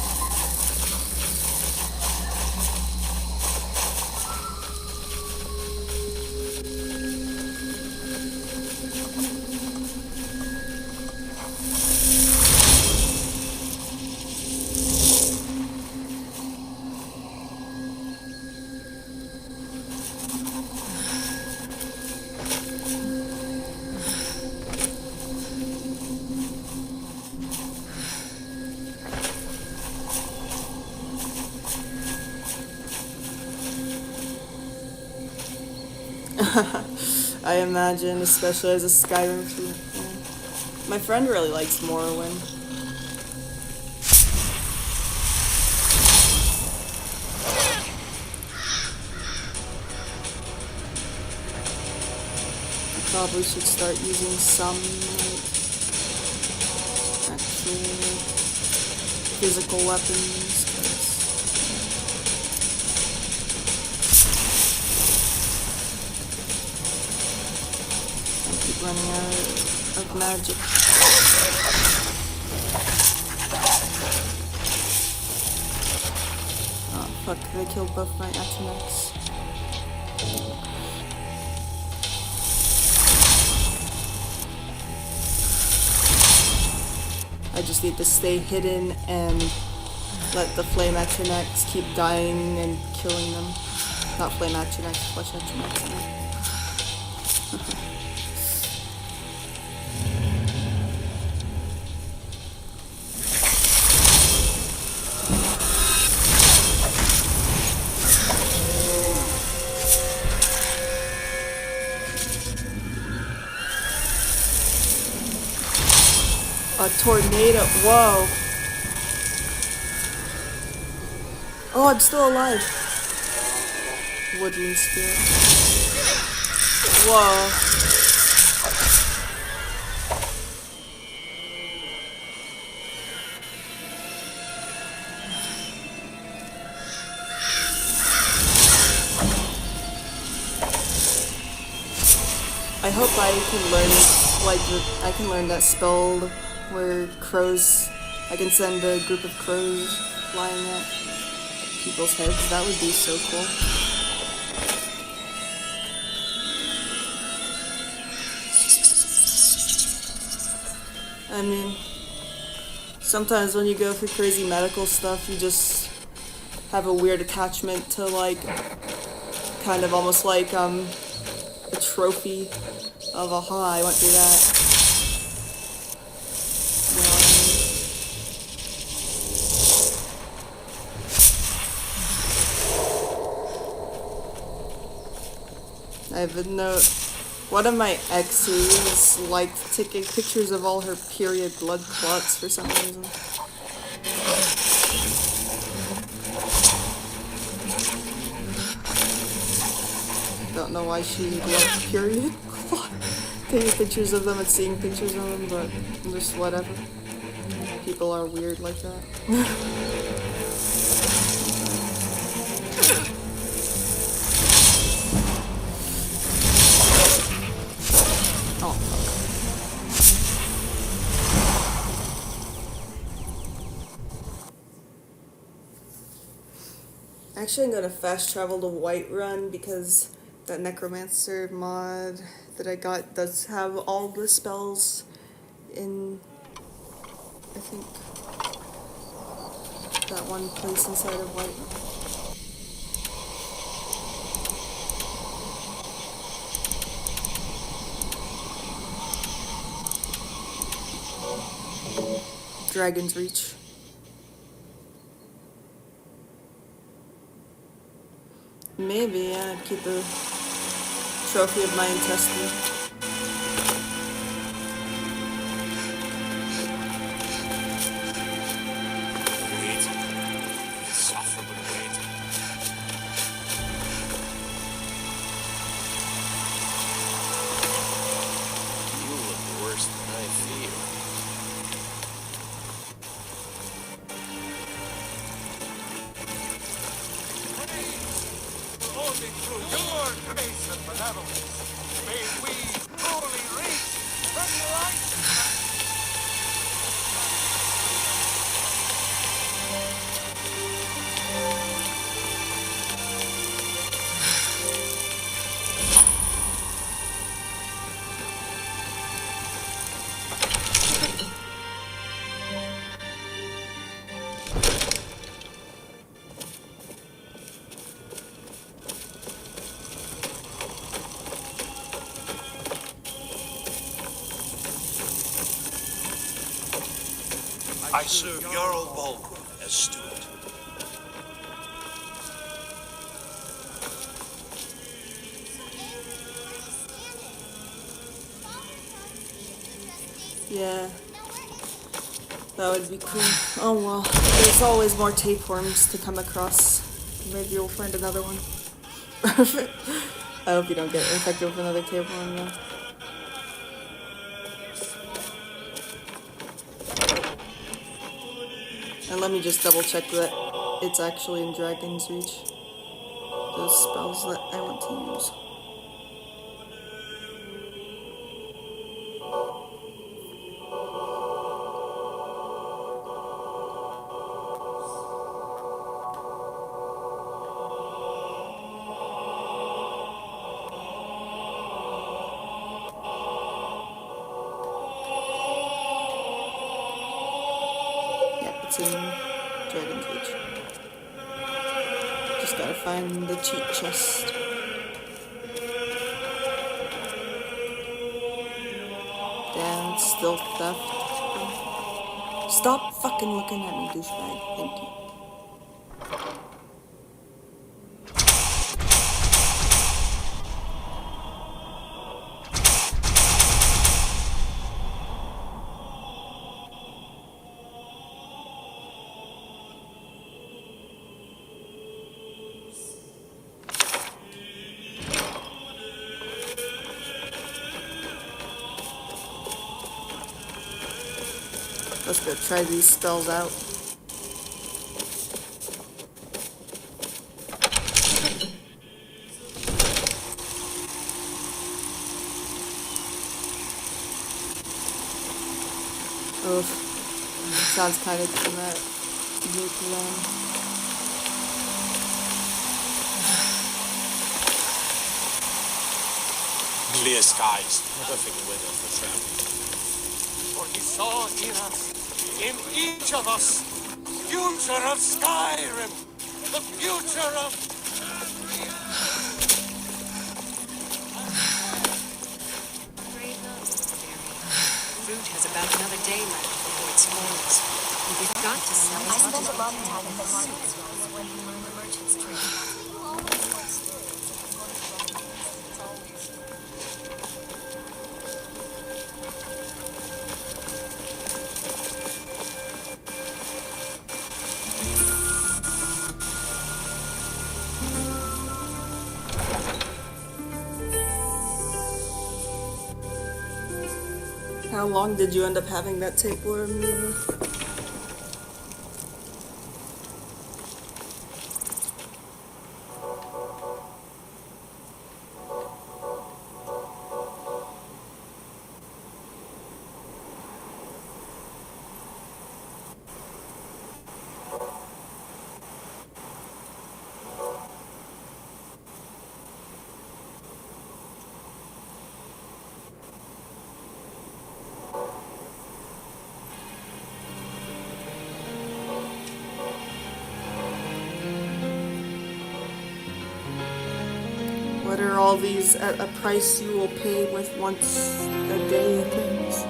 I imagine, especially as a Skyrim fan. My friend really likes Morrowind. I probably should start using some, like, actual physical weapons. Running out of magic. Oh fuck, they killed both my Atinex. I just need to stay hidden and let the flame Atinex keep dying and killing them. Not flame Atinex, flesh Atinex. A tornado, whoa. Oh, I'm still alive. Woodland spirit. Whoa. I hope I can learn, like, I can learn that spell where crows, I can send a group of crows flying at people's heads. That would be so cool. I mean, sometimes when you go through crazy medical stuff, you just have a weird attachment to, like, kind of almost like, a trophy of, aha, I went through that. You know what I mean? I have a note. One of my exes liked taking pictures of all her period blood clots for some reason. Don't know why she loved period clots. Taking pictures of them and seeing pictures of them, but just whatever. People are weird like that. Oh, fuck. Actually, I'm gonna fast travel to Whiterun because that Necromancer mod that I got does have all the spells in, I think, that one place inside of Whiterun. Dragon's Reach. Maybe, yeah, I'd keep a trophy of my intestine. Wait. Suffer, but wait. You look worse than I feel. Only through your grace and benevolence may we truly reach the light. I serve Jarl Baldwin as steward. Yeah. That would be cool. Oh well. There's always more tapeworms to come across. Maybe we'll find another one. I hope you don't get infected with another tapeworm though. And let me just double check that it's actually in Dragon's Reach. Those spells that I want to use. It's in Dragon's Reach. Just gotta find the cheat chest. Damn, it's still theft. Stop fucking looking at me, douchebag. Thank you. Let's go try these spells out. sounds kind of dramatic. Clear skies, perfect weather for traveling. For he saw in us, in each of us, future of Skyrim, the future of... Fruit has about another day left before it spoils. We've got to sell it. I spent a lot of time in the markets when you learn the merchant's trade. You always want spirits if you're going to recognize it's always... How long did you end up having that tapeworm? What are all these at a price you will pay with once a day things?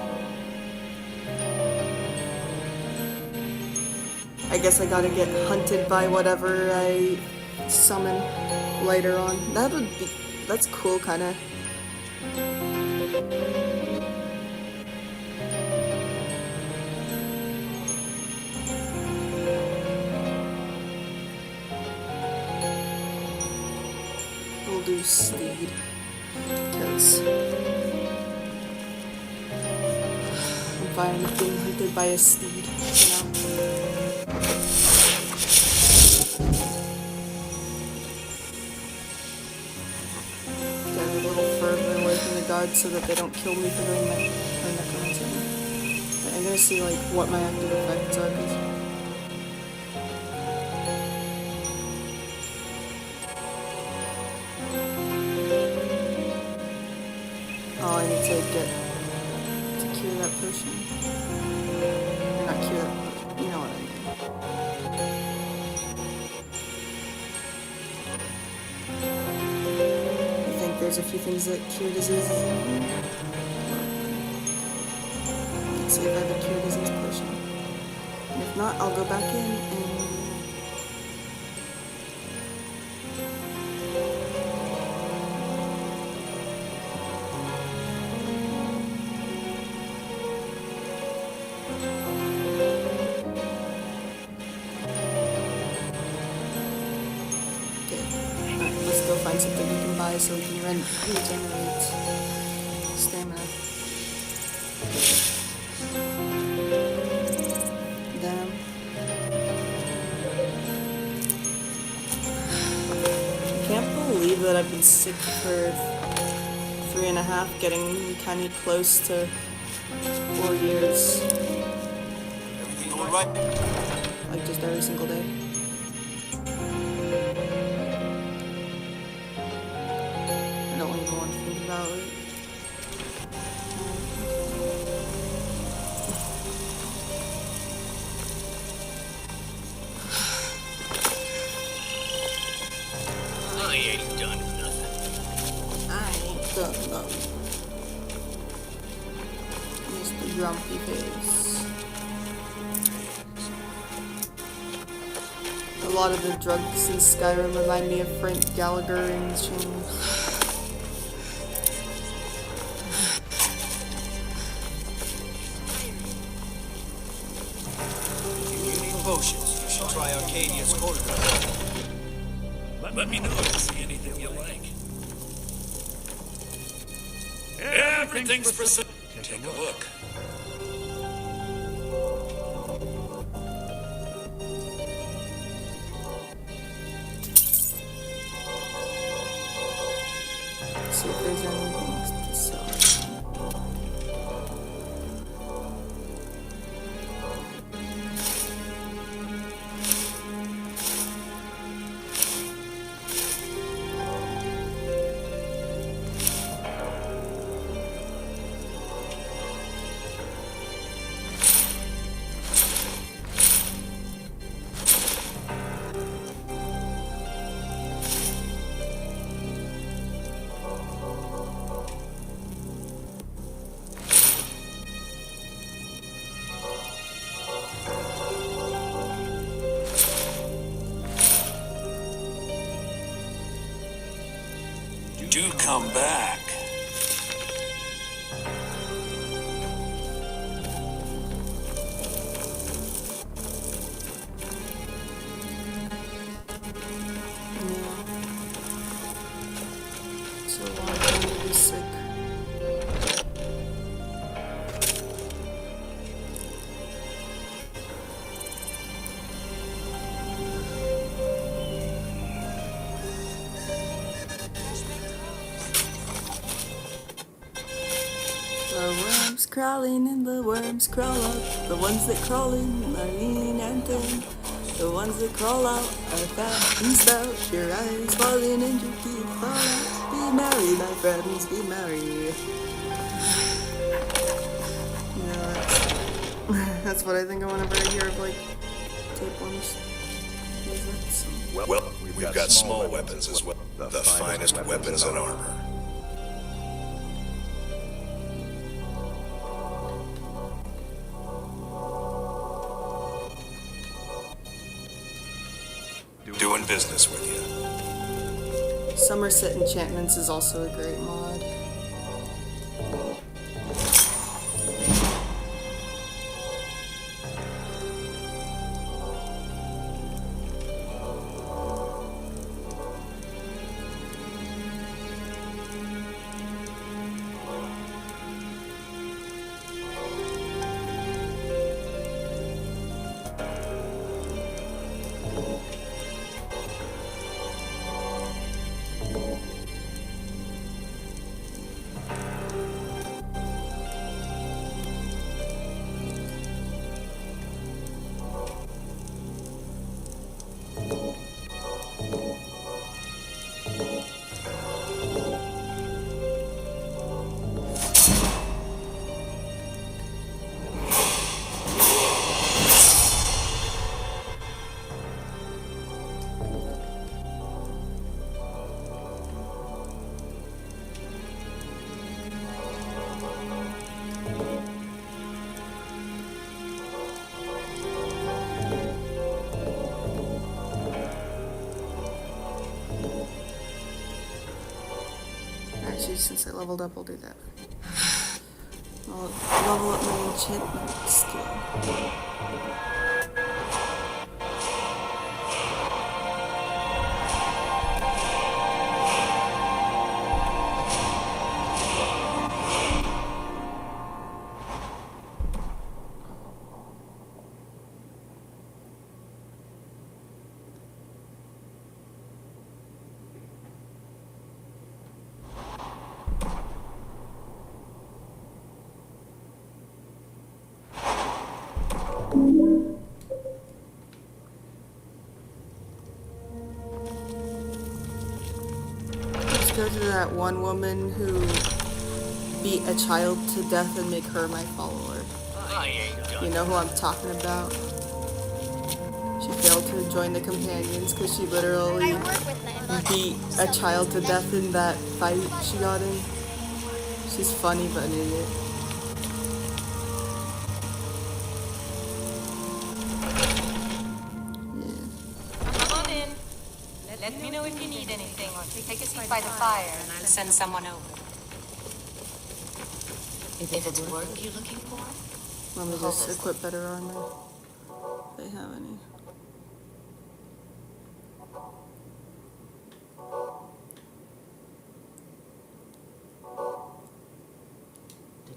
I guess I gotta get hunted by whatever I summon later on. That's cool kinda. We'll do steed, because I'm fine with being hunted by a steed, you know? Get a little further away from the guards so that they don't kill me for doing my necromancy. I'm gonna see like what my active effects are, 'cause I need to cure that potion. Or not cure that potion, you know what I mean. I think there's a few things that cure diseases in here. Let's see if I have a cure disease potion. And if not, I'll go back in and... Let's go find something we can buy so we can regenerate stamina. Damn. I can't believe that I've been sick for 3.5, getting kind of close to 4 years. Everything all right? Like just every single day. I don't even want to think about it. I ain't done nothing. I ain't done nothing. Mr. Grumpy Face. A lot of the drugs in Skyrim remind me of Frank Gallagher and Shane. Potions. You should try Arcadia's cold drug. Let me know if you see anything you like. Everything's for sale. Take a look. See if there's anything to sell. Do come back. So long time to be sick. The worms crawling and the worms crawl up. The ones that crawl in are lean and thin. The ones that crawl out are fat and stout. Your eyes falling and your teeth fall out. Be merry, my friends, be merry. Yeah, that's what I think of whenever I hear of like tapeworms. Well, we've got small weapons as well. The finest weapons and armor. Doing business with you. Somerset Enchantments is also a great mod. Actually, since I leveled up, I'll do that. I'll level up my enchantment skill. Let's go to that one woman who beat a child to death and make her my follower. You know who I'm talking about? She failed to join the companions because she literally beat a child to death in that fight she got in. She's funny but an idiot. Come on in. Let me know if you need anything, or take a seat by the fire, and I'll send someone over. If it's work you're looking for, Let me just equip better armor. If they have any.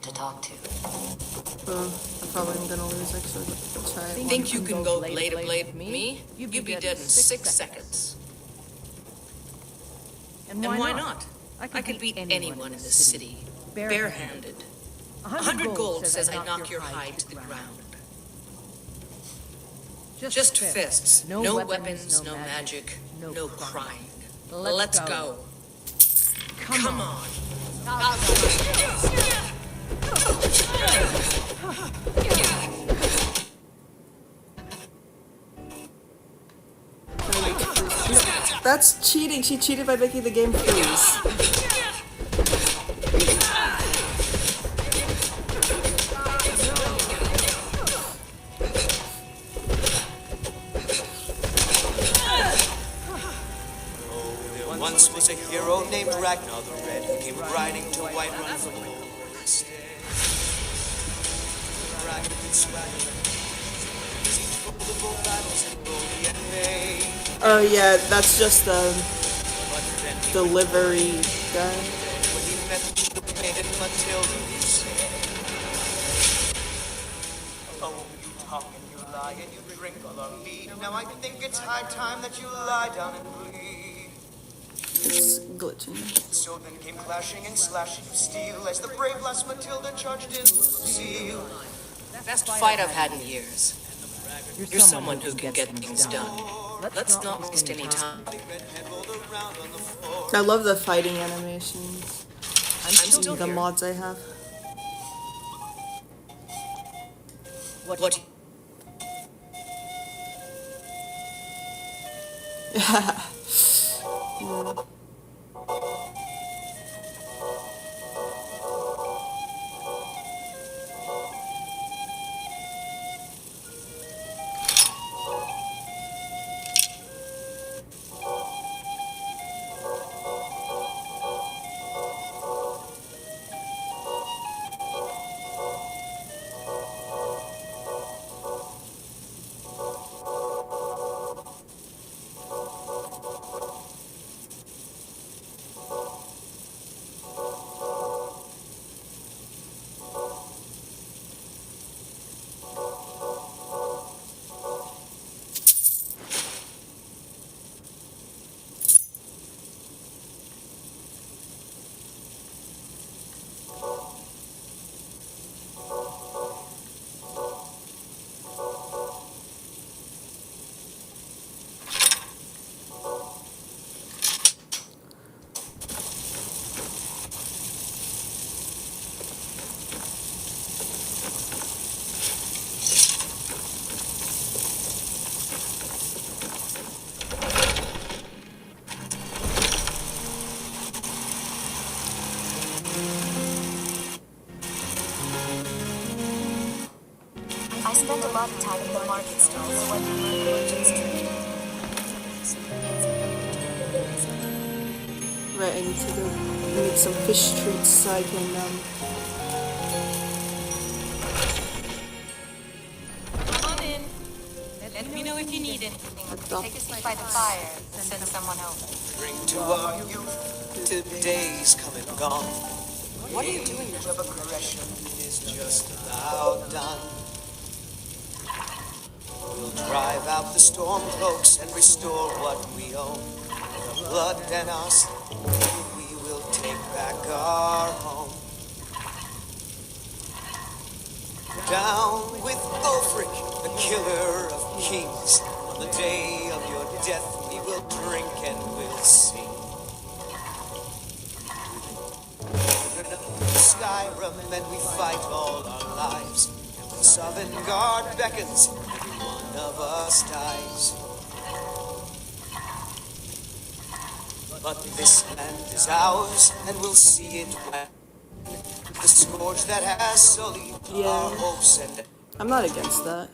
to talk to. I probably am gonna lose actually, but I'll try it. Think you can go blade to blade with me? You'd be dead in 6 seconds. And why not? I could beat anyone in this city, barehanded. 100 gold says I knock your hide to the ground. Just fists, no weapons, no magic, no crying. Let's go. Come on. That's cheating. She cheated by making the game freeze. once was a hero named Ragnar the Red who came riding to Whiterun from home. Ragnar and swagger. He fought the both battles in Brody and May. Oh yeah, that's just a But then he delivery guy. when he met the painted Matilda, he said, "Oh, you talk and you lie and you drink all our mead. Now I think it's high time that you lie down and bleed." It's glitching. So then came clashing and slashing of steel as the brave lass Matilda charged in Lucille. Best fight I've had in years. You're someone who can get things done. Let's not waste any time. I love the fighting animations. I'm still The here. mods I have. What? Yeah. I spend a lot of time in the market stalls when we learn merchants trade. Right, I need to go make some fish treats so I can Come in. Let me know if you need anything. adopt. Take a seat by the fire and send someone over. Drink to our youth, to days come and gone. What are you doing The age of aggression is just about done. We'll drive out the storm cloaks and restore what we own. Our blood and our soul, we will take back our home. Down with Ulfric, the killer of kings. On the day of your death, we will drink and we'll sing. Skyrim and we fight all our lives. And when Sovngarde beckons, every one of us dies. But this land is ours, and we'll see it when the scourge that has sullied our hopes and I'm not against that.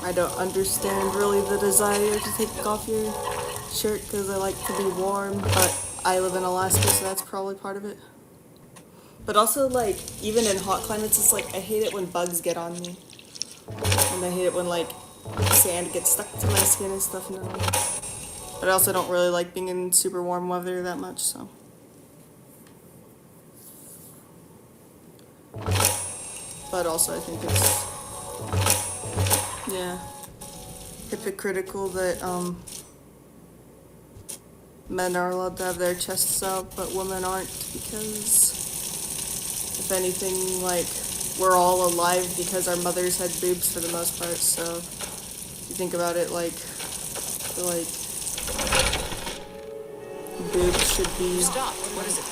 I don't understand really the desire to take off your shirt because I like to be warm, but I live in Alaska, so that's probably part of it. But also, like, even in hot climates, it's like I hate it when bugs get on me. And I hate it when, like, sand gets stuck to my skin and stuff. No. But I also don't really like being in super warm weather that much, so. But also, I think it's, yeah, hypocritical that men are allowed to have their chests out, but women aren't, because if anything, like, we're all alive because our mothers had boobs for the most part, so if you think about it, like, I feel like boobs should be What is it?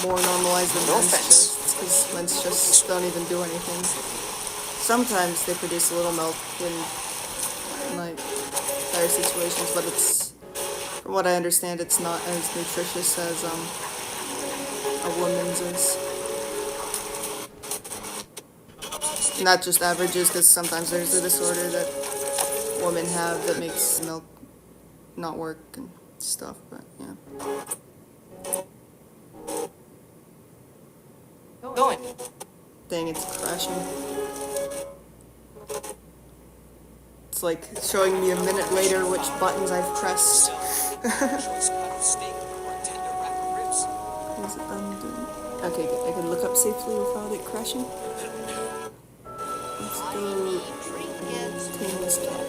more normalized than No men's offense. chests, because men's chests don't even do anything. Sometimes they produce a little milk in like dire situations, but it's, from what I understand, it's not as nutritious as a woman's is. Not just averages, because sometimes there's a disorder that women have that makes milk not work and stuff, but yeah. Going. Dang, it's crashing. It's like showing me a minute later which buttons I've pressed. Is it undone? Okay, good. I can look up safely without it crashing. Let's go tame this cat.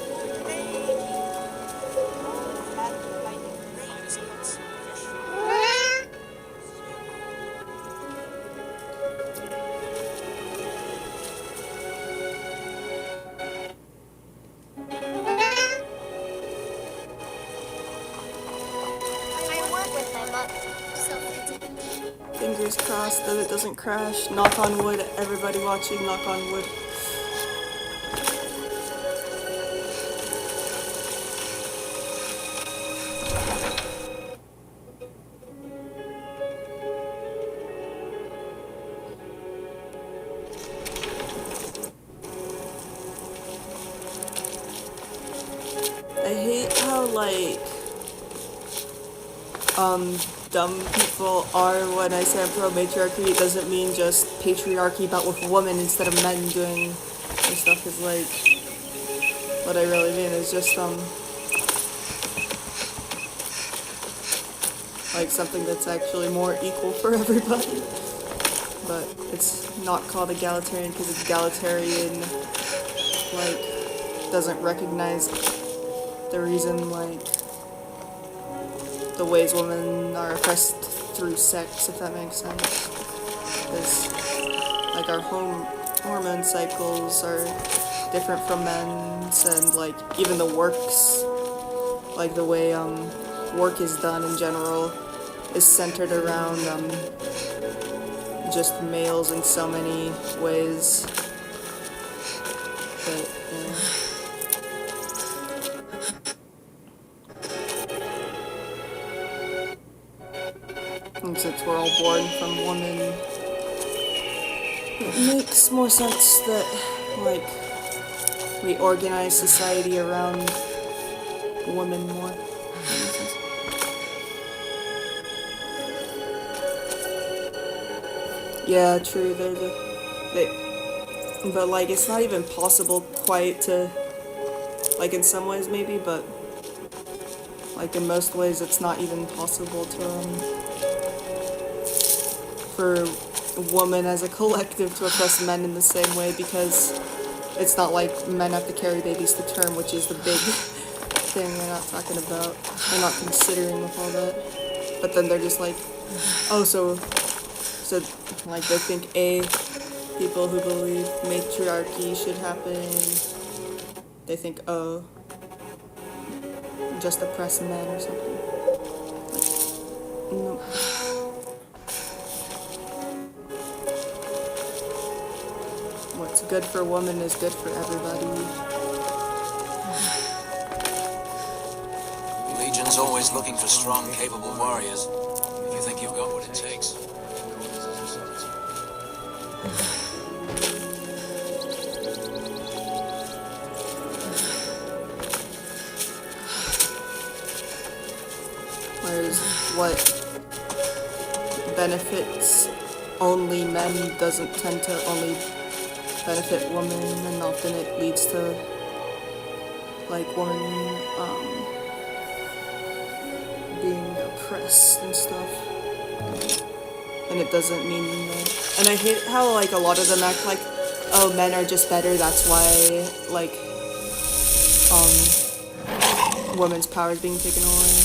Fingers crossed that it doesn't crash. Knock on wood. Everybody watching, knock on wood. I hate how, like, dumb people are when I say I'm pro-matriarchy. It doesn't mean just patriarchy but with women instead of men doing and stuff, is like, what I really mean is just, like something that's actually more equal for everybody. But it's not called egalitarian because egalitarian, like, doesn't recognize the reason, like, the ways women are oppressed through sex, if that makes sense. Because, like, our hormone cycles are different from men's, and, like, even the works, like, the way, work is done in general is centered around, just males in so many ways. But, yeah. And since we're all born from women, it makes more sense that, like, we organize society around women more. Yeah, true, but, like, it's not even possible quite to, like, in some ways maybe, but, like, in most ways it's not even possible to, for women as a collective to oppress men in the same way, because it's not like men have to carry babies to term, which is the big thing they're not talking about. They're not considering with all that. But then they're just like, oh, so like, they think people who believe matriarchy should happen, they think, oh, just oppress men or something. Like, no. What's good for a woman is good for everybody. Legion's always looking for strong, capable warriors. If you think you've got what it takes. Whereas what benefits only men doesn't tend to only benefit women, and often it leads to, like, women being oppressed and stuff. And it doesn't mean that. And I hate how, like, a lot of them act like, oh, men are just better, that's why, like, women's power is being taken away.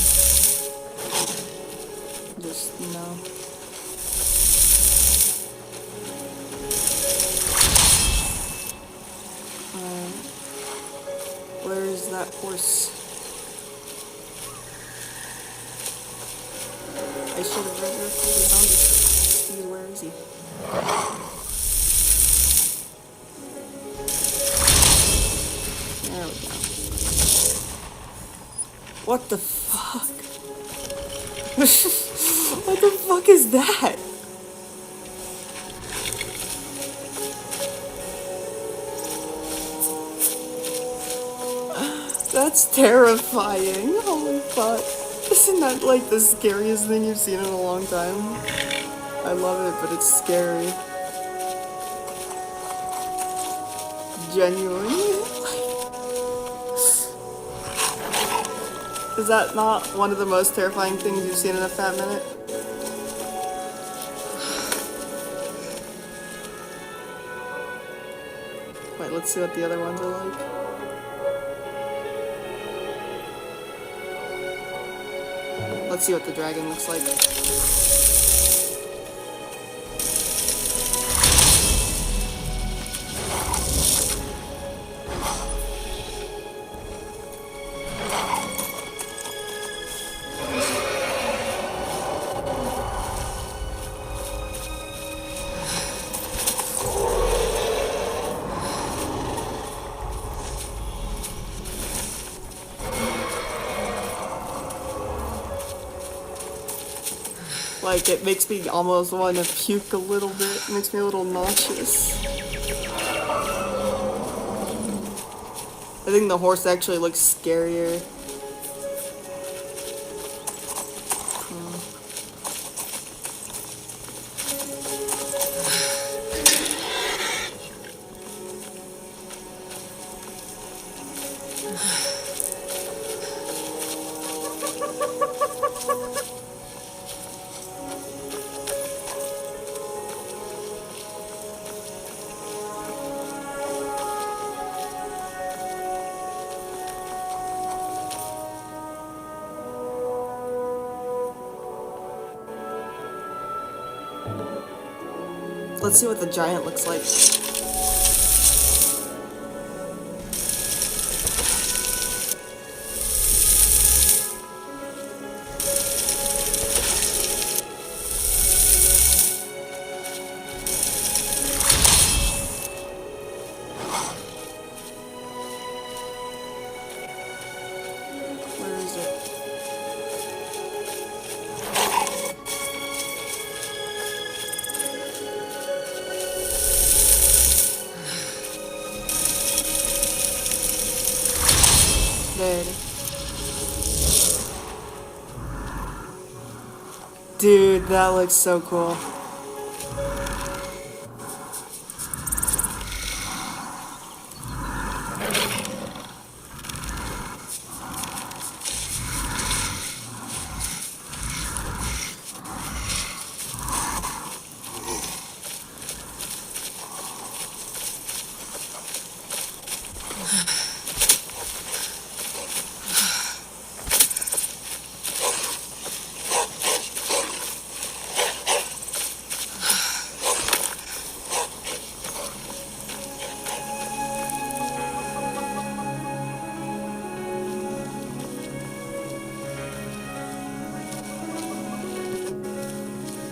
Just, you know. Where is that horse? I should have resurrected the zombie. Where is he? There we go. What the fuck? What the fuck is that? That's terrifying. Holy fuck. Isn't that like the scariest thing you've seen in a long time? I love it, but it's scary. Genuinely. Is that not one of the most terrifying things you've seen in a fat minute? Wait, let's see what the other ones are like. Let's see what the dragon looks like. Like, it makes me almost want to puke a little bit. It makes me a little nauseous. I think the horse actually looks scarier. Let's see what the giant looks like. Where is it? There it is. Dude, that looks so cool.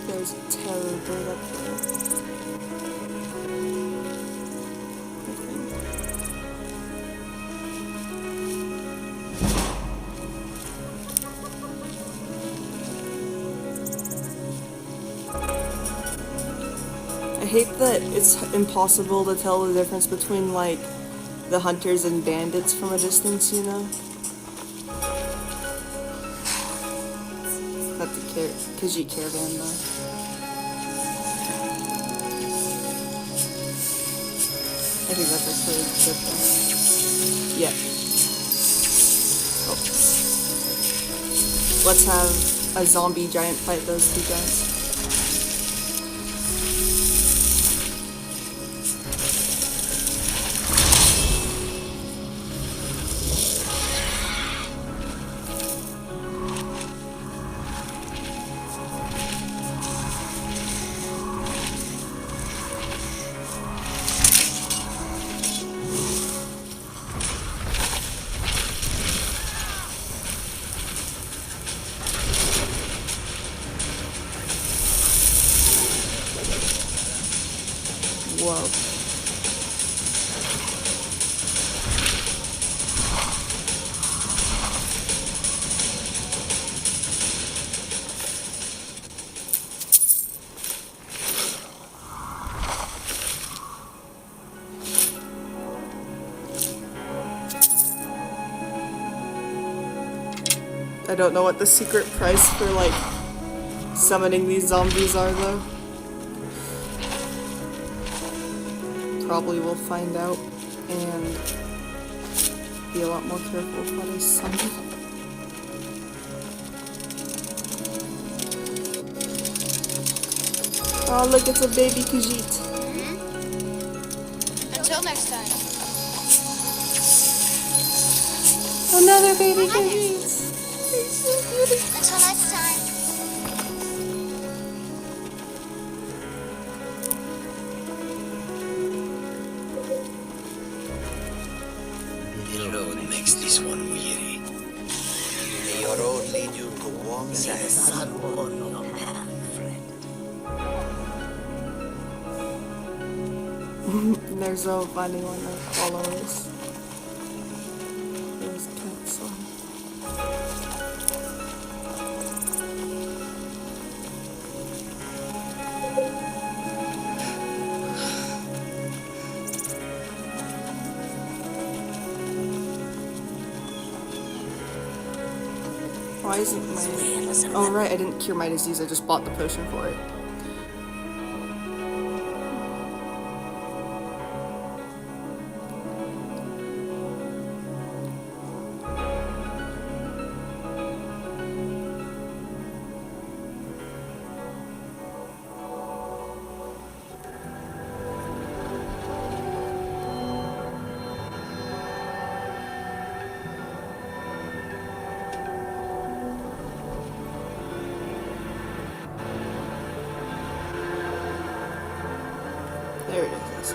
There's a terror bird up there. I hate that it's impossible to tell the difference between, like, the hunters and bandits from a distance, you know? Not the Khajiit caravan, though. I think that's actually a good thing. Yeah. Oh. Let's have a zombie giant fight those two guys. Whoa. I don't know what the secret price for like summoning these zombies are though. Probably will find out and be a lot more careful with what I summon. Oh look, it's a baby Khajiit. Until next time. Another baby Khajiit. Until next time. The road makes this one weary. May your road lead you to warm sands. There's so funny when they followers. There's cat song. Why isn't my... Oh right, I didn't cure my disease, I just bought the potion for it. There it is.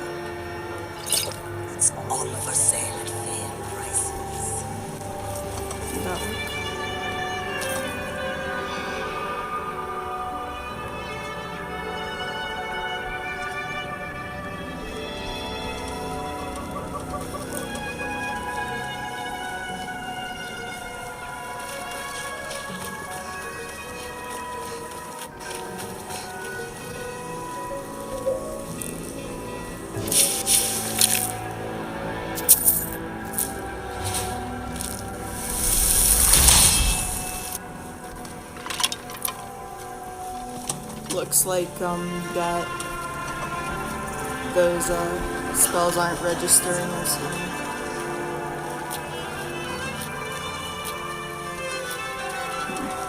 It's all for sale at fair prices. That one. Looks like that those spells aren't registering or something.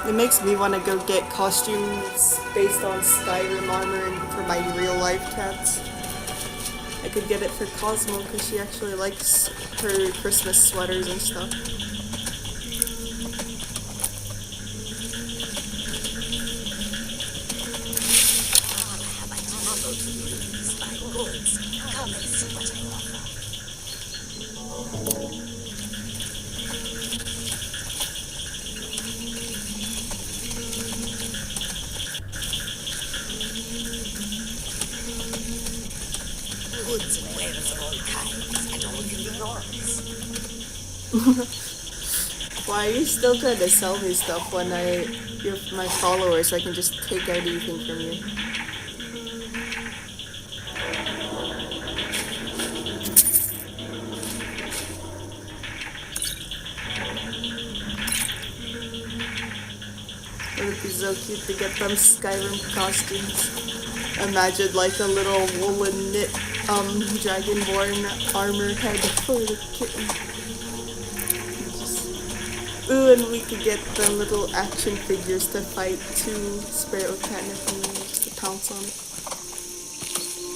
It makes me want to go get costumes based on Skyrim armor and for my real life cats. I could get it for Cosmo because she actually likes her Christmas sweaters and stuff. Come and see what I offer. Goods and wares of all kinds, and all can be yours. Why are you still trying to sell me stuff when you're my follower so I can just take out anything from you? It would be so cute to get them Skyrim costumes. Imagine like a little woolen knit dragonborn armor head for the kitten. Ooh, and we could get the little action figures to fight too. Sparrow Cat and everything, just to pounce on it.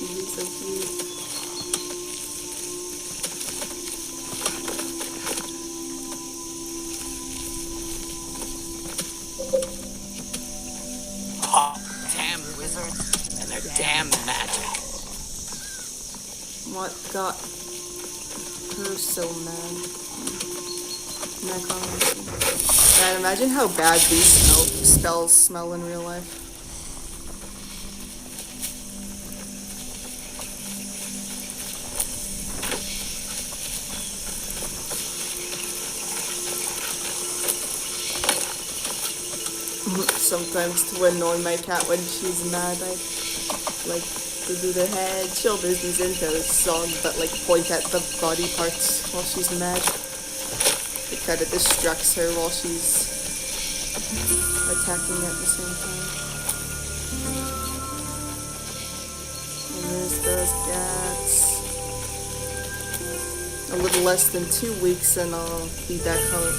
It'd be so cute. Oh, damn wizards and their damn magic. What got her so mad? Man, imagine how bad these spells smell in real life. Sometimes to annoy my cat when she's mad, I like to do the head, shoulders, knees, and toes song, but like point at the body parts while she's mad. It kind of distracts her while she's attacking at the same time. And there's those gats. A little less than 2 weeks and I'll be back home.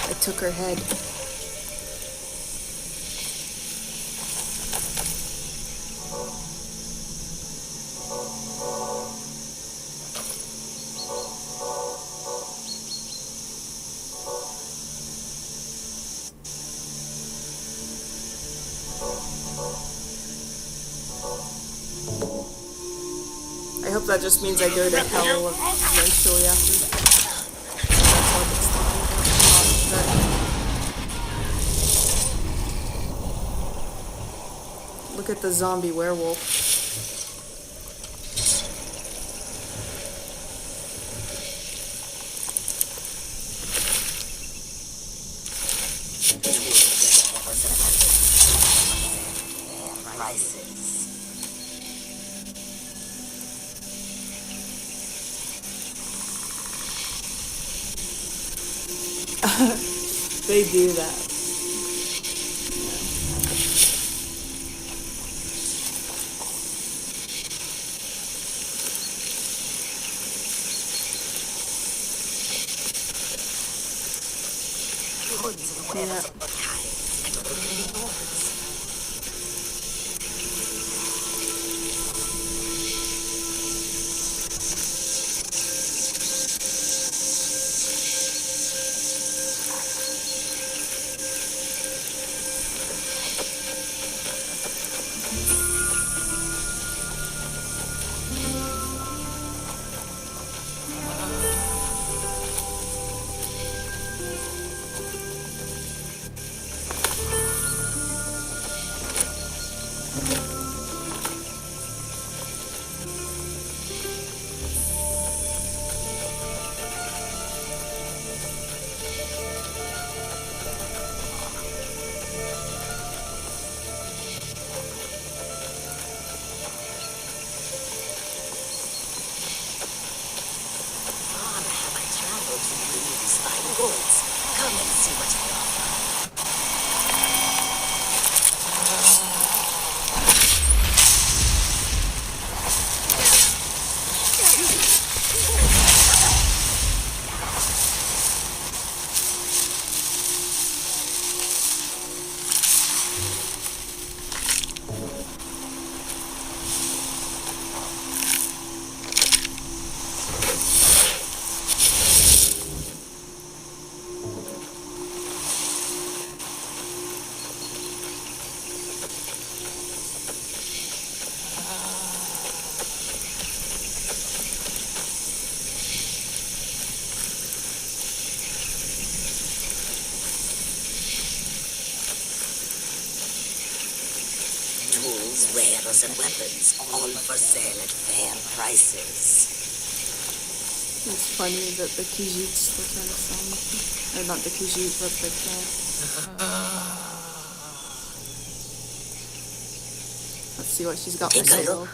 I took her head. I hope that just means I go to hell eventually after. That's all it's talking about. Look at the zombie werewolf. They do that. Yeah. Come and see what they offer. Tools, wares, and weapons, all for sale at fair prices. It's funny that the Khajiit's still trying to sell me. Or not the Khajiit, but the cat. Let's see what she's got for Take a sale. look.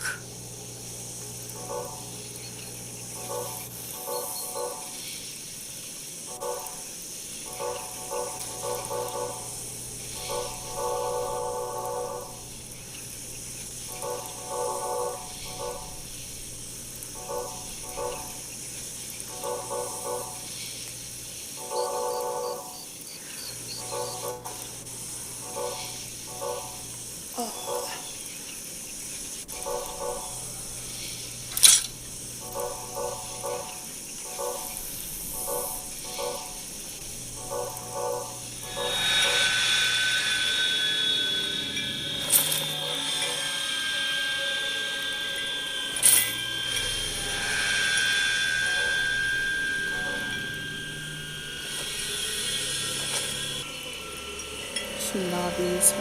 Shinabi's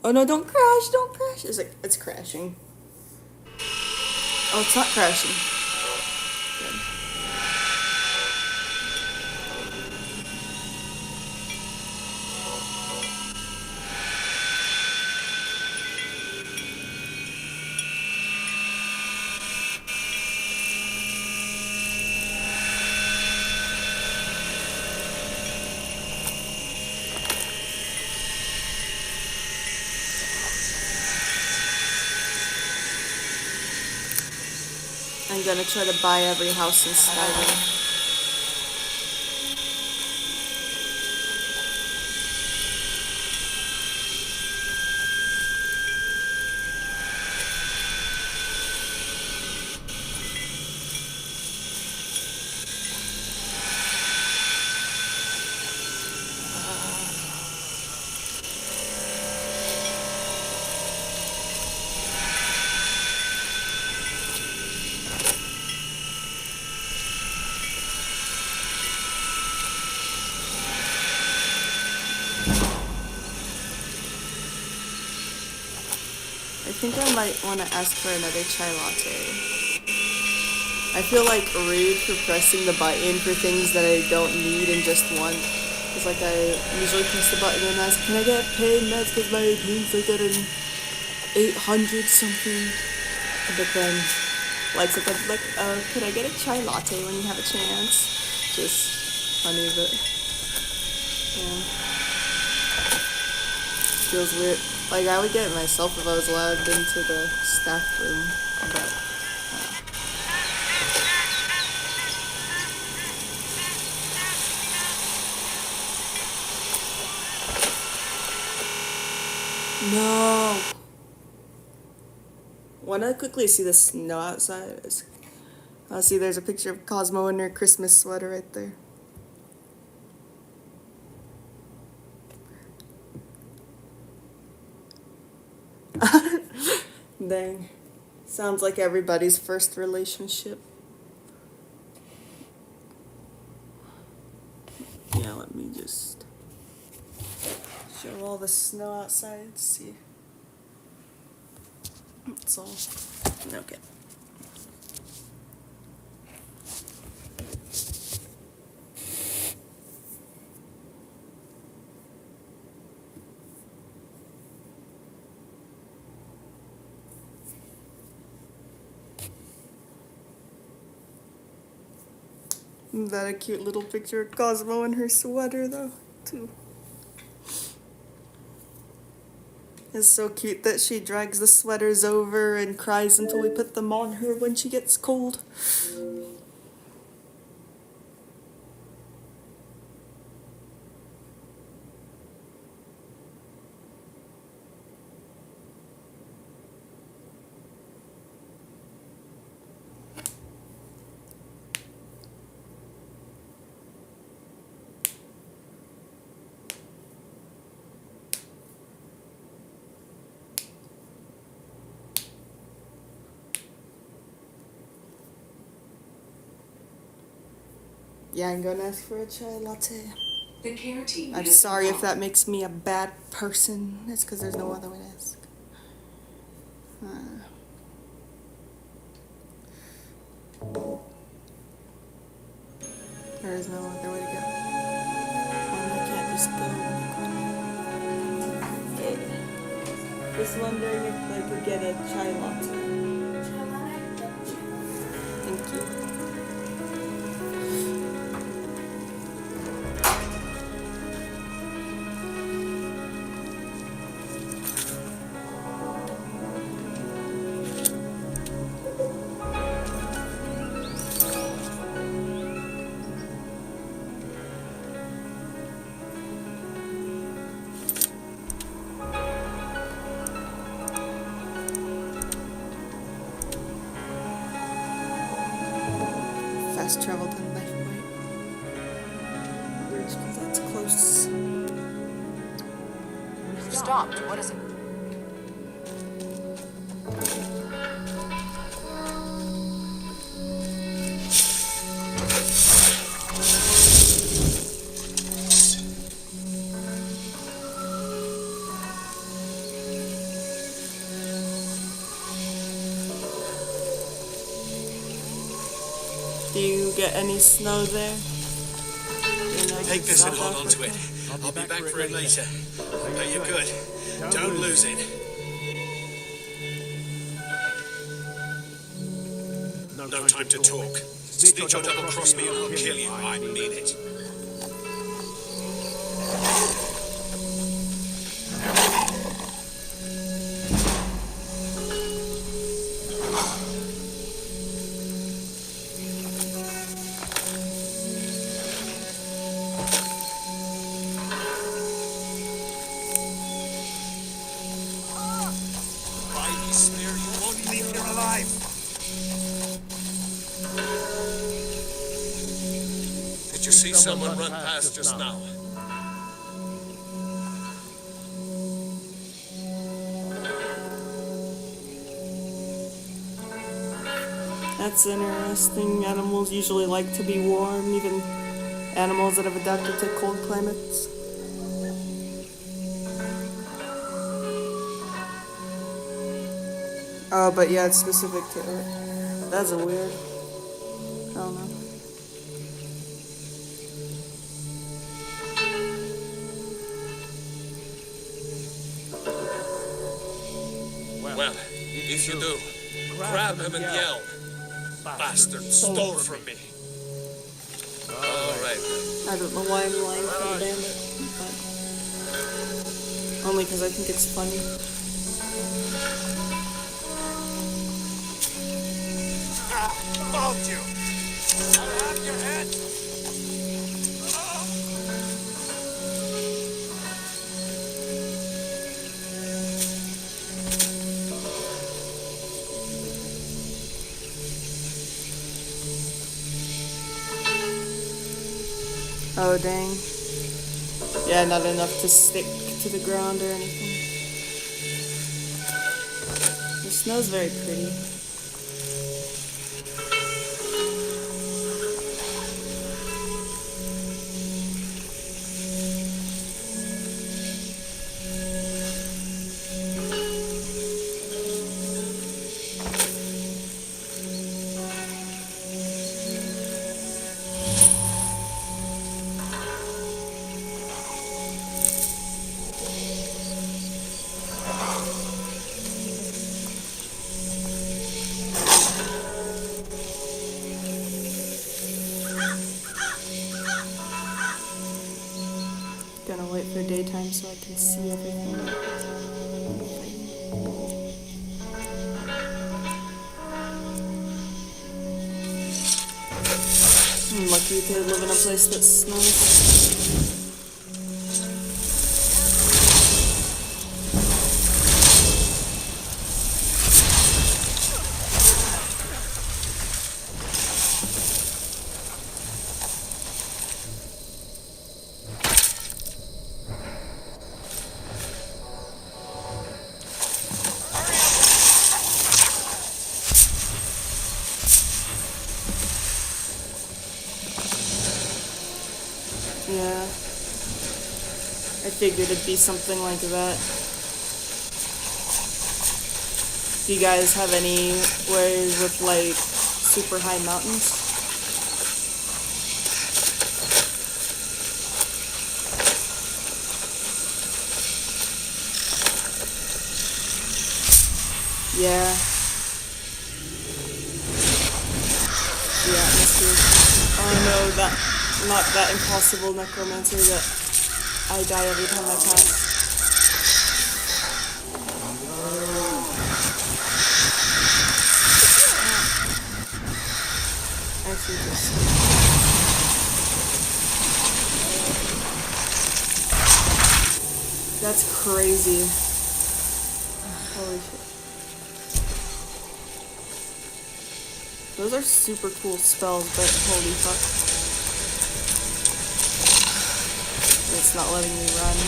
Oh no, don't crash, don't crash. It's crashing. Oh, it's not crashing. Good. I'm gonna try to buy every house in Skyrim. I think I might want to ask for another chai latte. I feel like rude for pressing the button for things that I don't need and just want. It's like I usually press the button and ask, can I get pain meds because my pain's like at an 800 something. But then, like sometimes like, could I get a chai latte when you have a chance? Just funny, but yeah. Feels weird. Like, I would get it myself if I was allowed into the staff room, but, no! Wanna quickly see the snow outside? See, there's a picture of Cosmo in her Christmas sweater right there. Dang. Sounds like everybody's first relationship. Yeah, let me just show all the snow outside. See. It's all okay. Isn't that a cute little picture of Cosmo in her sweater, though, too? It's so cute that she drags the sweaters over and cries until we put them on her when she gets cold. Yeah, I'm gonna ask for a chai latte. The care team. I'm sorry if that makes me a bad person. It's because there's no other way to ask. There is no other way to go. I can't just go. Just wondering if I could get a chai latte. Thank you. Fast travel to the knife point. Bridge, because that's close. Stopped. What is it? Do you get any snow there? Take this and hold on to it. I'll be back for it later. But you're good. Don't lose it. No time to talk. Snitch or double-cross me and I'll kill you. I mean it. swear you won't leave here alive. Did you see someone run past just now? That's interesting. Animals usually like to be warm, even animals that have adapted to cold climates. Oh, but yeah, it's specific to it. That's a weird. I don't know. Well, if you do, grab him and yell. Bastard stole from me. All right. I don't know why I'm lying for the bandit, but only because I think it's funny. Found you. I'll have your head. Oh, dang. Yeah, not enough to stick to the ground or anything. The snow's very pretty. Gonna wait for daytime so I can see everything. I'm lucky to live in a place that snows. Yeah, I figured it'd be something like that. Do you guys have anywhere with like super high mountains? Yeah. The atmosphere. Oh no, that. Not that impossible necromancer that I die every time I pass. I see this. That's crazy. Holy shit. Those are super cool spells, but holy fuck. It's not letting me run.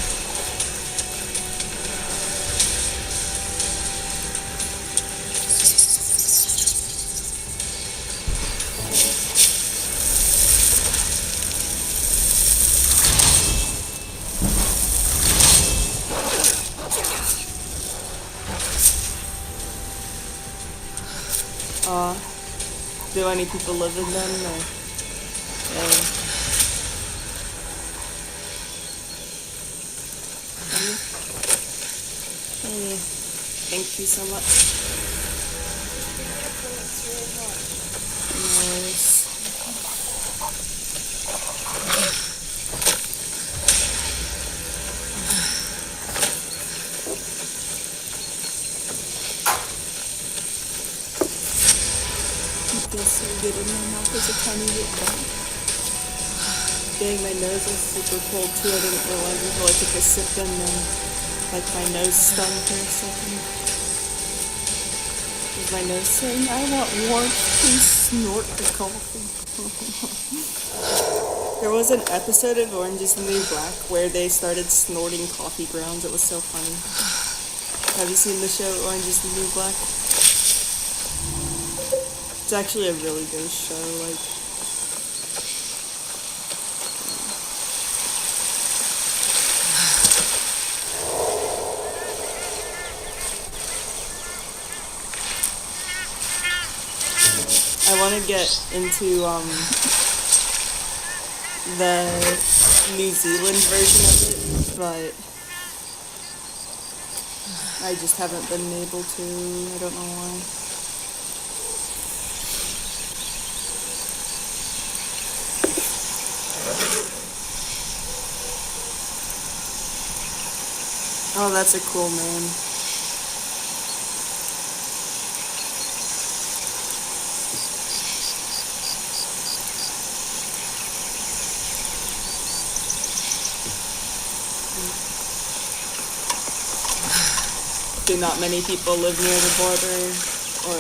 Do any people live in them? Or, Hey, thank you so much. Nice. It feels so good in my mouth as a tiny bit bump. Dang, my nose is super cold too. I didn't realize until I took a sip and then like my nose stung for a second. is my nose saying, I want warmth, please snort the coffee. There was an episode of Orange is the New Black where they started snorting coffee grounds. It was so funny. Have you seen the show Orange is the New Black? It's actually a really good show, like... I want to get into, the New Zealand version of it, but I just haven't been able to. I don't know why. Oh, that's a cool name. Do not many people live near the border, or...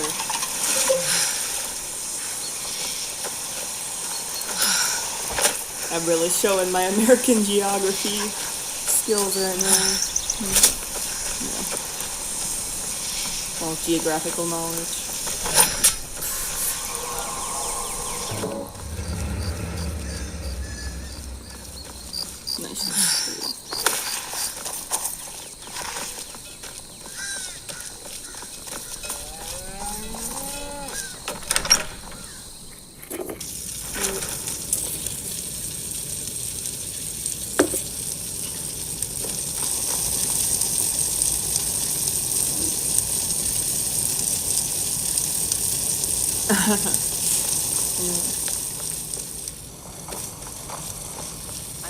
I'm really showing my American geography skills right now. Yeah. All geographical knowledge. Nice.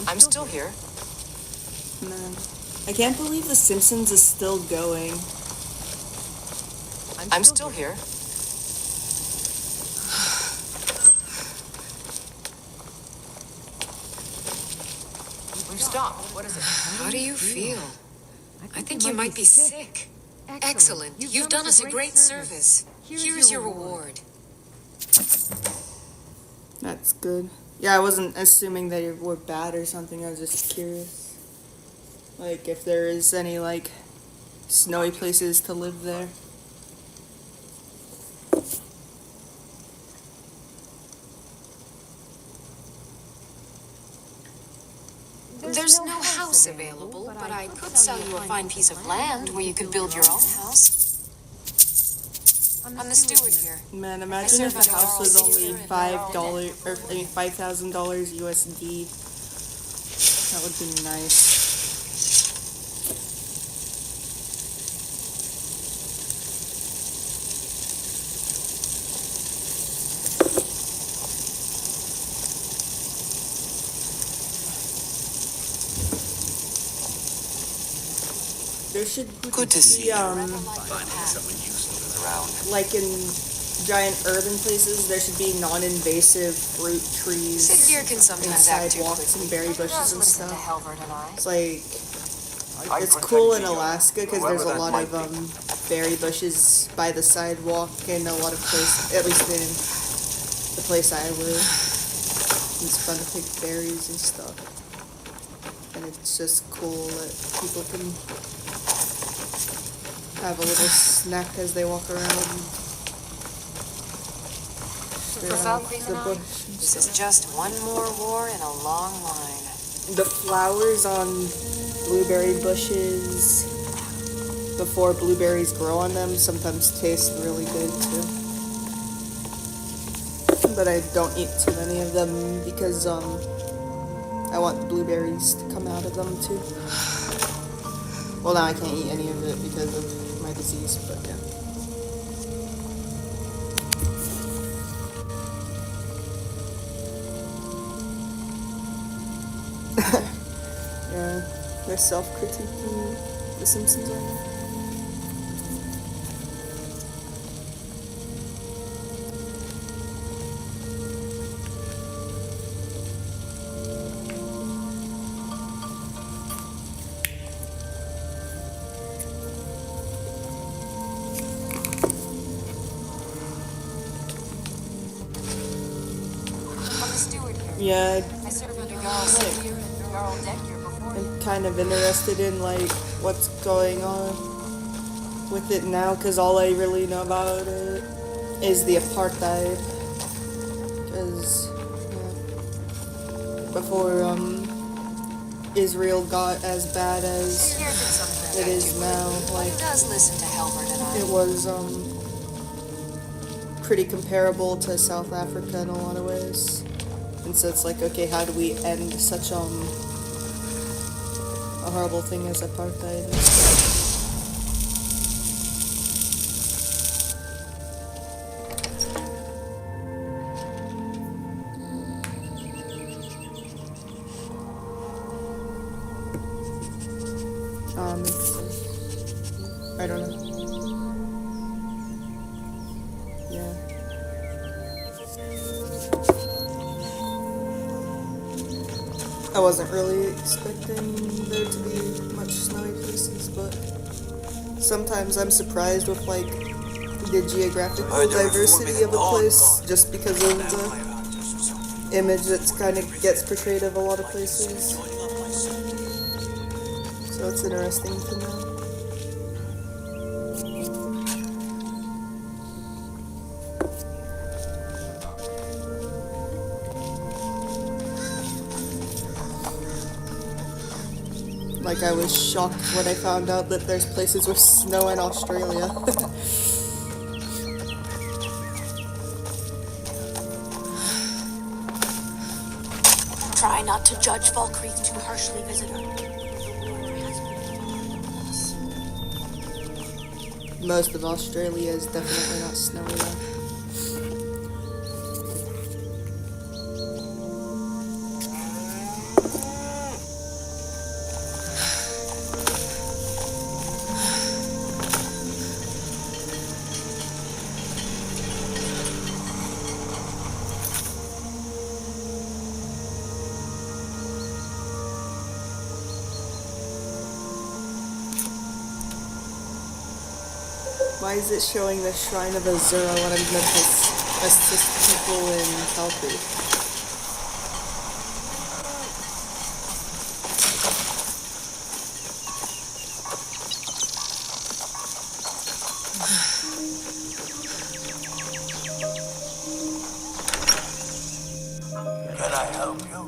I'm still here. Man, I can't believe The Simpsons is still going. I'm still here. We've stopped. What is it? How do you feel? I think you might be sick. Excellent. You've done us a great service. Here's your reward. That's good. Yeah, I wasn't assuming that it were bad or something. I was just curious. Like, if there is any, like, snowy places to live there. There's no house available, but I could sell you a fine piece of land where you could build your own house. I'm the steward here. Man, imagine if the house was only $5, or I mean $5,000 USD. That would be nice. There should Good to see you. Finding someone useless around. Like in giant urban places, there should be non-invasive fruit trees Sid here can and sometimes act too sidewalks and berry bushes and stuff. Halvard and I. It's like, it's cool in Alaska because there's a lot of berry bushes by the sidewalk in a lot of places, at least in the place I live. It's fun to pick berries and stuff. And it's just cool that people can have a little snack as they walk around. The bush. This is just one more war in a long line. The flowers on blueberry bushes before blueberries grow on them sometimes taste really good too. But I don't eat too many of them because I want the blueberries to come out of them too. Well, now I can't eat any of it because of my disease, but yeah. Yeah, they're self-critiquing The Simpsons right now. Yeah, I served under Jarl Sigurd and Jarl Degger before. I'm kind of interested in like what's going on with it now, because all I really know about it is the apartheid. Because before Israel got as bad as it is now, like He does listen to Helbert and I. it was pretty comparable to South Africa in a lot of ways. And so it's like, okay, how do we end such a horrible thing as apartheid? I don't know. Yeah. I wasn't really expecting there to be much snowy places, but sometimes I'm surprised with like the geographical diversity of a place just because of the image that's kind of gets portrayed of a lot of places. So it's interesting to know. Like, I was shocked when I found out that there's places with snow in Australia. Try not to judge Valkyrie too harshly, visitor. Most of Australia is definitely not snowy though. Why is it showing the Shrine of Azura when I'm meant to assist people in Valkyrie? Can I help you?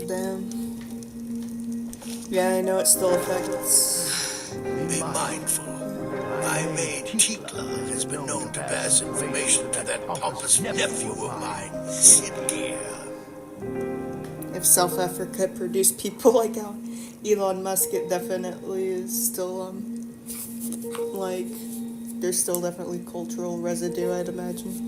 Damn. Yeah, I know it still affects. Be mindful. My maid Tikla has been known to pass information to that pompous nephew of mine, Sidgear. If South Africa produced people like how Elon Musk, it definitely is still, like, there's still definitely cultural residue, I'd imagine.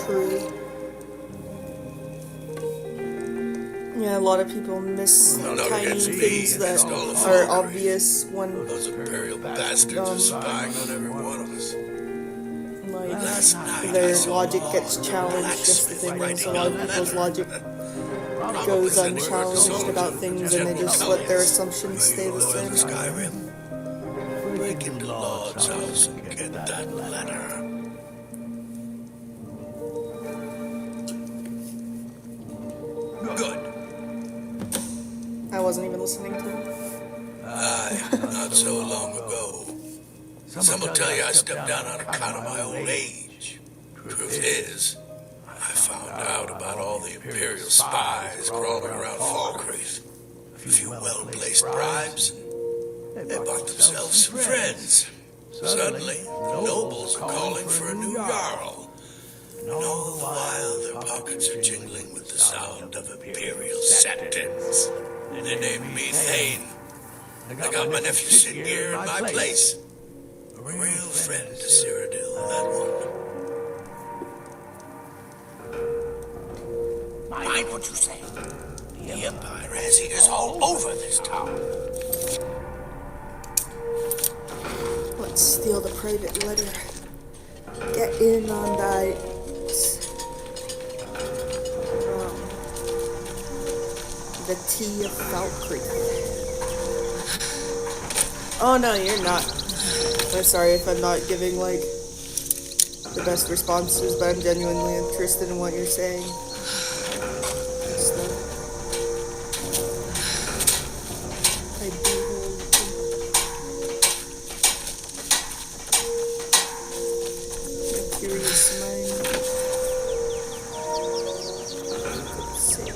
True. Yeah, a lot of people miss tiny things that are obvious when Those imperial bastards are spying on every one of us. like their logic gets challenged. Just the thing is, a lot of people's logic goes unchallenged about things, and they just let their assumptions stay the same. Skyrim. Break into Lord's house and get that letter. Good. I wasn't even listening to him. Aye, not so long ago. Some will tell you I stepped down on account of my old age. Truth is, I found out about all the Imperial spies crawling around Falkreath. A few well-placed bribes, and they bought themselves some friends. Suddenly, the nobles are calling for a new Jarl. And all the while, their pockets are jingling with the sound of Imperial sentence. And they named me Thane. I got my nephew Siggeir in my place. A real friend to Cyrodiil, that one. Mind what you say. The Empire has ears all over this town. Steal the private letter. Get in on that. The tea of Valkyrie. Oh no, you're not. I'm sorry if I'm not giving like the best responses, but I'm genuinely interested in what you're saying. So, I do hold a curious mind. Let's see.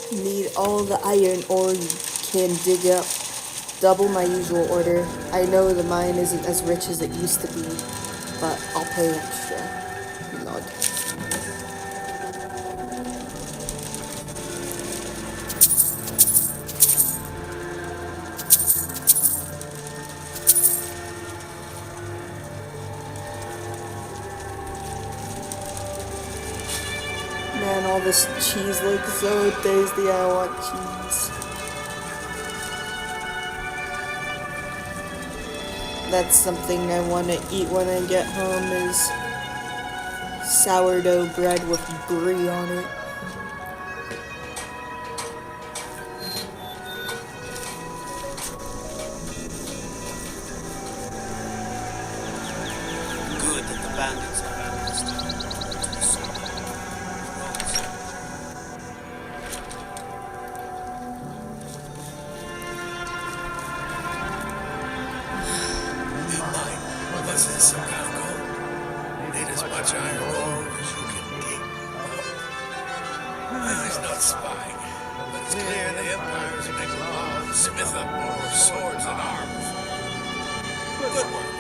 Need all the iron ore you can dig up. Double my usual order. I know the mine isn't as rich as it used to be, but I'll pay extra. Nod. Man, all this cheese looks so tasty. I want cheese. That's something I want to eat when I get home is sourdough bread with brie on it. Good that the bandits are balanced. What's this about gold? Need as much iron ore as you can dig. He's not spying, but it's clear the Empire's making laws to smith up more swords and arms. Good work.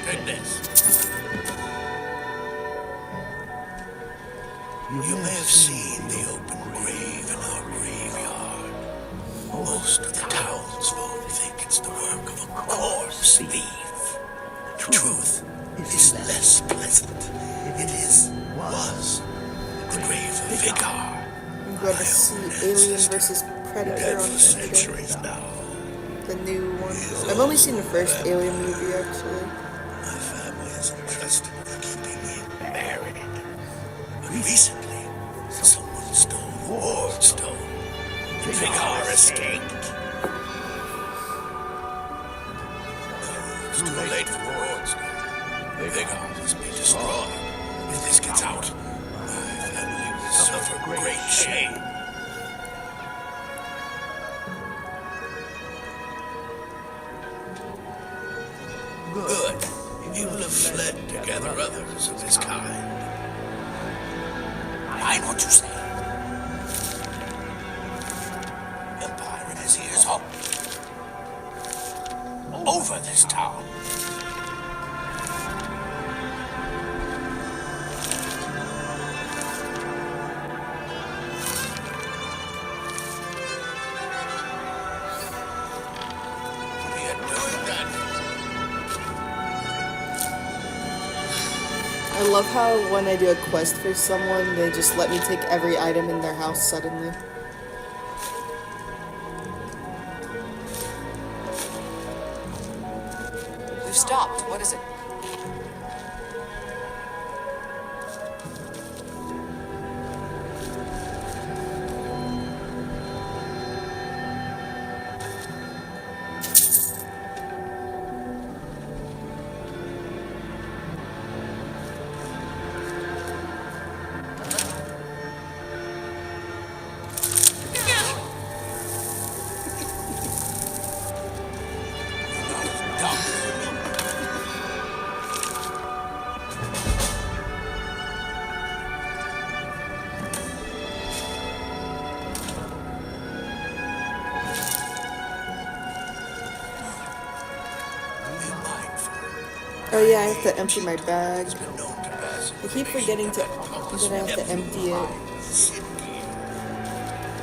Take this. You may have seen the open grave in our graveyard. Most of the townsfolk think it's the work of a corpse thief. The truth is less pleasant. It was the grave of Vigar. I'm going to see Alien vs. Predator Dead on for centuries now. the new one. I've only seen the first Alien movie actually. My family is entrusted with keeping me married. But recently, someone stole the ward stone. And Vigar escaped. It's too late for the ward stone. Vigar must be destroyed. If this gets out, my family will suffer great shame. Good. He will have fled to gather others of his kind. I know what you say. Empire and his ears up. Over this town. We are doing that. I love how when I do a quest for someone, they just let me take every item in their house suddenly. We've stopped. What is it? Oh yeah, I have to empty my bag. I keep forgetting that I have to empty it.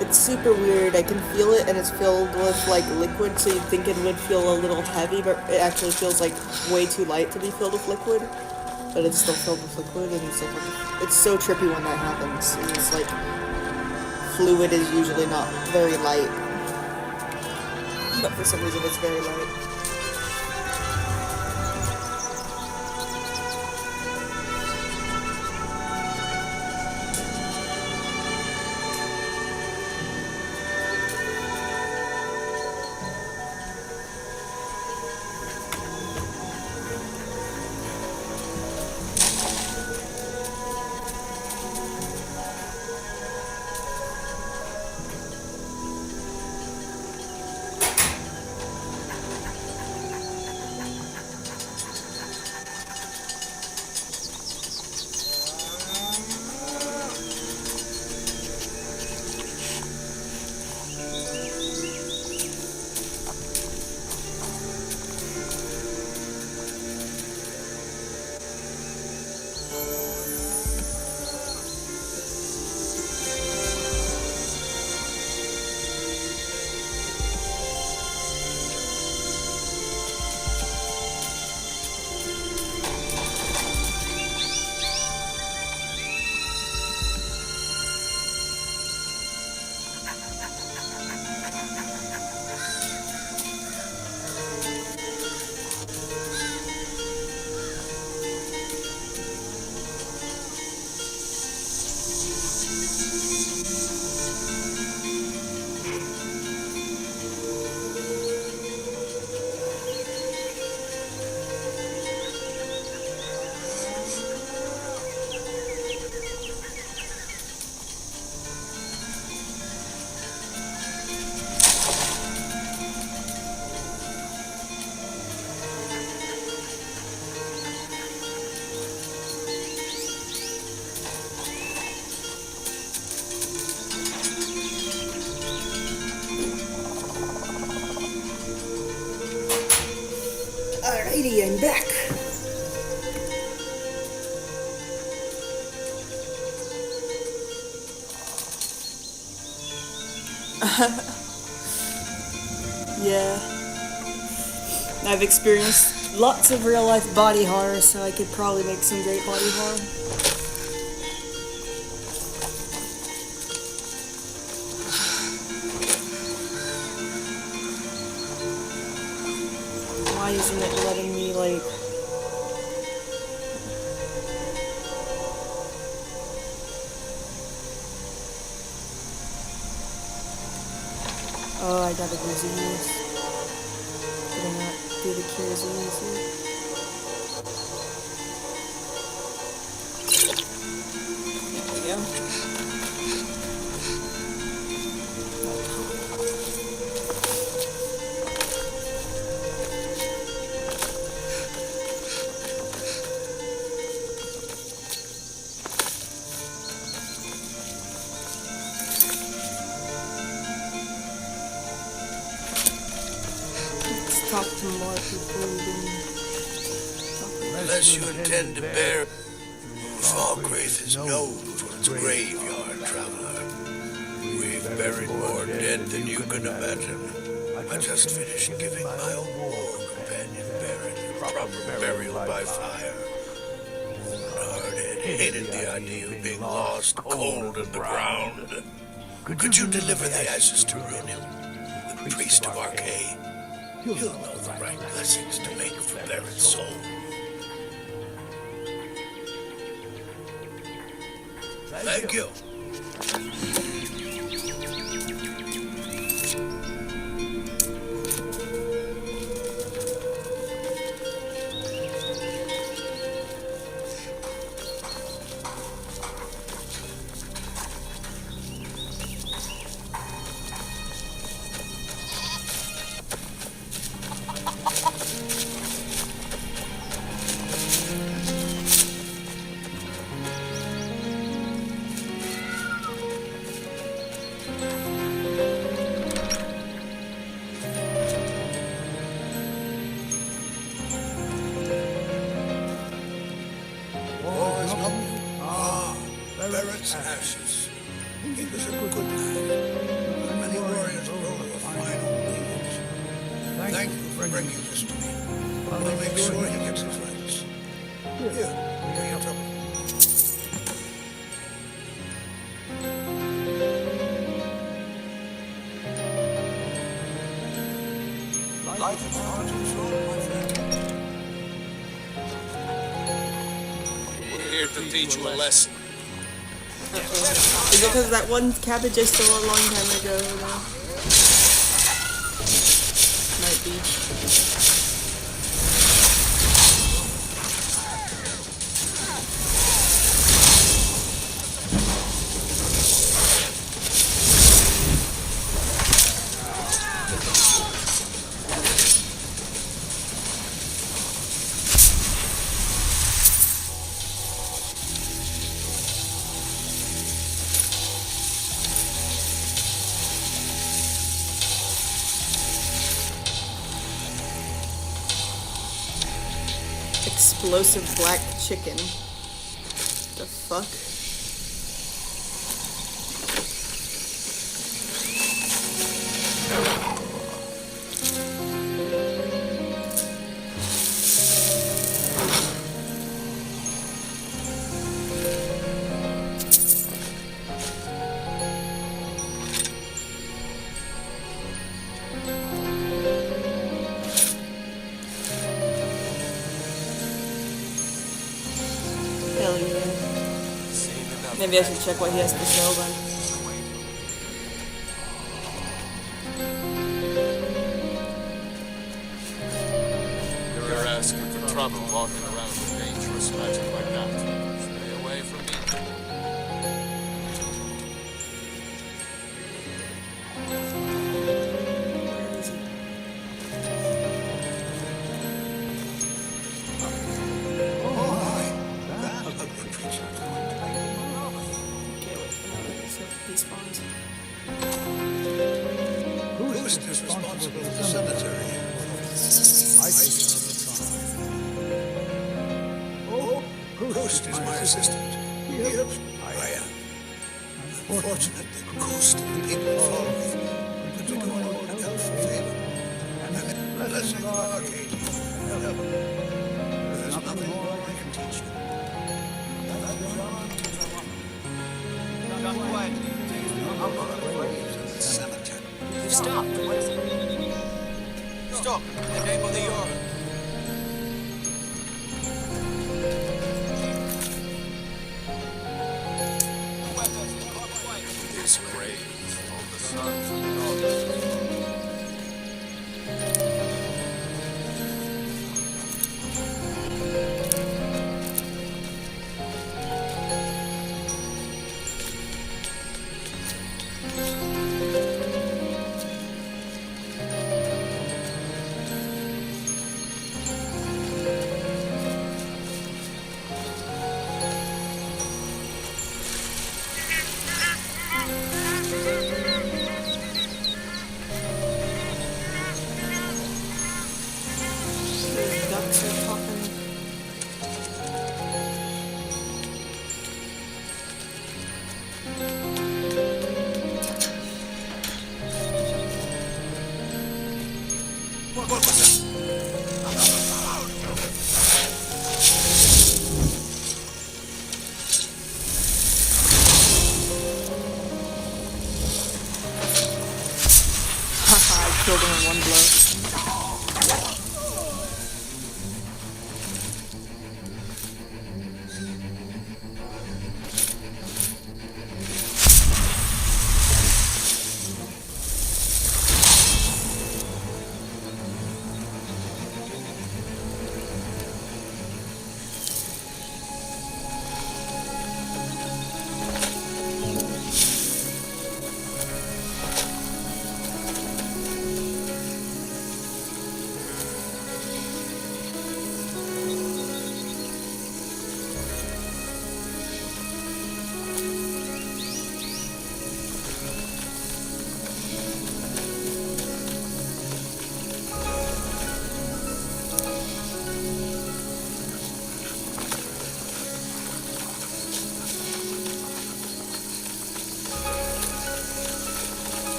It's super weird. I can feel it, and it's filled with like liquid, so you'd think it would feel a little heavy, but it actually feels like way too light to be filled with liquid. But it's still filled with liquid, and it's like it's so trippy when that happens. It's like fluid is usually not very light, but for some reason it's very light. Alrighty, I'm back. Yeah. I've experienced lots of real life body horror, so I could probably make some great body horror. Why isn't it letting me, like... Oh, I gotta do these. Did I not do the cures easy? There we go. Talk to more people than... Unless you intend to bear... Falkreath is known for its graveyard, traveler. We've buried more dead than you can imagine. I just finished giving my old war companion Baron a proper burial by fire. Wound-hearted, hated the idea of being lost cold in the ground. Could you deliver the ashes to Runil, the priest of Arcade? He'll know the right blessings to make for Baron's soul. Thank you. Baron's ashes. He was a good man. bring you this to me. I'll make sure you get some friends. Here, bring your trouble. Life is far too short, my friend. We're here to teach you a lesson. Is it because that one cabbage I stole a long time ago? Though? Might be. Explosive black chicken. The fuck? Hell yeah. Maybe I should check what he has to sell then. You're asking for trouble walking around with dangerous magic like that. Stay away from me. Spawns. Who is responsible for the cemetery? I think Oh, Ghost is my assistant. Yep, I am. Unfortunately, Ghost and the people follow me. But we don't hold out for favor. I'm a blessing of Arcadia. There's nothing more I can teach you. I'm on the way to the cemetery. Stop. Stop. In the name of the Jarl. This grave of the sons and daughters. Ducks are talking. What was that? Haha, I killed him in one blow.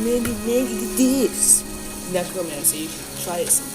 this. Necromancy, you should try it sometime.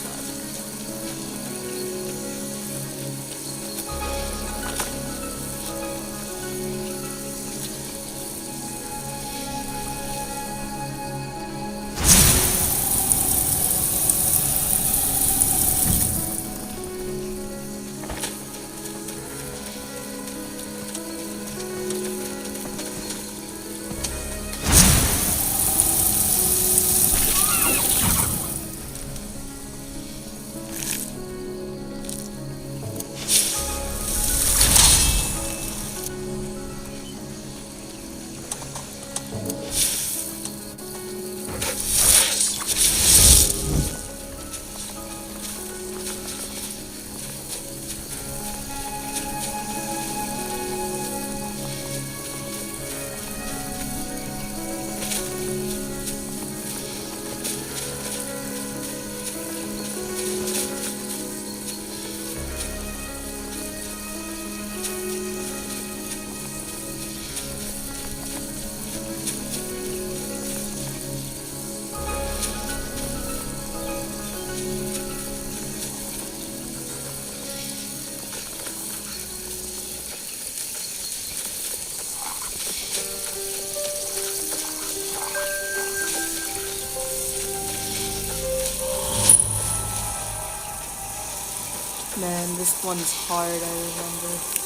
Man, this one's hard, I remember.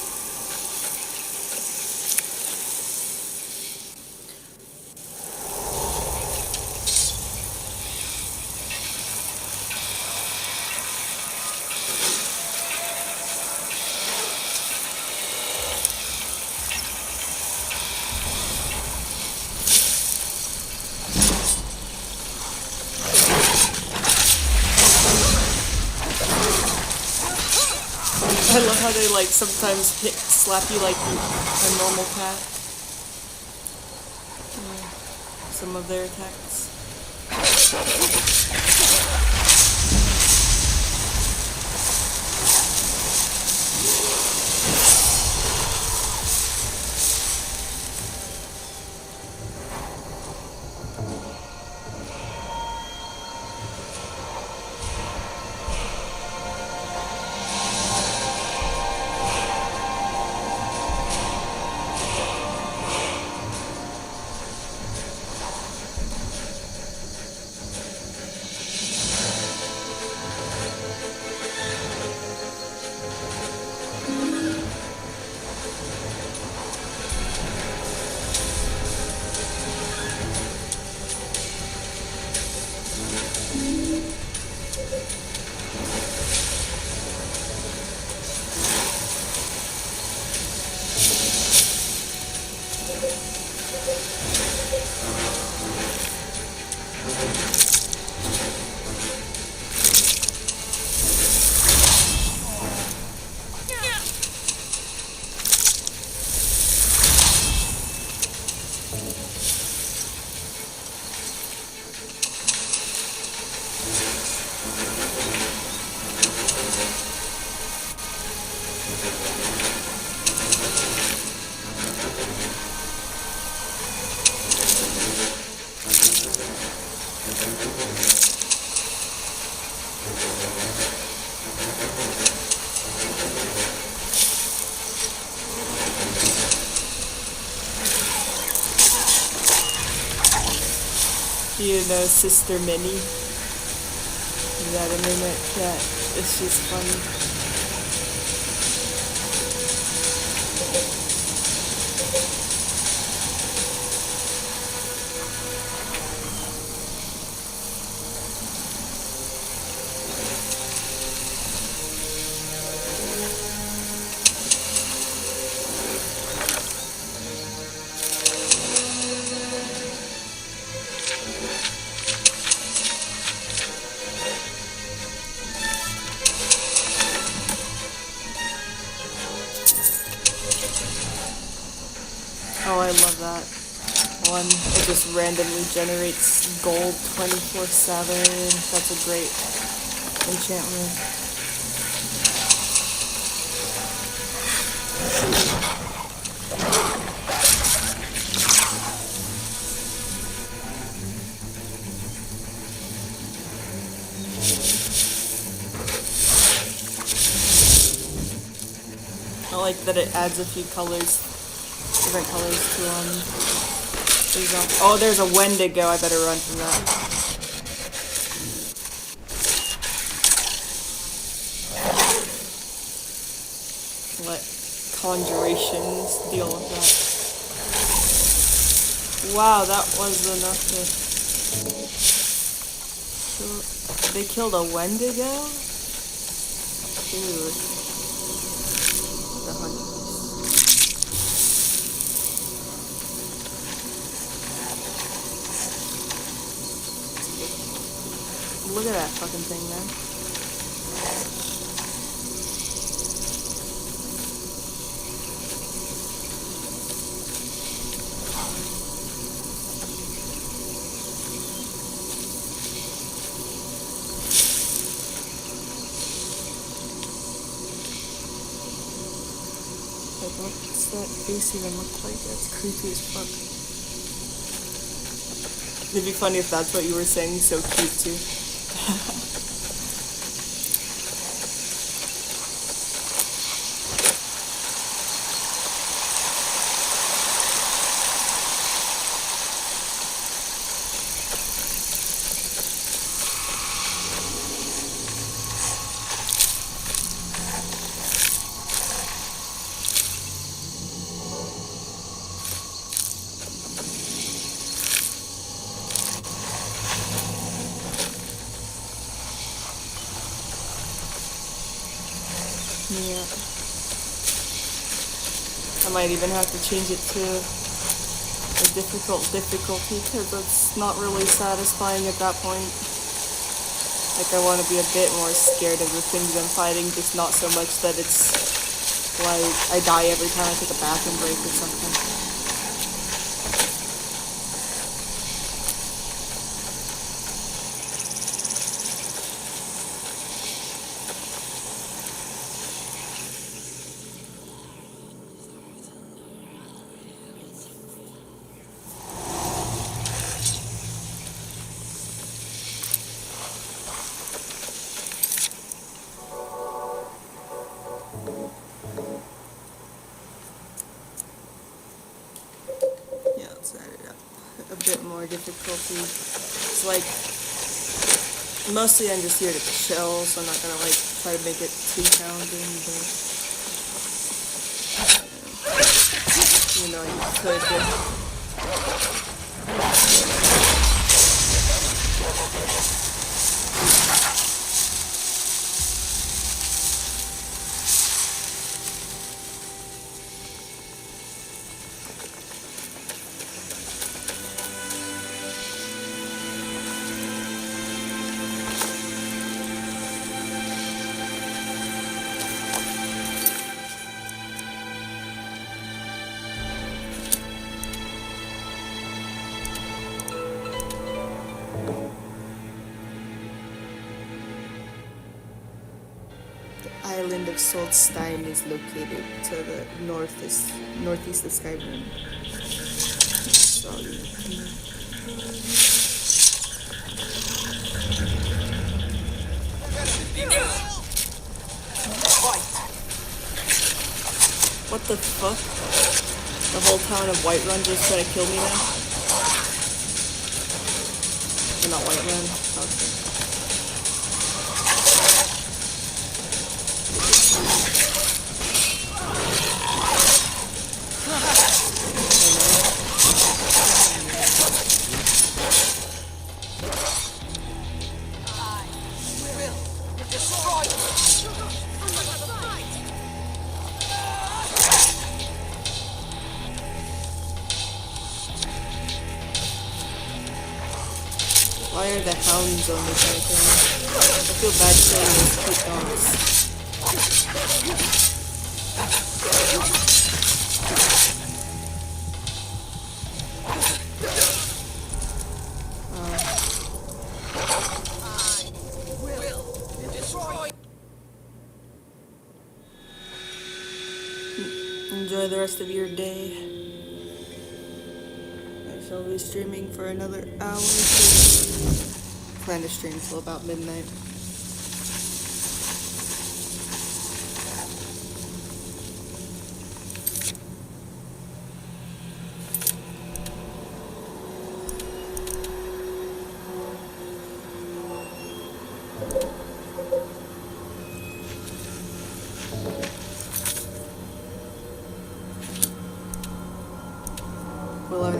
I love how they like sometimes slap you like a normal cat. Some of their attacks. You know Sister Minnie? That internet cat. It's just funny. Oh, I love that one. It just randomly generates gold 24/7. That's a great enchantment. like that it adds a few colors, different colors to oh, there's a Wendigo. I better run from that. Let conjurations deal with that. Wow, that was enough to... They killed a Wendigo? Dude. The hunters. Look at that fucking thing, man. Like, what's that face even look like? That's creepy as fuck. It'd be funny if that's what you were saying, so cute too. Yeah. I might even have to change it to a difficulty because it's not really satisfying at that point. Like, I want to be a bit more scared of the things I'm fighting, just not so much that it's like I die every time I take a bathroom break or something. A bit more difficulty. It's like, mostly I'm just here to chill, so I'm not gonna like try to make it too challenging, but you know, you could island of Solstein is located to the northeast of Skyrim. So what the fuck? The whole town of Whiterun just trying to kill me now? Or not Whiterun. Okay. Why are the hounds on this right now? I feel bad killing those cute dogs. Enjoy the rest of your day. I shall be streaming for another hour. Plan to stream till about midnight.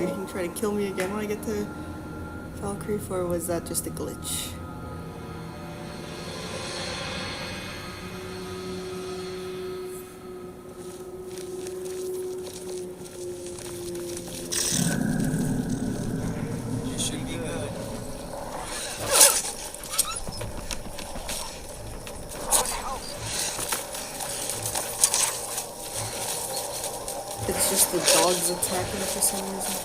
Are you gonna try to kill me again when I get to Valkyrie, or was that just a glitch? You should be good. It's just the dogs attacking for some reason.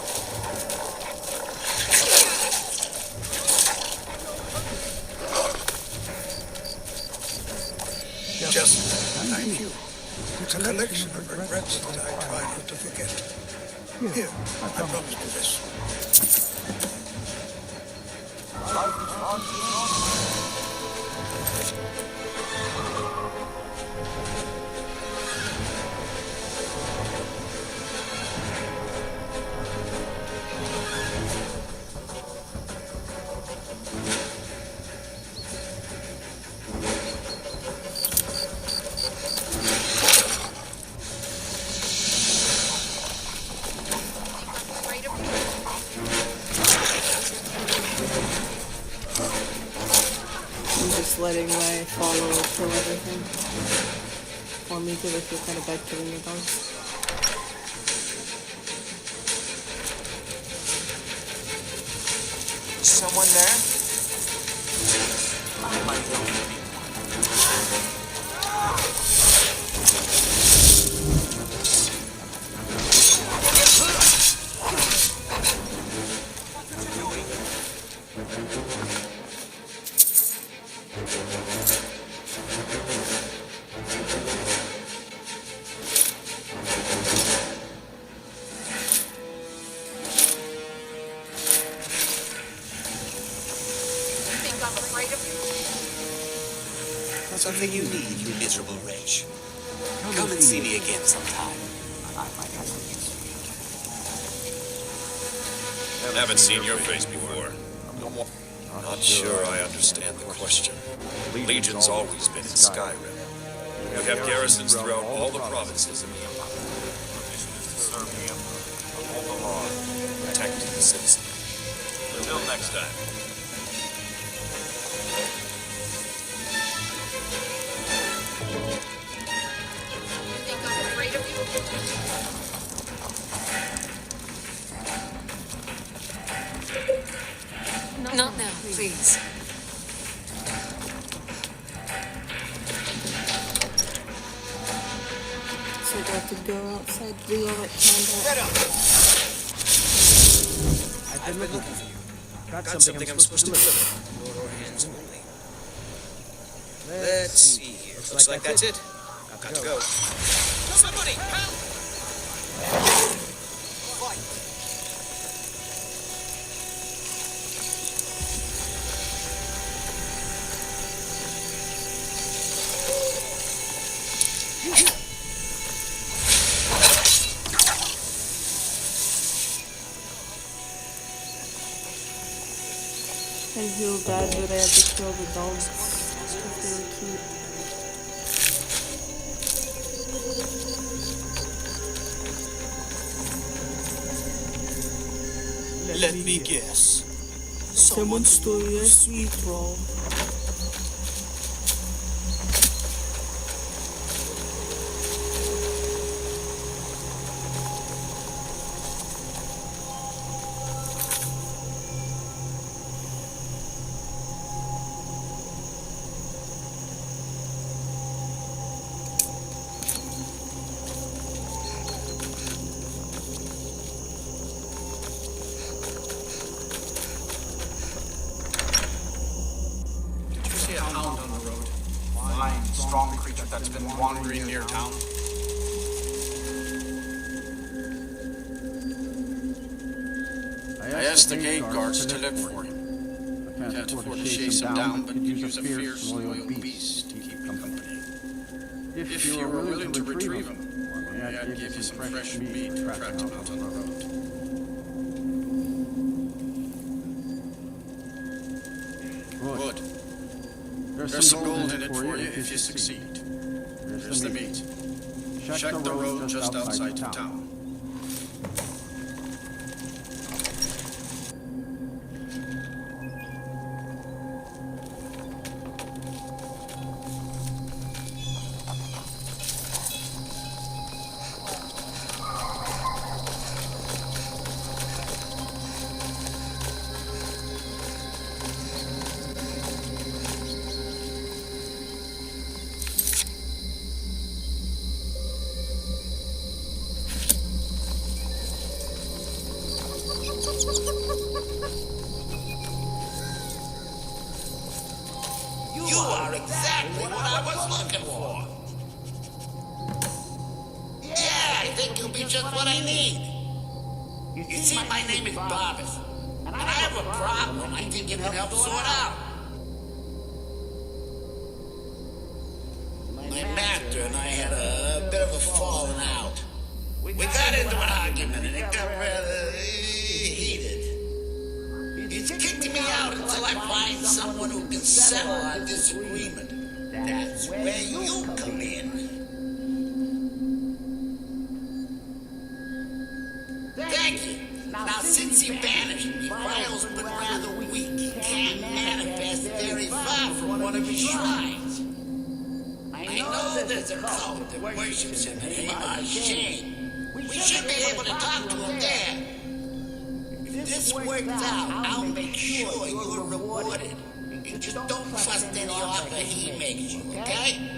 Just thank you. It's a collection of regrets that I try not to forget. Here, I promise you this. I'm just letting my follower kill everything for me because I feel kind of bad killing the dogs. Someone there? I might only be Something you need, you miserable wretch. Come and see me again sometime. I might have something sweet. Haven't seen your face before. Not sure I understand the question. Legion's always been in Skyrim. We have garrisons throughout all the provinces of the Empire. Our mission is to serve the Emperor, uphold the law, and protect the citizens. Until next time. Not now, please. So I have to go outside to do all that combat. I've been looking for you. Got something I'm supposed to deliver. Your hands only. Let's see here. Looks like that's it. Got to go. Somebody, help! Fight. I feel bad that I had to kill the dogs because they were cute. Let me guess. Someone stole your sweet roll. Strong creature that's been wandering near town. I asked the gate guards to look for him. I can't afford to chase him down, but could use a fierce, loyal beast to keep company. If you were willing to retrieve him, I'd give you some fresh meat tracked him out on the road. Good. There's some gold in it for you if you succeed. Here's the meat. Check the road just outside the town. You are exactly what I was looking for. Yeah, I think you'll be just what I need. You see, my name is Bobbis, and I have a problem I think you can help sort out. My master and I had a bit of a falling out. We got into an argument and it got rather heated. He's kicked me out until I find someone who can settle our disagreement. That's where you come in. Thank you. Now, since he banished me, Vile's been rather weak. He can't manifest very far from one of his shrines. I know there's a cult that worships him in our shame. We should be able to talk to him there. If this works out, I'll make sure you're rewarded. You just don't trust any offer he makes you, okay?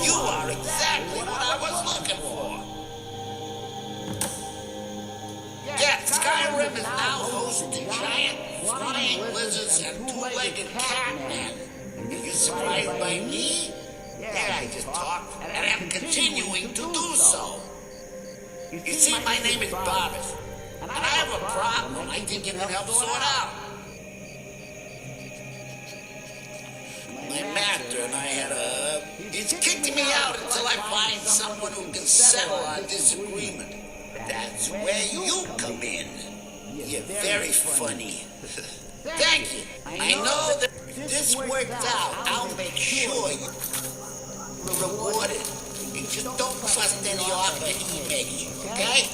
You are exactly what I was looking for. Yeah, Skyrim is now hosting giant flying lizards and two-legged catmen. Are you surprised by me? Yeah, I just talked, and I'm continuing to do so. You see, my name is Bobbis, and I have a problem I think you can help sort out. My master and I had a... He's kicked me out until I find someone who can settle our disagreement. That's where you come in. You're very funny. Thank you. I know that if this works out, I'll make sure you're rewarded. You just don't trust any offer he makes you, okay?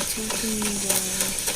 Attempting the...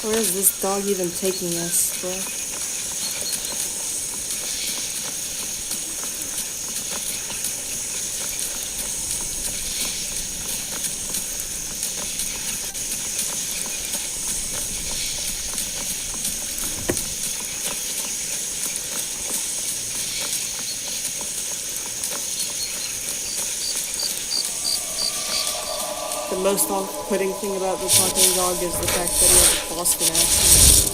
Where is this dog even taking us, bro? The most off-putting thing about the talking dog is the fact that he has a Boston accent.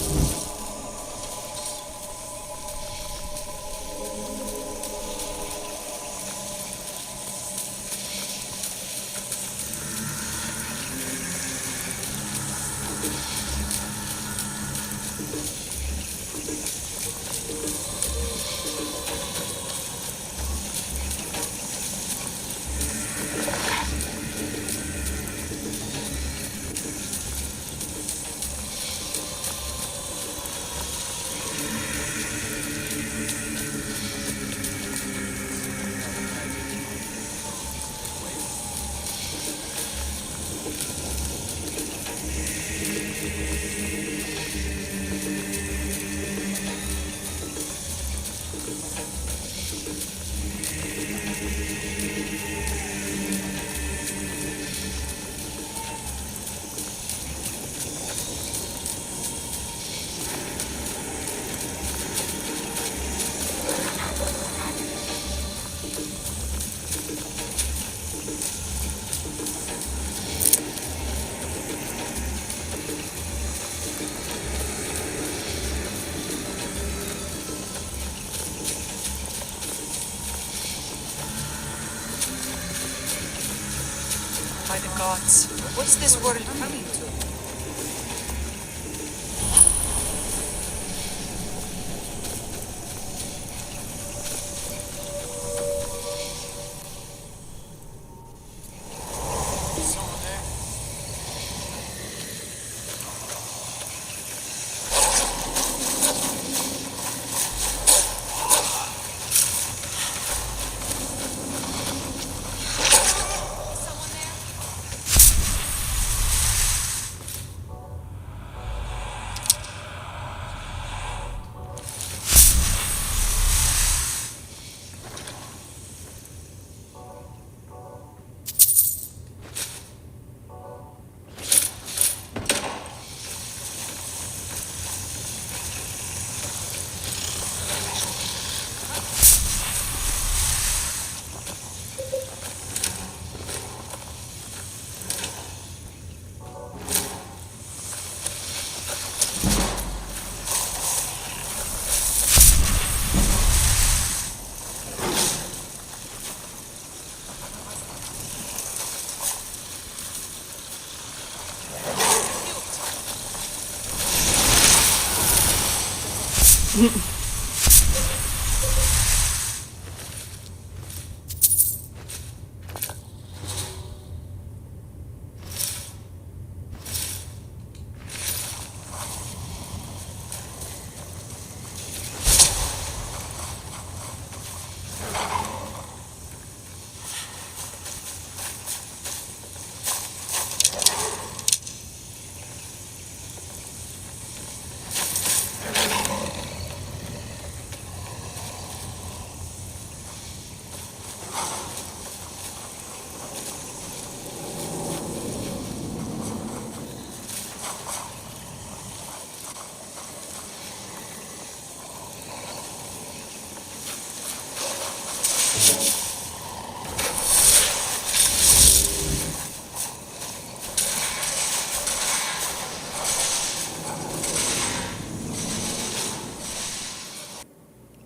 By the gods, what's this world coming to?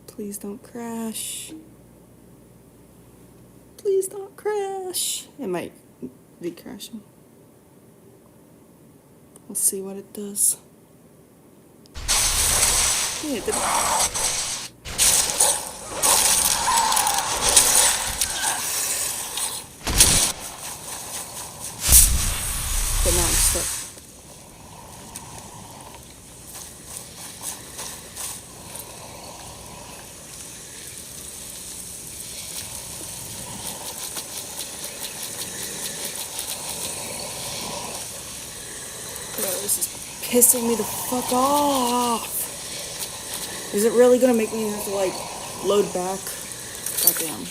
Please don't crash. Please don't crash. It might be crashing. Let's see what it does. Yeah, it didn't. But now I'm stuck. Bro, this is pissing me the fuck off. Is it really gonna make me have to like load back? Goddamn.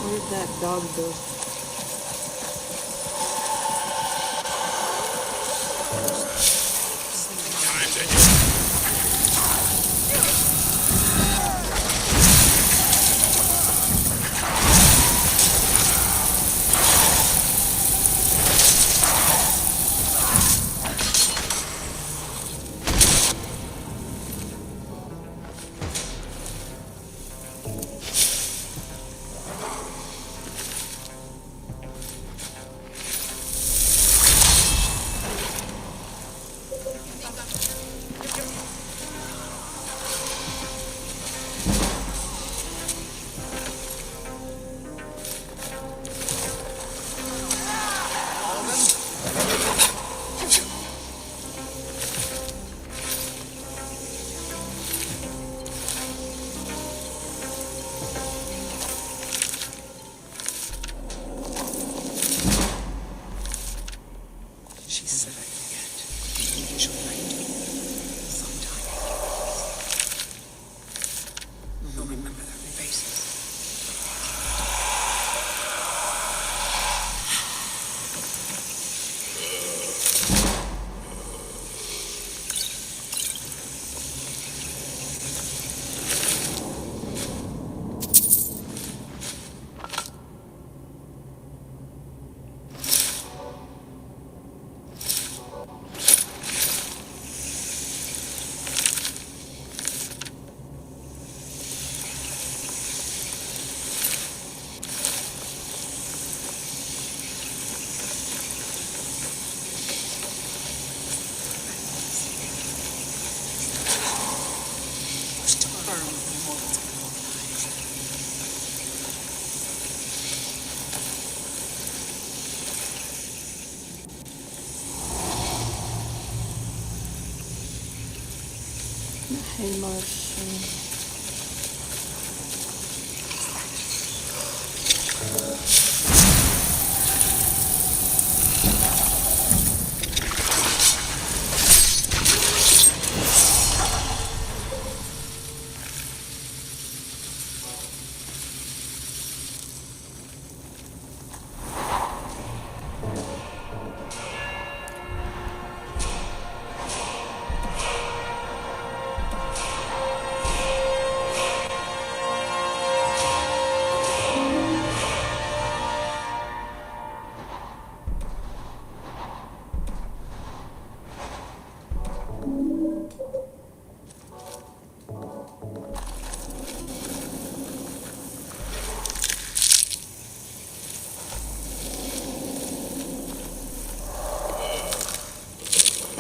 Where did that dog go? pieces of it yet. Usually I do. Sometime. You'll remember their faces. Hey, Martian.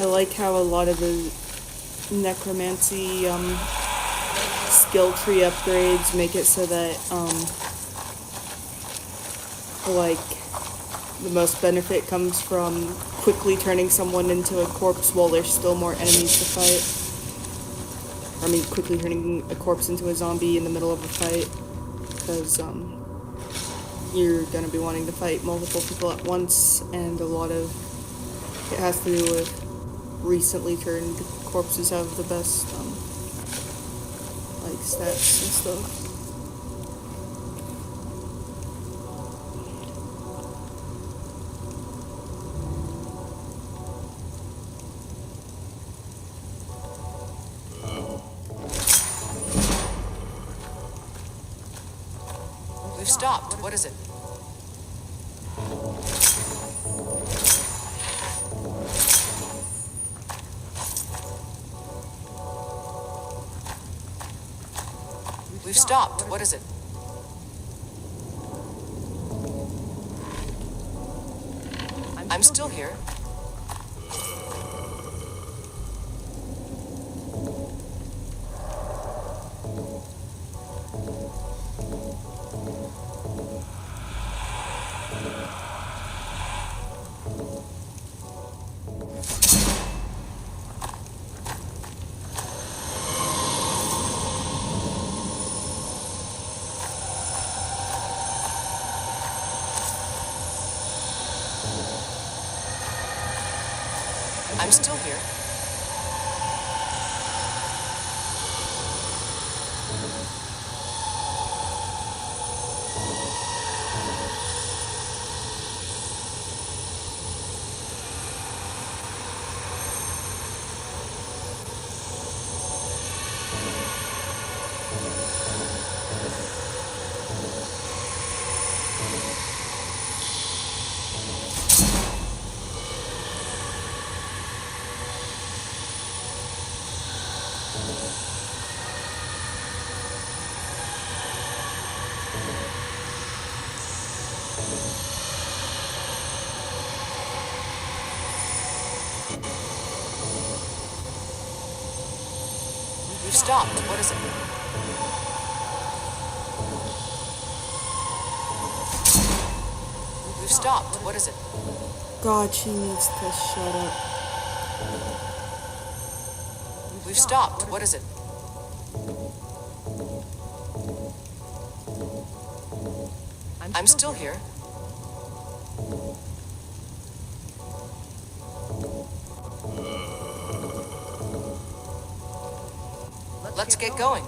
I like how a lot of the necromancy skill tree upgrades make it so that like the most benefit comes from quickly turning someone into a corpse while there's still more enemies to fight. I mean, quickly turning a corpse into a zombie in the middle of a fight, because you're gonna be wanting to fight multiple people at once, and a lot of it has to do with recently turned corpses have the best like stats and stuff. We've stopped. What is it? We've stopped. What is it? I'm still here. I'm still here. We've stopped. What is it? We've stopped. What is it? God, she needs to shut up. We've stopped. What is it? I'm still here. Let's get going.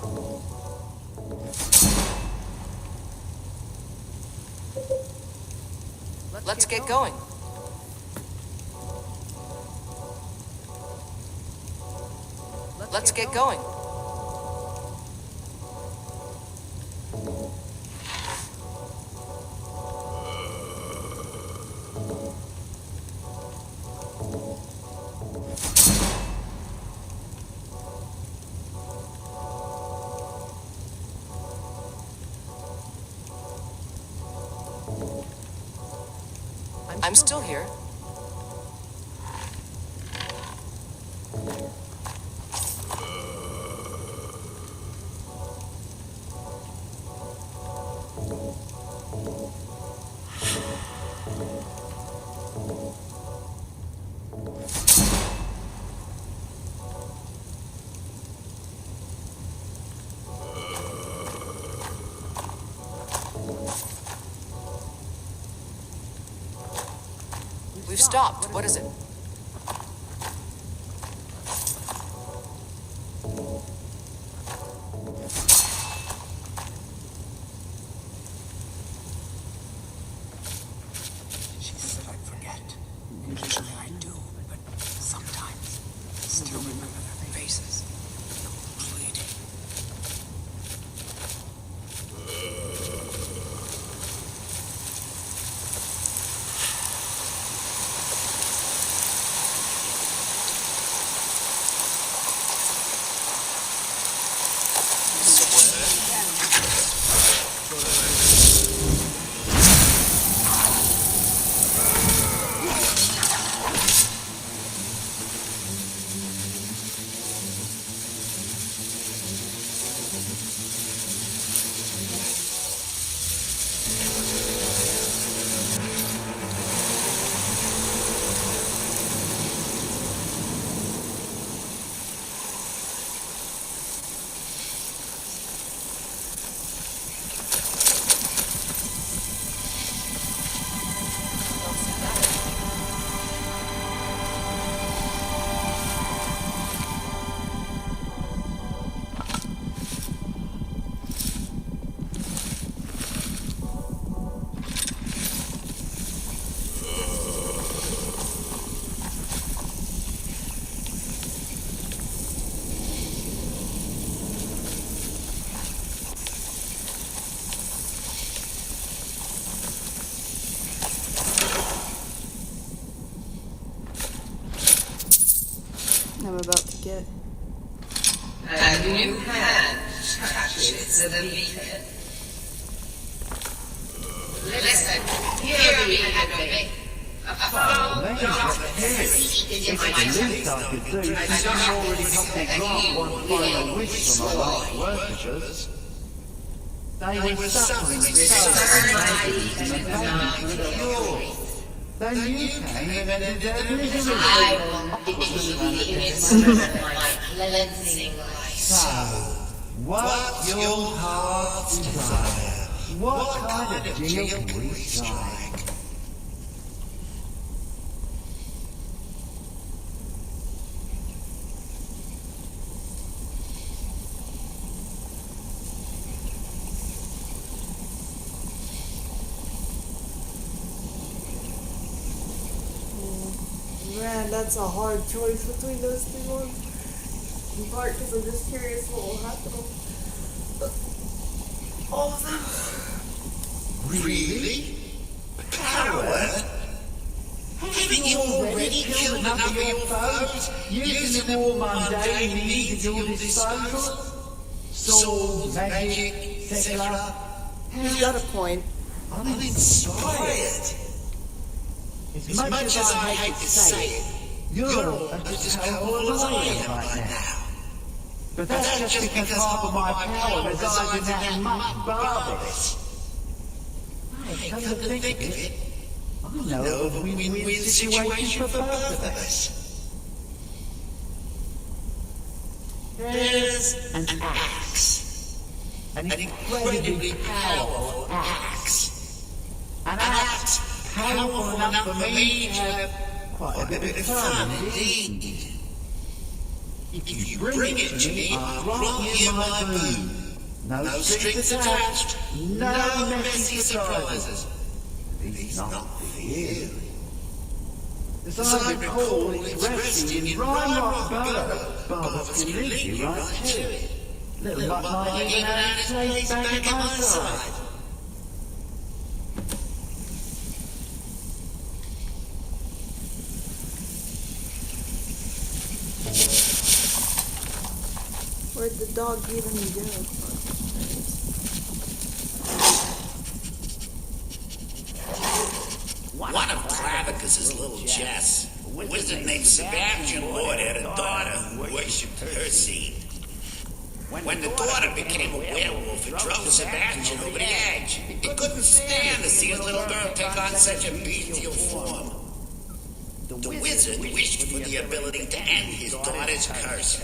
Let's get going. Let's get going. I'm still here. We've stopped. What is it? She said I'd forget. Usually I do, but sometimes I still remember their faces. Bleeding. I'm about to get. A new hand touches the beacon. Listen, hear me and obey. A foul darkness in my least I could do since I've already helped me grant one final wish from my last worshippers. They were suffering so and damage to the cure. Then you came and ended their misery. I will be in its my cleansing light. So, what your heart desire? What kind of deal we strike? Man, that's a hard choice between those two ones. In part because I'm just curious what will happen. All of them. Really? Coward? Haven't you already killed enough of your foes, using the more mundane means at your disposal? Swords, magic, etc. He's got a point. I'm inspired. As much as I hate to say it, you're just as powerful as I am right now. But that's just because half of my power resides in that much barbarous. Hey, come to think of it, I know of a win-win situation for both of us. There's an axe. An incredibly powerful axe. An axe powerful enough for me to have quite a bit of fun indeed. If you bring it to me, I'll grant you my boon. No strings attached, no messy surprises. At least not for you. As I recall expressing in Rhyme Rock Burrow, Barbers can lead you right to it. Little Mutt might even have his place back at my side. Where'd the dog even go? One of Clavicus's little Jess, a wizard named Sebastian Lord, had a daughter who worshipped her seed. When the daughter became a werewolf, it drove Sebastian over the edge. He couldn't stand to see his little girl take on such a bestial form. The wizard wished for the ability to end his daughter's curse.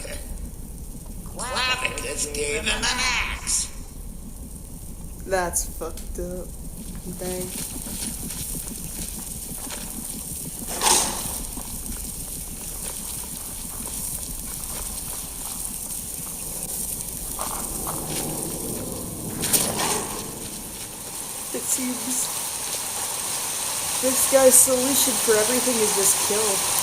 Clavicus gave him an axe. That's fucked up. Dang. It seems this guy's solution for everything is just kill.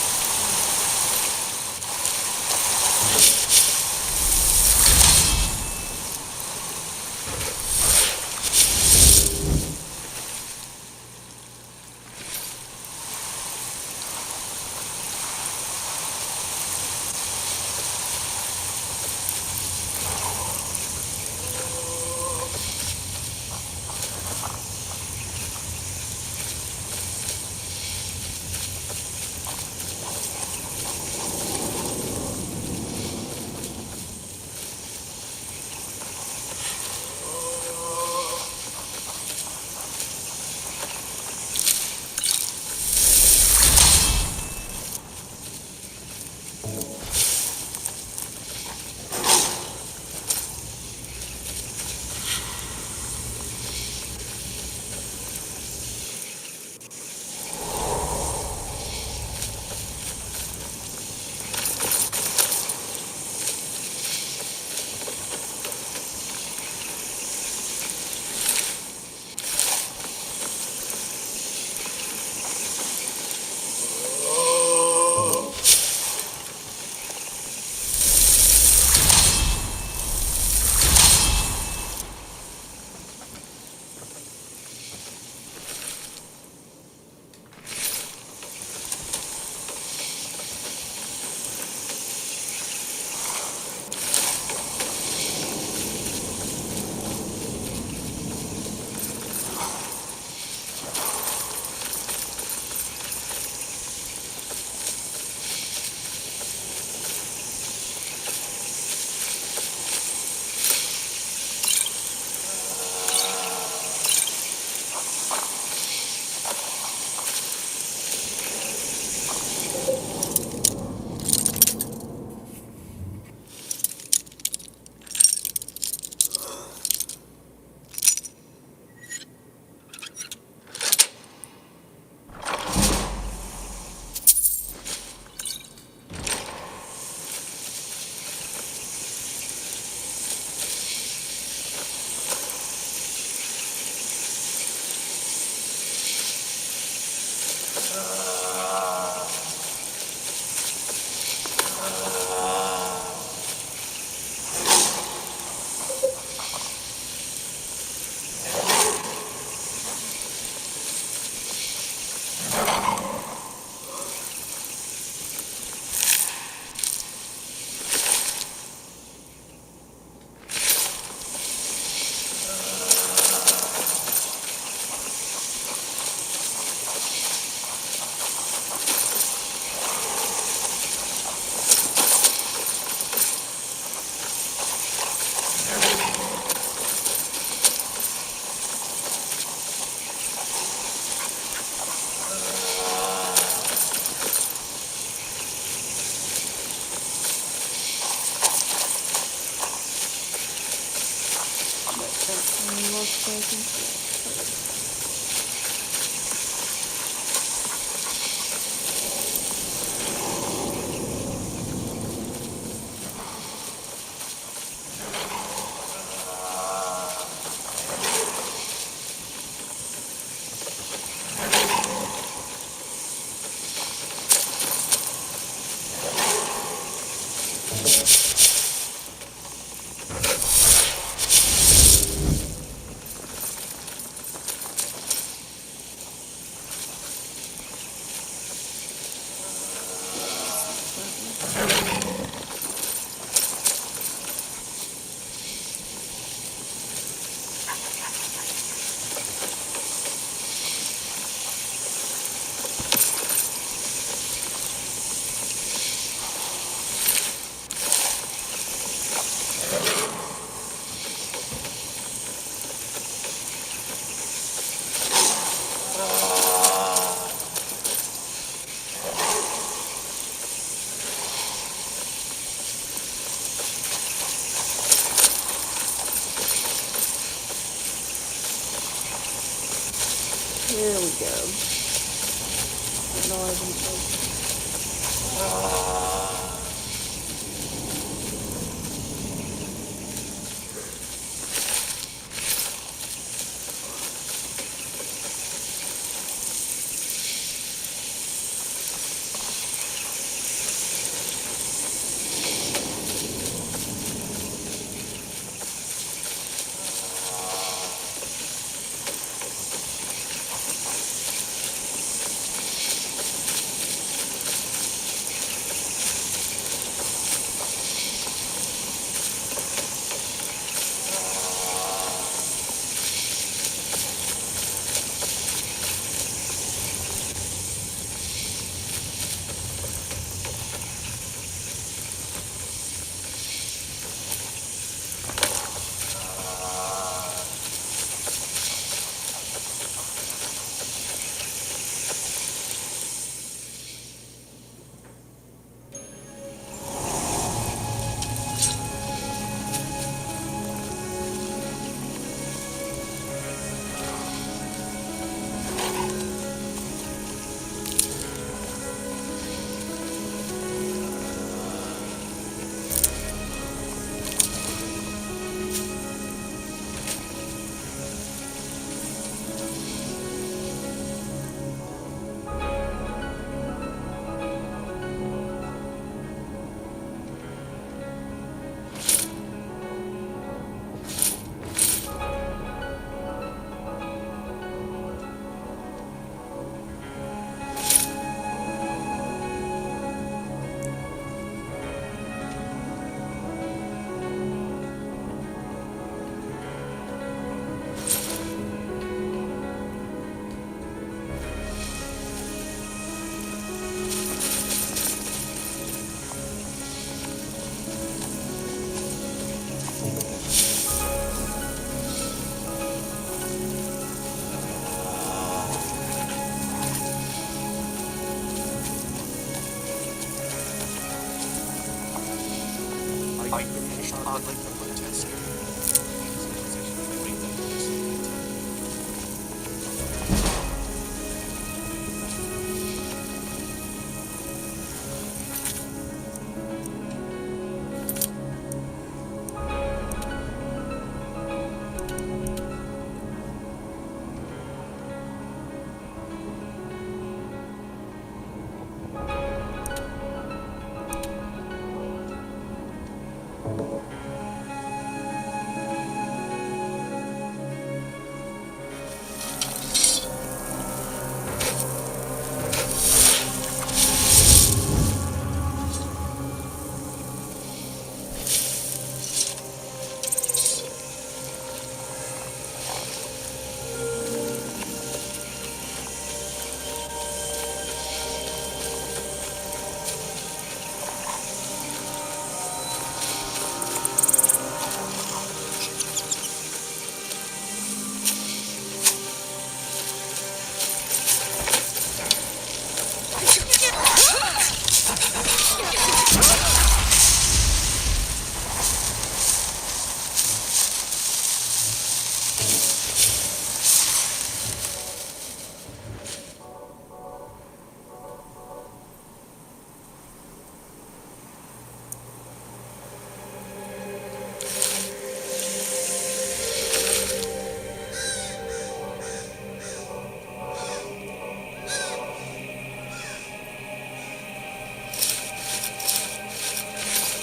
go. No, I didn't know.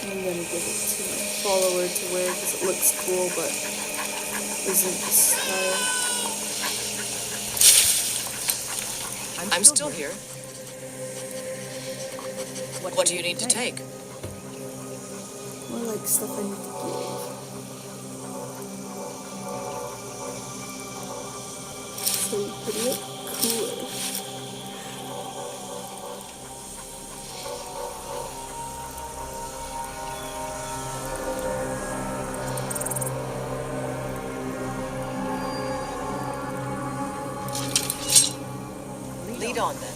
I'm gonna give it to my follower to wear because it looks cool but isn't the style. I'm still here. What do you need to take? More like stuff I need to give. So you could look cooler. Lead on then.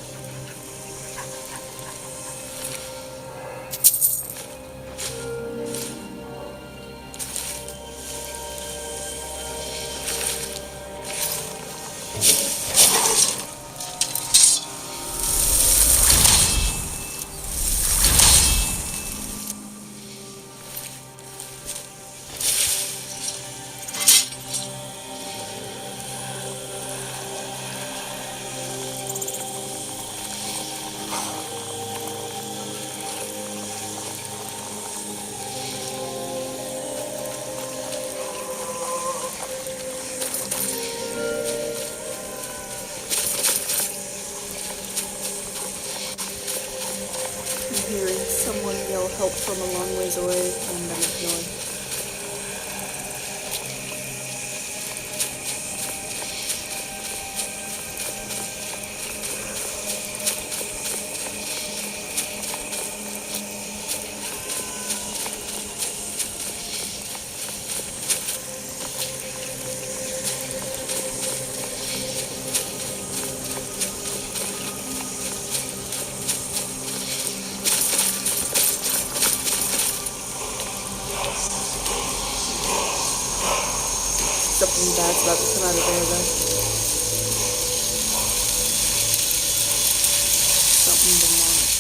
someone yell help from a long ways away and then ignore. Something bad's about to come out of there, though. Something demonic.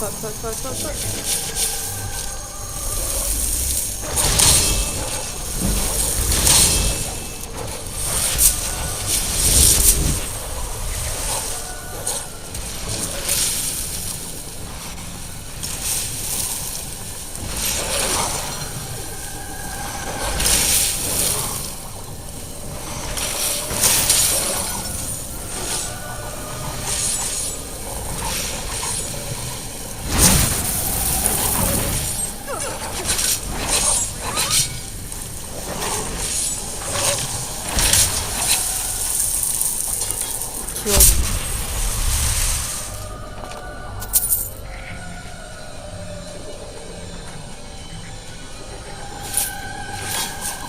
Fuck. Kill them.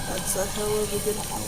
That's a hell of a good helmet.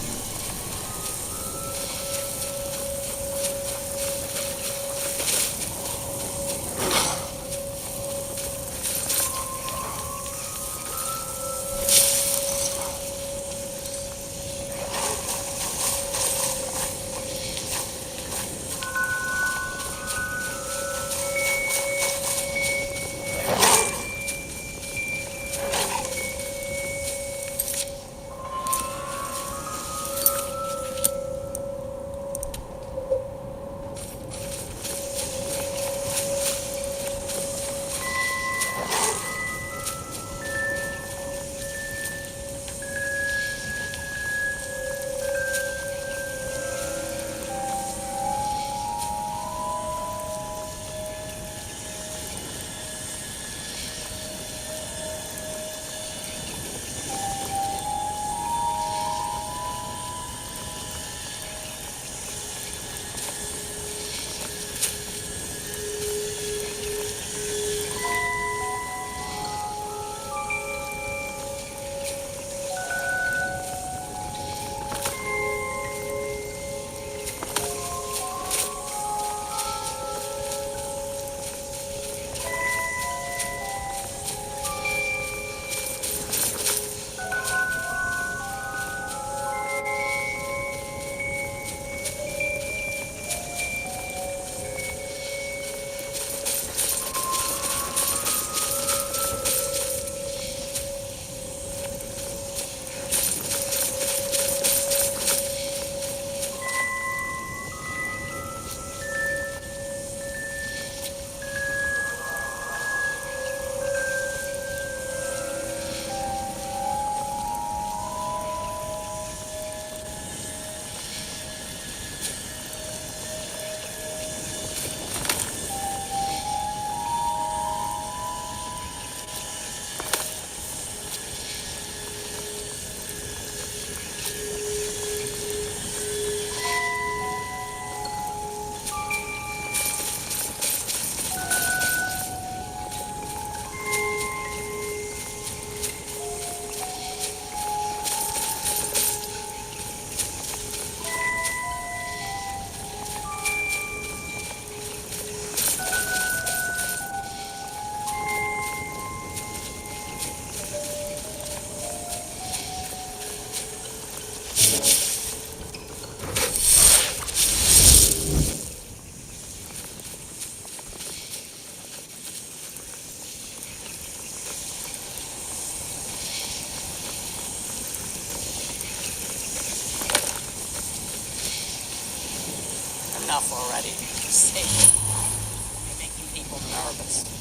mondas.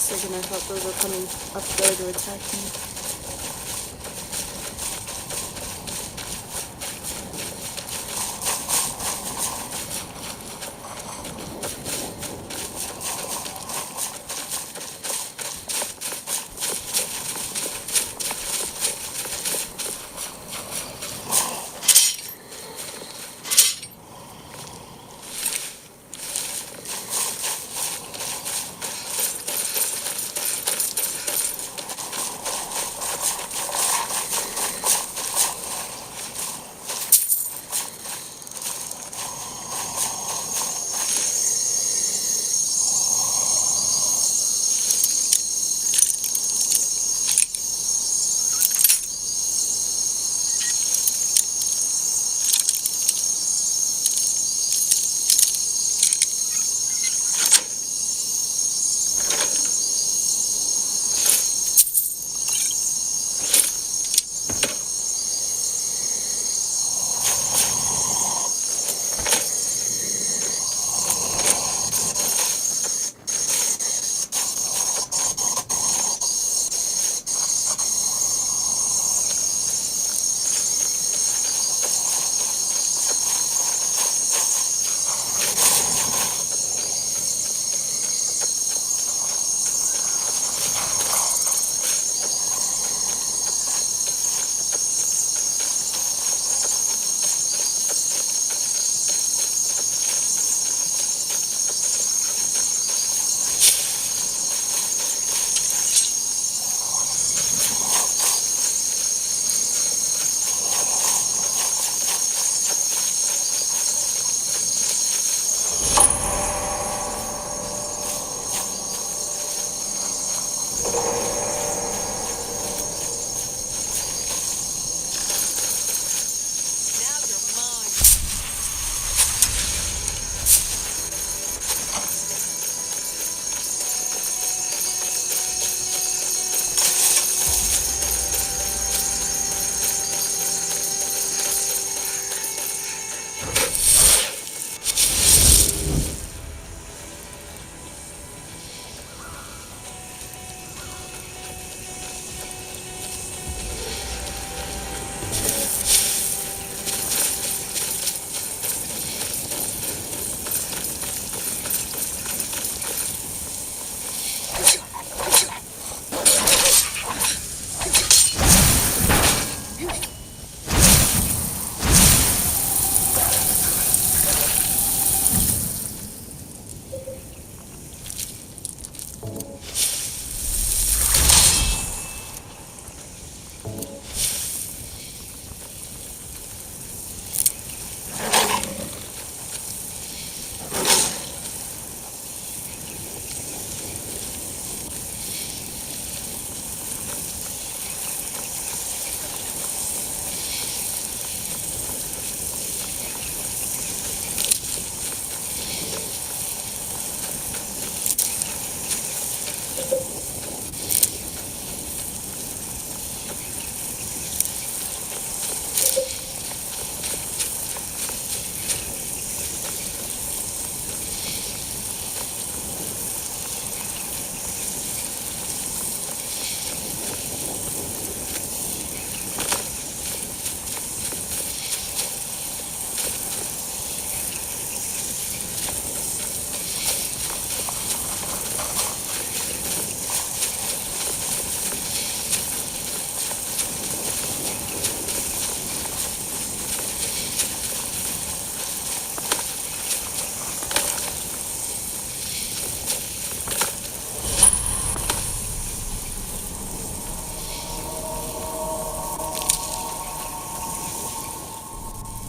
Second, I thought those were coming up there to attack me.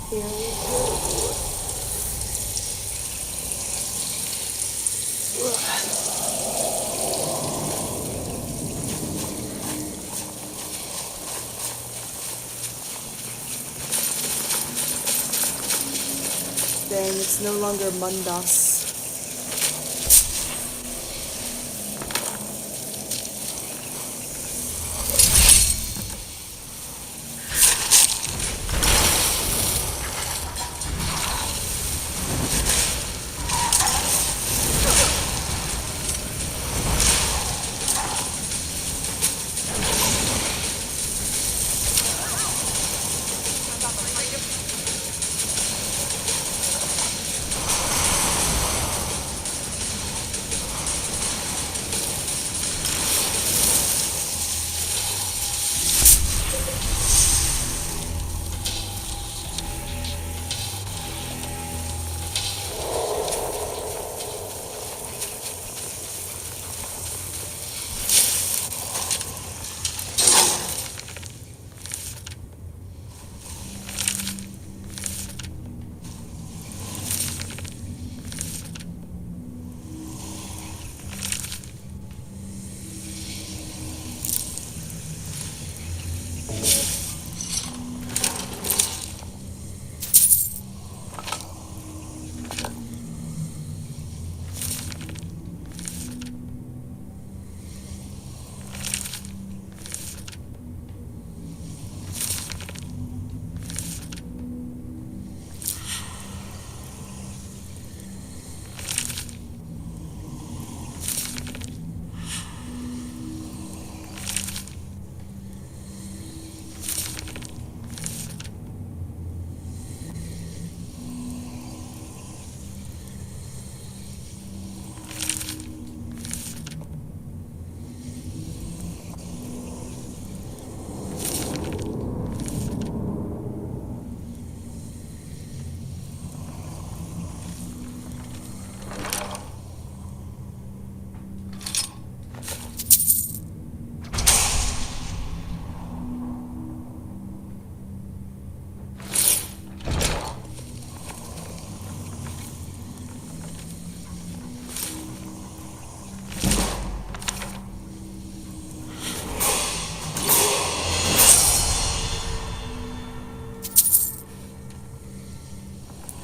Here we go. Dang, it's no longer mondas.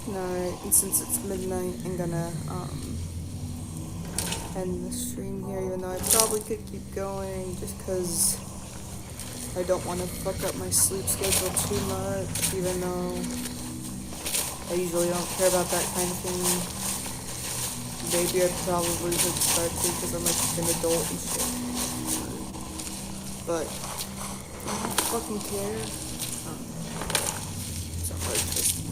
Alright, and since it's midnight, I'm gonna end the stream here, even though I probably could keep going, just because I don't want to fuck up my sleep schedule too much, even though I usually don't care about that kind of thing. Maybe I probably should start to, because I'm like an adult and shit. But I don't fucking care. So like just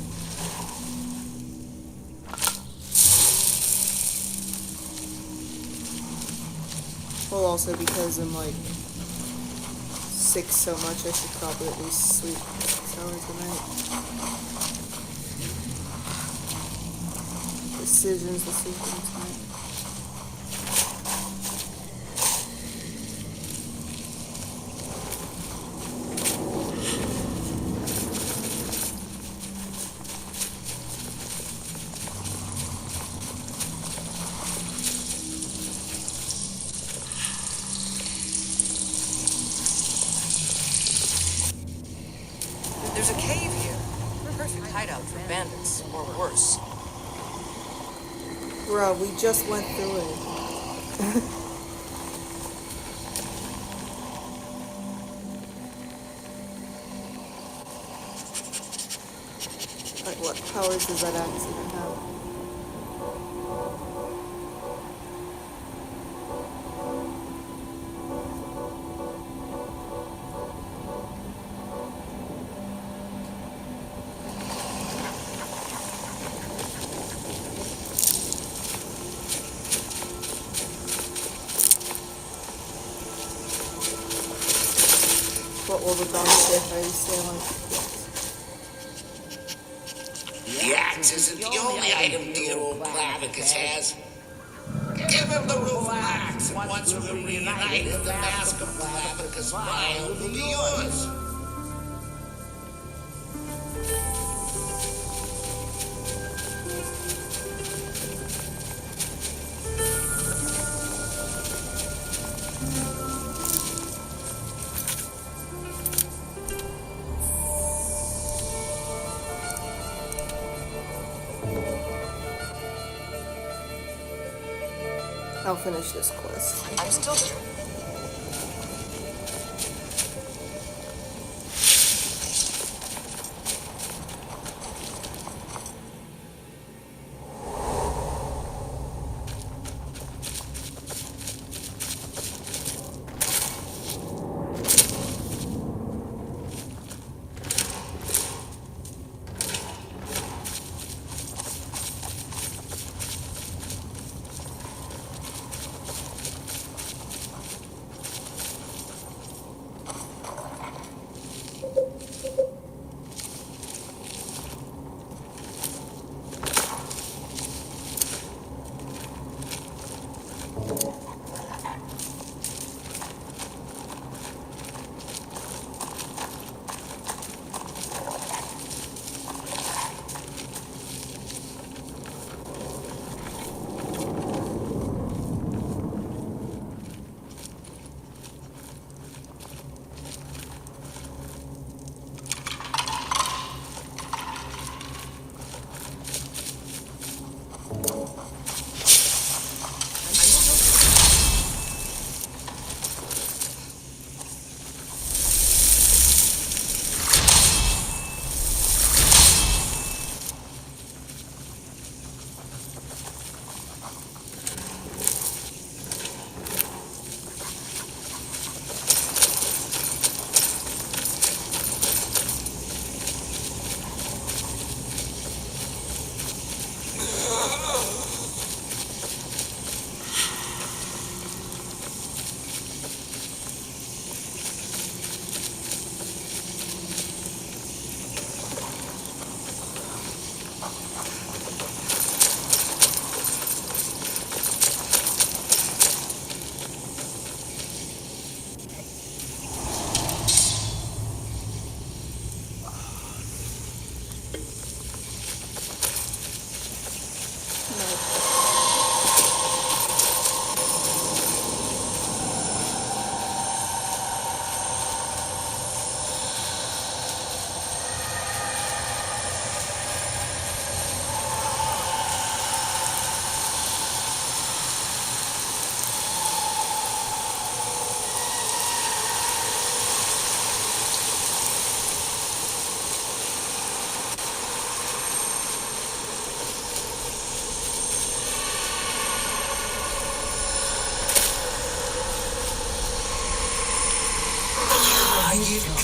well, also because I'm like sick so much, I should probably at least sleep 6 hours a night. Decisions this weekend tonight. There's a cave here. Perfect hideout for bandits, or worse. Bro, we just went through it. Like, what powers does that axe even have? What will the dog say if I say like The axe isn't the only item dear old Clavicus has. Give him the roof axe, and once we're reunited, the mask of Clavicus' smile will be yours. I'll finish this quest. I'm still here.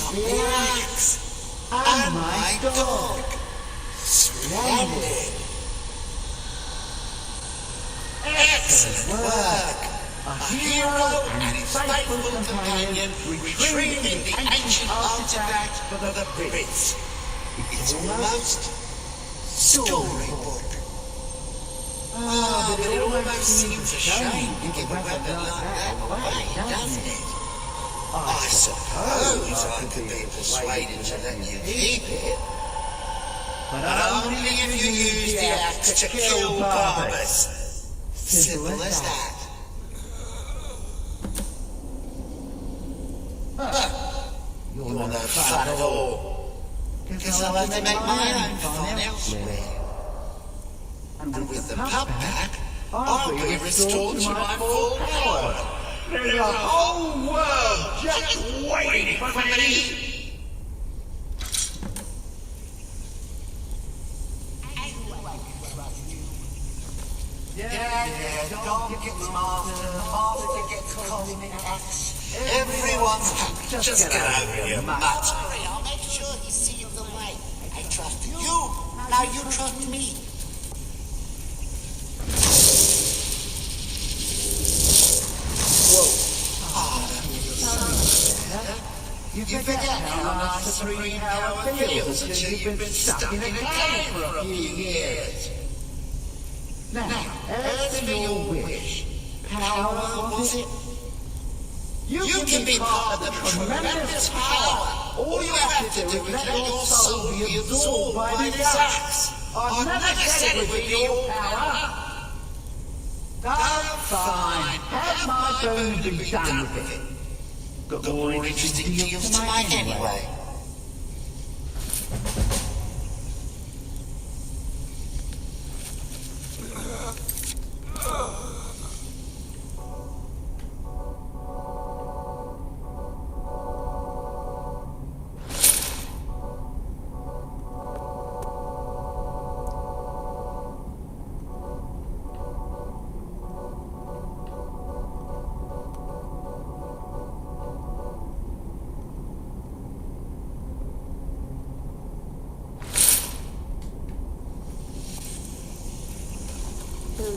Relax. And my dog. Splendid. Excellent work. A hero and his faithful companion retrieving the ancient artifact for the Brits. It's almost storybook. Ah, but it almost seems a shame to give a weapon like that away, doesn't it? I suppose I could be persuaded to let you keep it. But only if you use the axe to kill Barbas. Simple as that. You're no fun at all. Because I'll have to make my own fun elsewhere. And with the pub back, I'll be restored to my full power. There's a whole world just waiting for me. Yeah, dog gets master gets cosmic axe. Everyone's happy. Just get over your mutt. Sorry, I'll make sure he sees the way. I trusted you, now you trust me. You forget how nice the supreme power feels until you've been stuck in a cave for a few years. Now, as for your wish, power was it? You can be part of the tremendous power. All you have to do is let your soul be absorbed by this axe. I've never said it would be your power. Fine, have my bones and be done with it. Got more interesting deals to make anyway.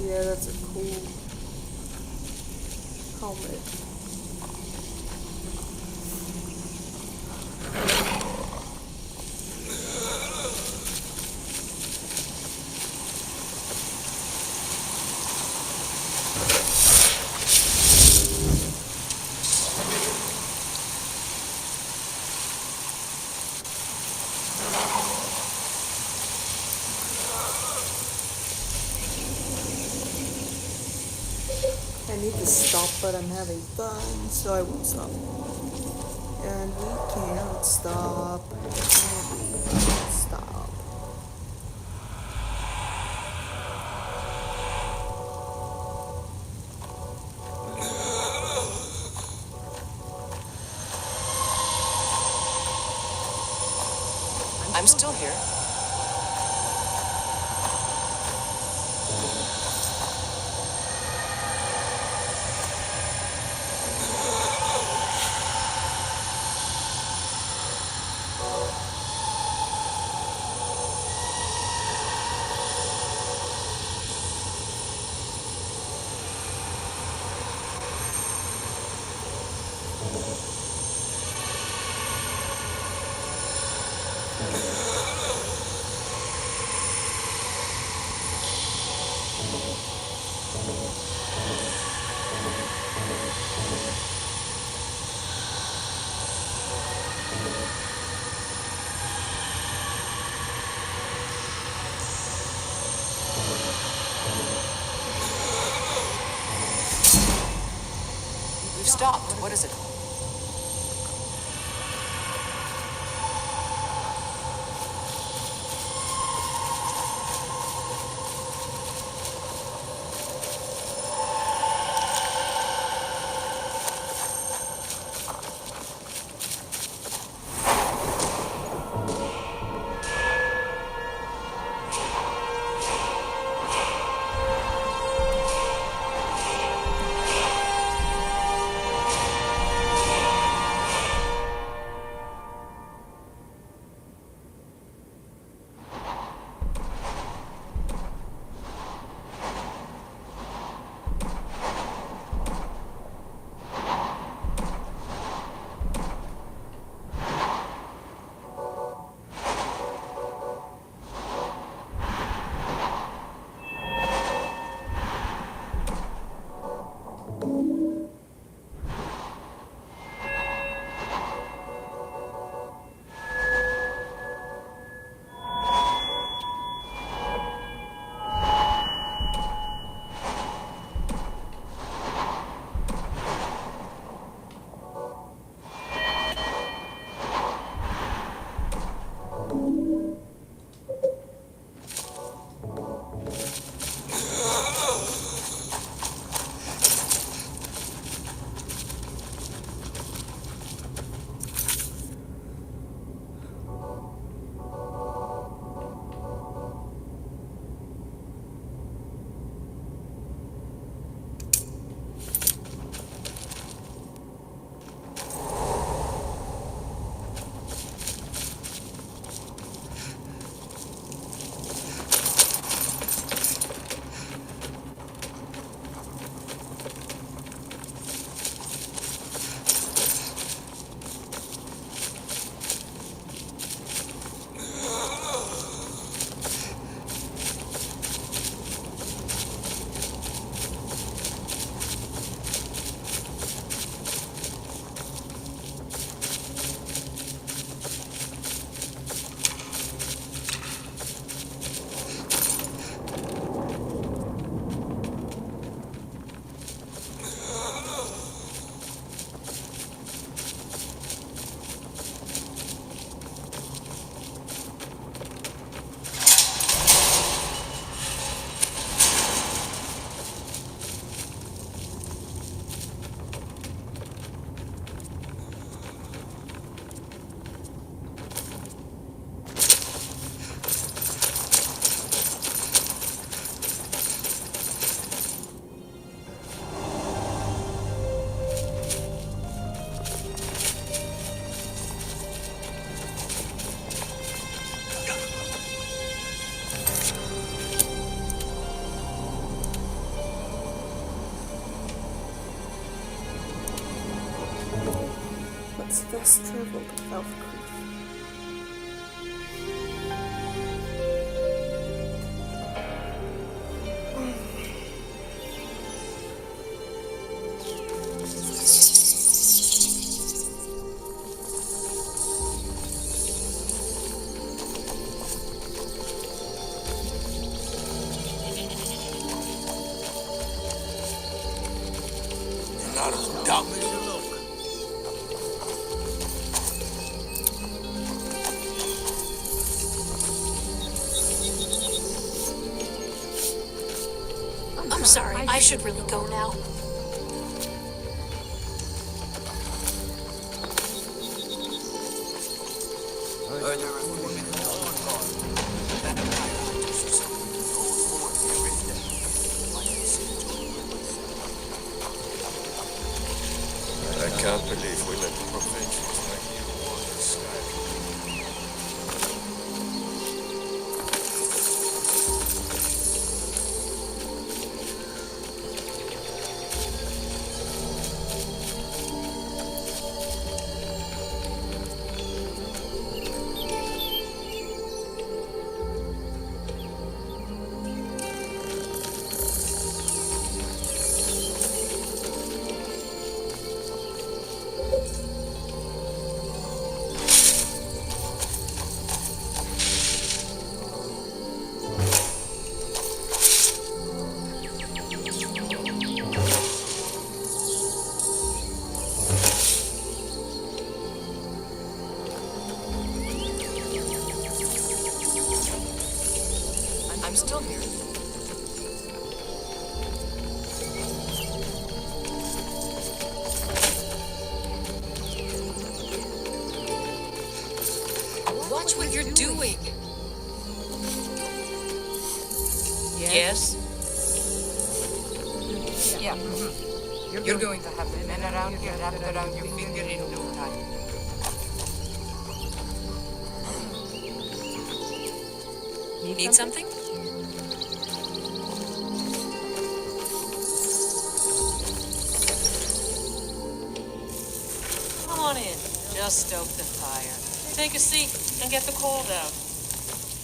Yeah, that's a cool helmet. I need to stop, but I'm having fun, so I won't stop. And we can't stop. And we won't stop. I'm still here. We've stopped. What is it? It's best traveled without grief. You're not as dumb as you look. I'm sorry, I should really go now. I can't believe we let provincials like you wander Skyrim. I'm still here. Watch what you're doing. Yes? Yeah. You're going to have the men around here wrapped around your finger in no time. Need something? Come on in. Just stoke the fire. Take a seat and get the cold out.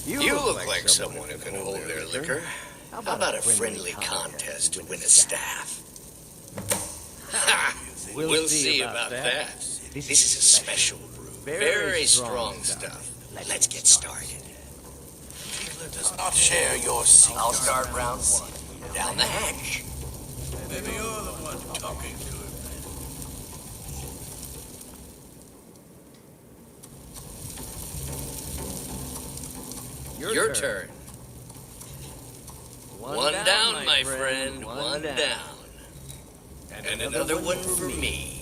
You look like someone who can hold their liquor. How about a friendly contest to win a staff? Ha! We'll see about that. This is a special brew. Very strong stuff. Let's get started. Does not share your secret. I'll start round one. Down the hatch. Maybe you're the one talking to him. Your turn. One down, my friend. One down. And another one for me.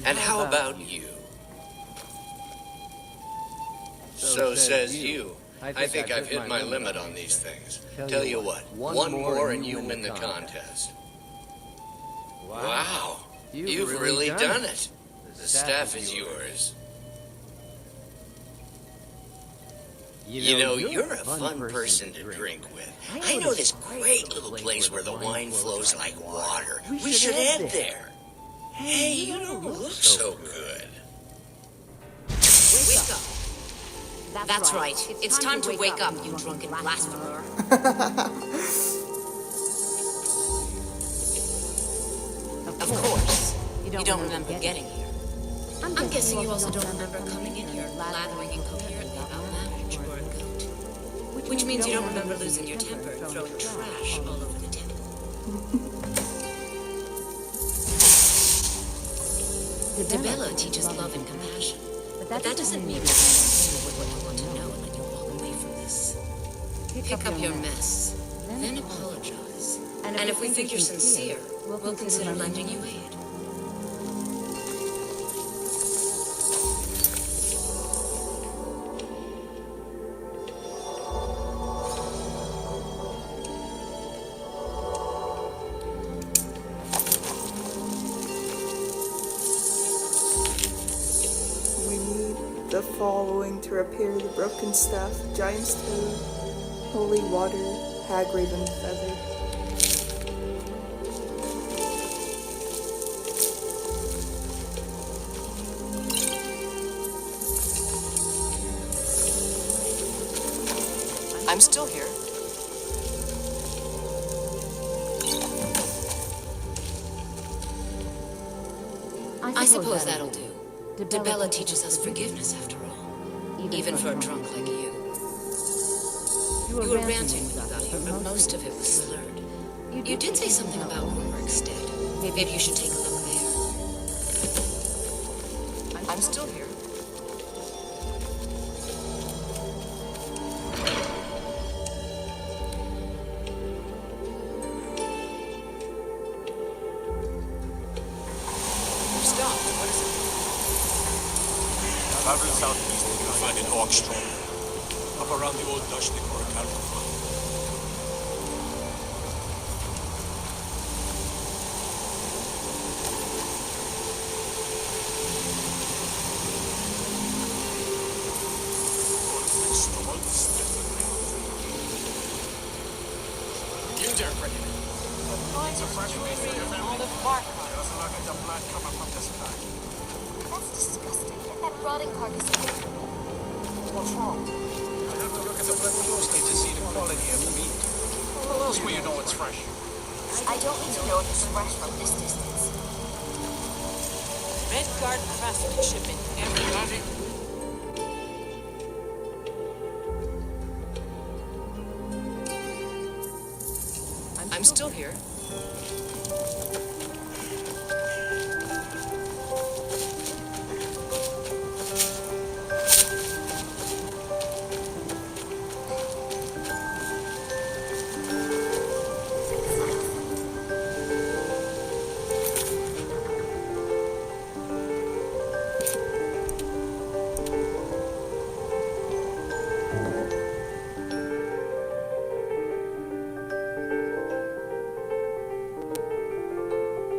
And how about you? So says you. I think I've hit my limit on these things. Tell you what, one more and you win the contest. Wow, you've really done it. The staff is yours. You know, you're a fun person to drink with. I know this great little place where the wine flows like water. We should head there. Hey, you don't look so good. Wake up. That's right. It's time to wake up, you drunken blasphemer. Of course. You don't remember getting here. I'm guessing you also don't remember coming in here blathering incoherently about marriage or a goat. Which means you don't remember losing your temper and throwing trash all over the temple. Debella teaches love and compassion. But that doesn't mean that you with what you want to know and let you walk away from this. Pick up your mess, then apologize. And if we think you're sincere, we'll consider lending you aid. The following to repair the broken staff: Giant's Toe, Holy Water, Hag Raven Feather. I'm still here. I suppose that'll do. Debella teaches us forgiveness, after all. Even for a drunk like you. You were ranting when you got here, but most of it was slurred. You did say something about homework's dead. Maybe you should take a look there. I'm still here. Stop. What is it? Travel southeast, you'll find an auction. Up around the old Dutch Decor Academy. All the bark on it. That's disgusting. Get that rotting carcass away from me. What's wrong? I have to look at the blood closely to see the quality of the meat. How else will you know it's fresh? I don't need to know if it's fresh from this distance. Red Garden craftsmanship in everybody. I'm still here.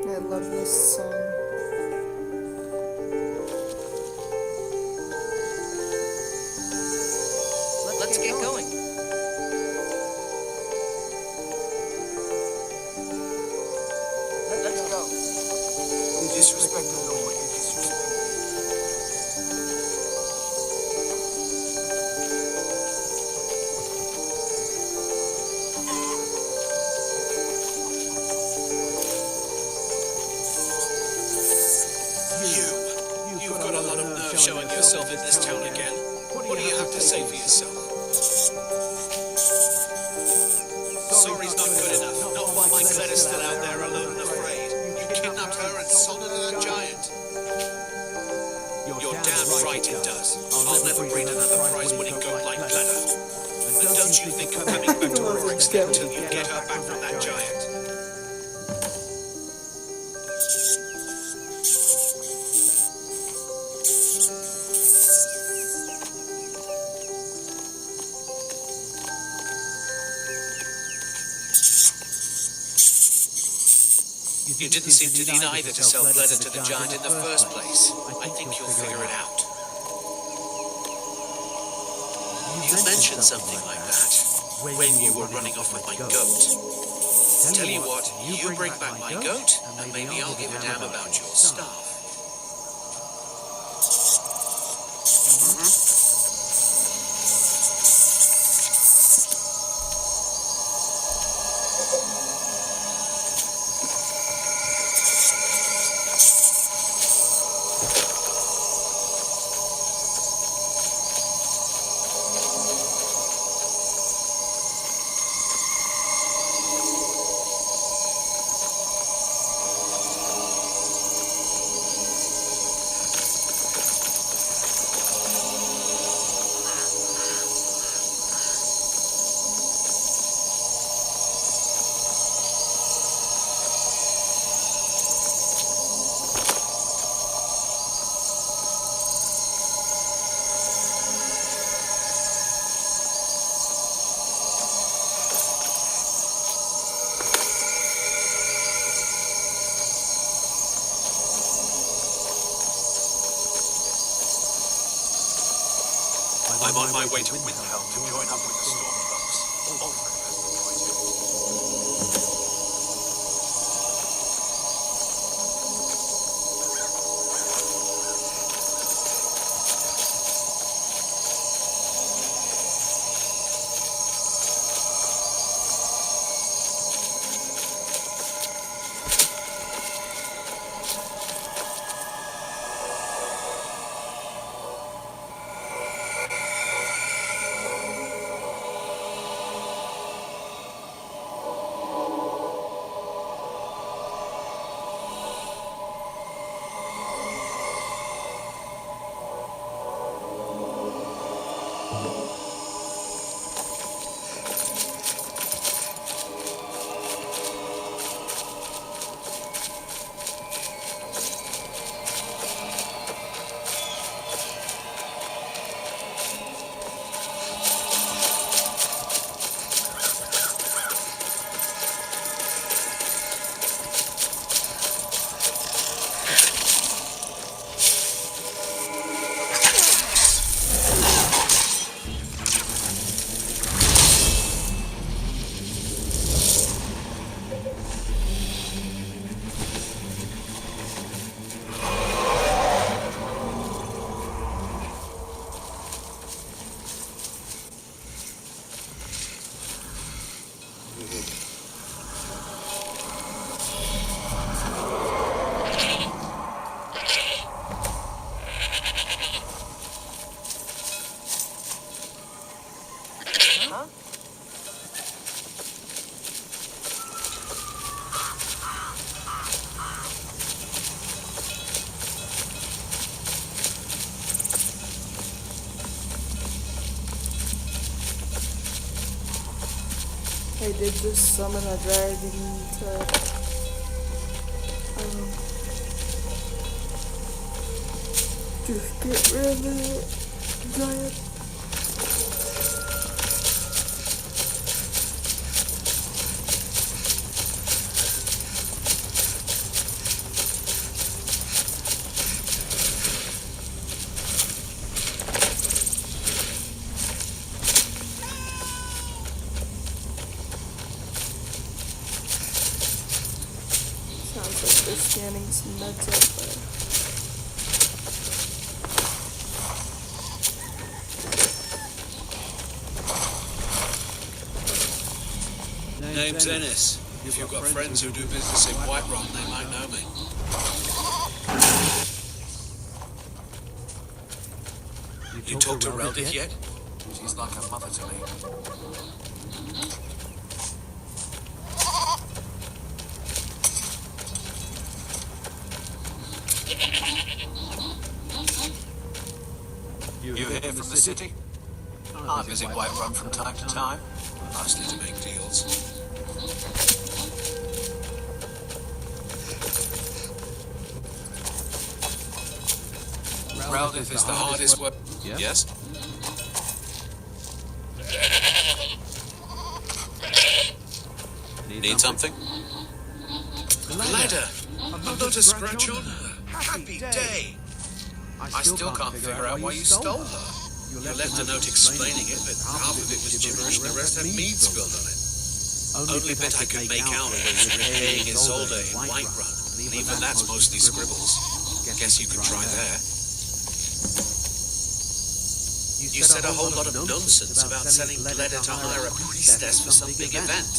I love this song. Let's get going. Let's go. Disrespect the law, you disrespect. You've got a lot of nerve showing yourself in this town again. What do you have to say for yourself? Sorry's not good enough. Not while my Claire's still out there alone and afraid. You kidnapped her and sold her to that giant. You're damn right it does. I'll never breed another prize-winning goat like Glenna. And don't you think of coming back to Oryx until you get her back from that giant. You didn't seem to need either to sell Glenna to the giant in the first place. I think you'll figure it out. You mentioned something like that when you were running off with my goat. Tell you what, you bring back my goat, and maybe I'll give a damn about your staff. I'm on my way to Windhelm to join up with the Stormcloaks. Ulfric has them right here. I did just summon a dragon to just get rid of the giant. Sounds like they're scanning some meds out there. Name's Ennis. If you've got friends who do business in Whiterun, they might know me. You talked to Reldith yet? She's like a mother to me. You here from the city? I visit Whiterun from time to time, mostly to make deals. Reldith is the hardest work. Yes? Need something? The ladder! I've got a scratch on her. Happy day! I still can't figure out why you stole her. You left a note explaining it, but half of it was gibberish and the rest had mead spilled on it. Only bit I could make out was repaying Isolde in Whiterun, and even that's mostly scribbles. Guess you could try there. You said a whole lot of nonsense about selling Gleda to hire a priestess for some big event.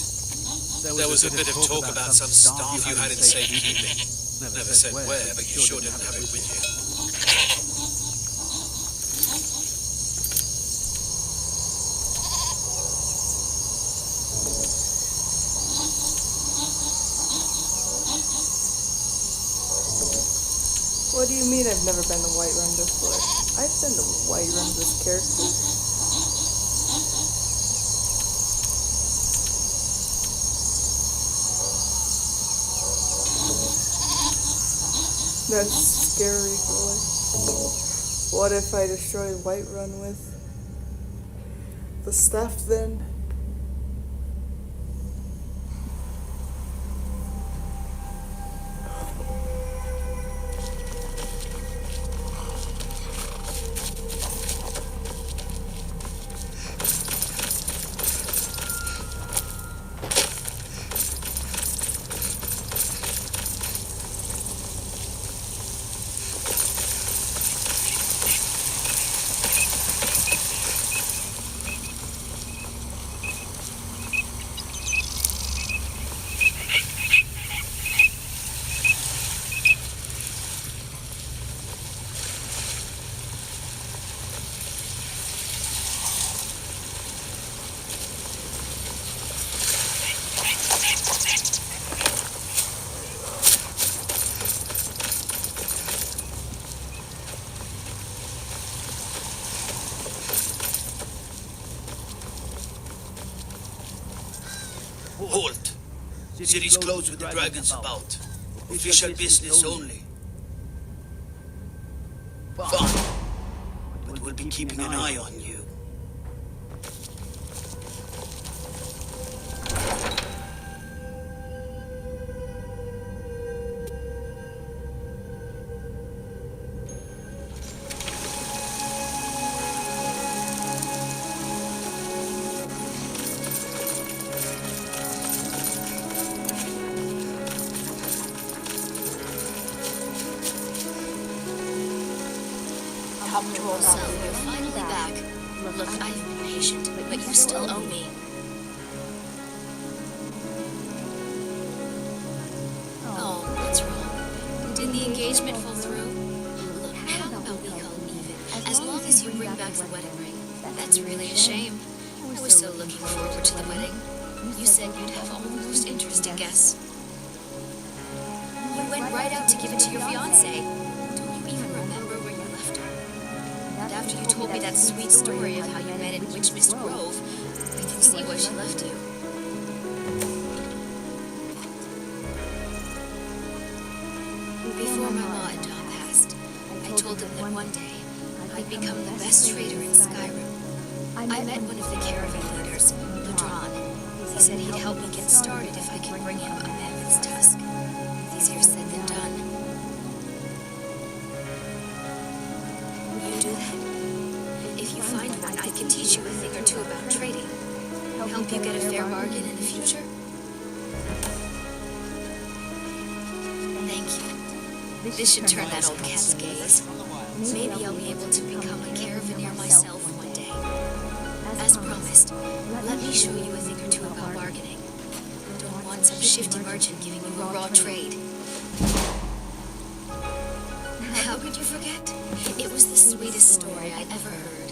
There was a bit of talk about some staff you had in safekeeping. Never said where, but you sure didn't have it with you. What do you mean I've never been to Whiterun before? I've been to Whiterun with this character. That's scary, boy. What if I destroy Whiterun with the stuff then? Halt! City's closed with the dragons about. Official business only. Fine. But we'll be keeping an eye on you. So, you're finally back. Look, I've been patient, but you still owe me. Oh, what's wrong? Did the engagement fall through? Look, how about we call it even? As long as you bring back the wedding ring. That's really a shame. I was so looking forward to the wedding. You said you'd have all the most interesting guests. You went right out to give it to your fiancé. Don't you even remember where you left her? After you told me that sweet story of how you met in Witchmist Grove, I can see why she left you. my ma and Dom passed, I told them that one day I'd become the best trader in Skyrim. I met one of the caravan leaders, Ladron. He said he'd help me get started if I could bring him a mammoth's tusk. Easier said than done. Will you do that? If you find one, I can teach you a thing or two about trading. Help you get a fair bargain in the future? Thank you. This should turn that old cat's gaze. Maybe I'll be able to become a caravaneer myself one day. As promised, let me show you a thing or two about bargaining. Don't want some shifty merchant giving you a raw trade. How could you forget? It was the sweetest story I'd ever heard.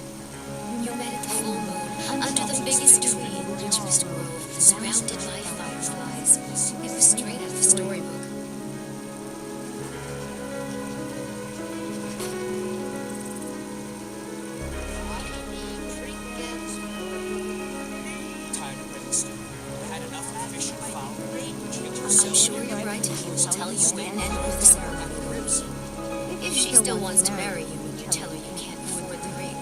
You met at the full moon, under the biggest tree in the richest grove, surrounded by fireflies. It was straight out of the storybook. I'm sure you're right, and he will tell you when and who the ceremony groups. If she still wants to marry you, you tell her you can't afford the ring.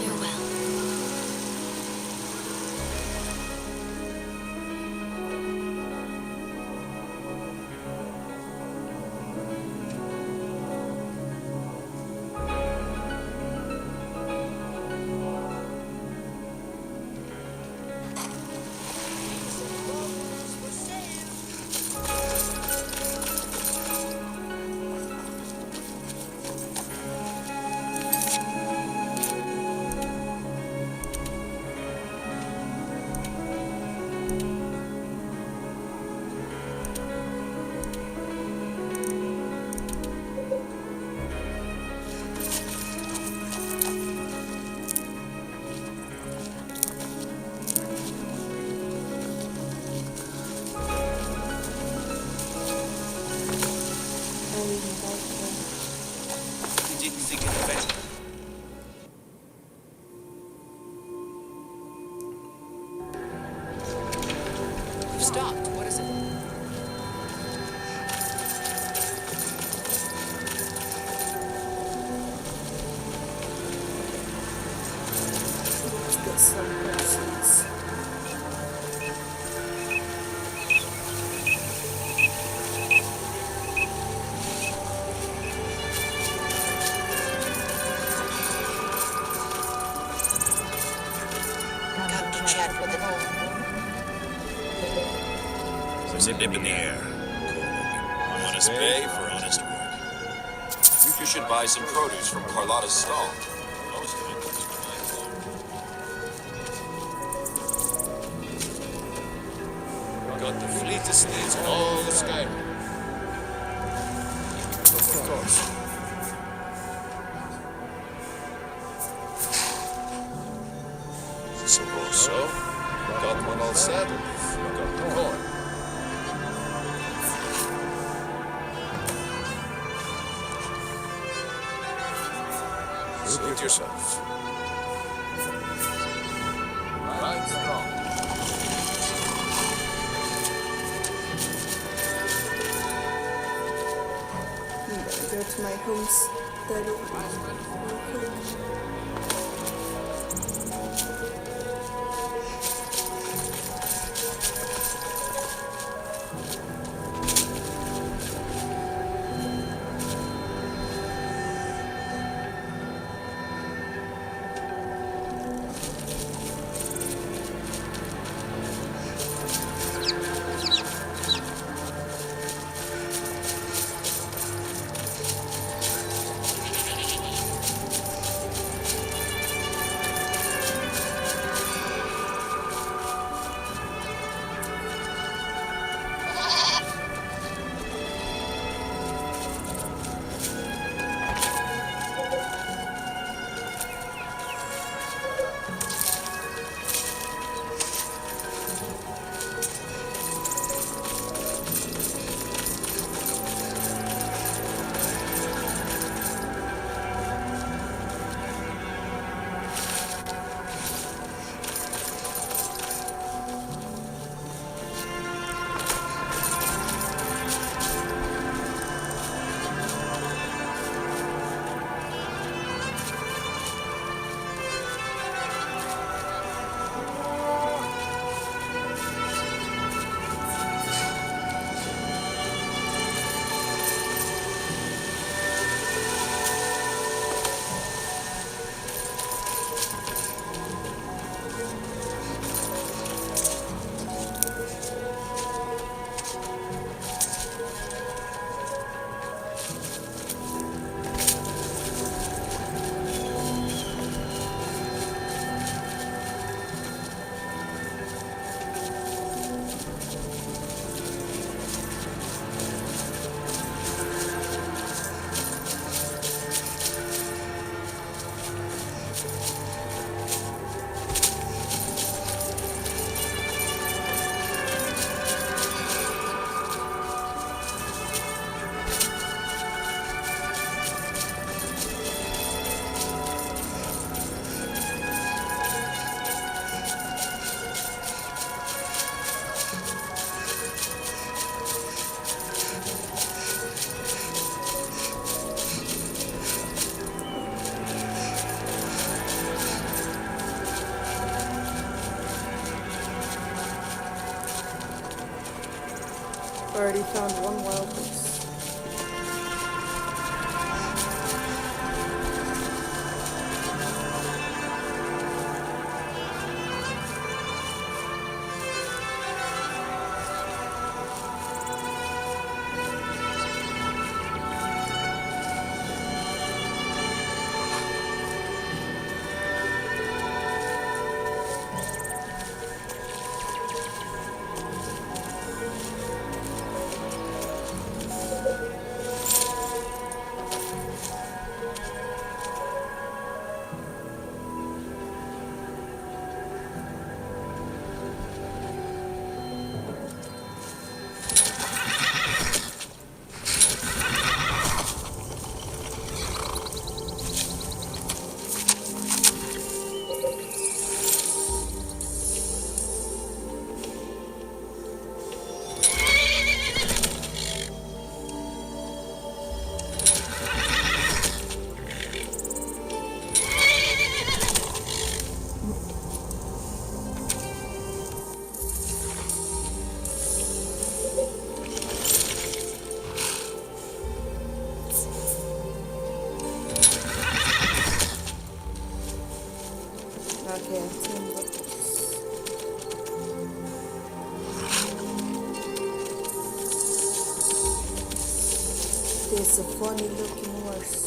Farewell. You didn't think of it. You've stopped. What is it? Let's get some horses. Come to chat with the Zip in the air. Honest pay for honest work. You should buy some produce from Carlotta's stall. Most of it comes got the fleetest states in all the Skyrim. Of course. Suppose so. Got one all saddled. Got the corn. Suit yourself. Right strong. I'm gonna go to my homestead real quick. Already found one wild horse. Okay, I'm seeing what there's a funny looking horse.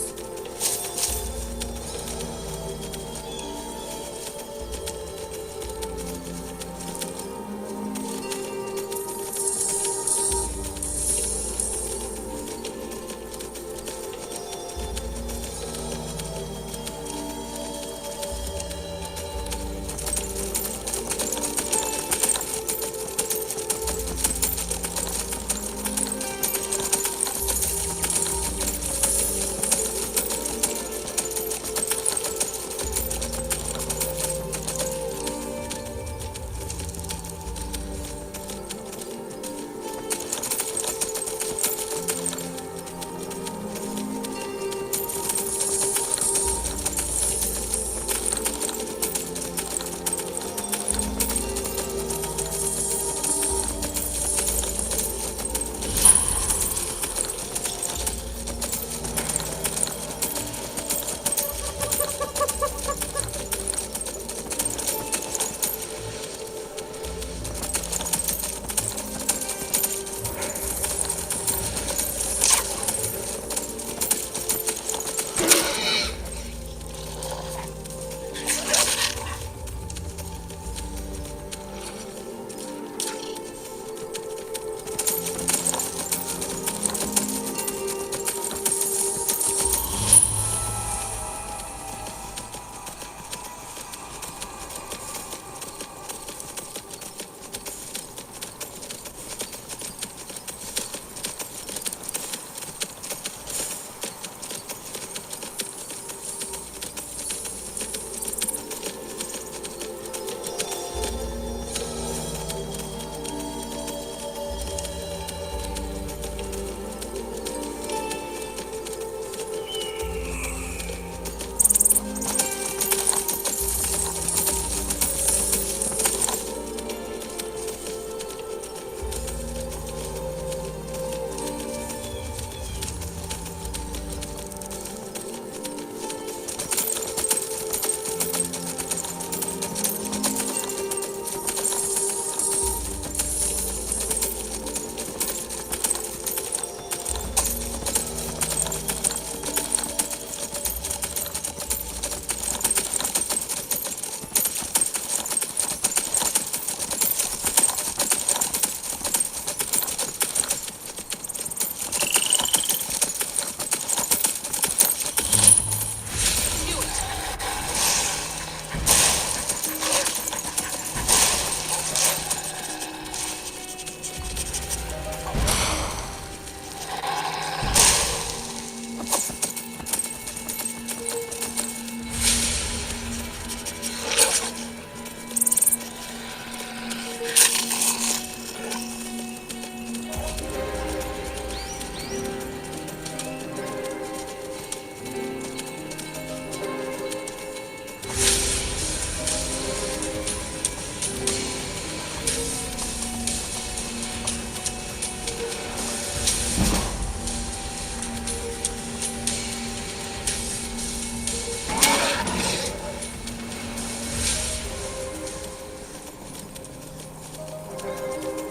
Sure.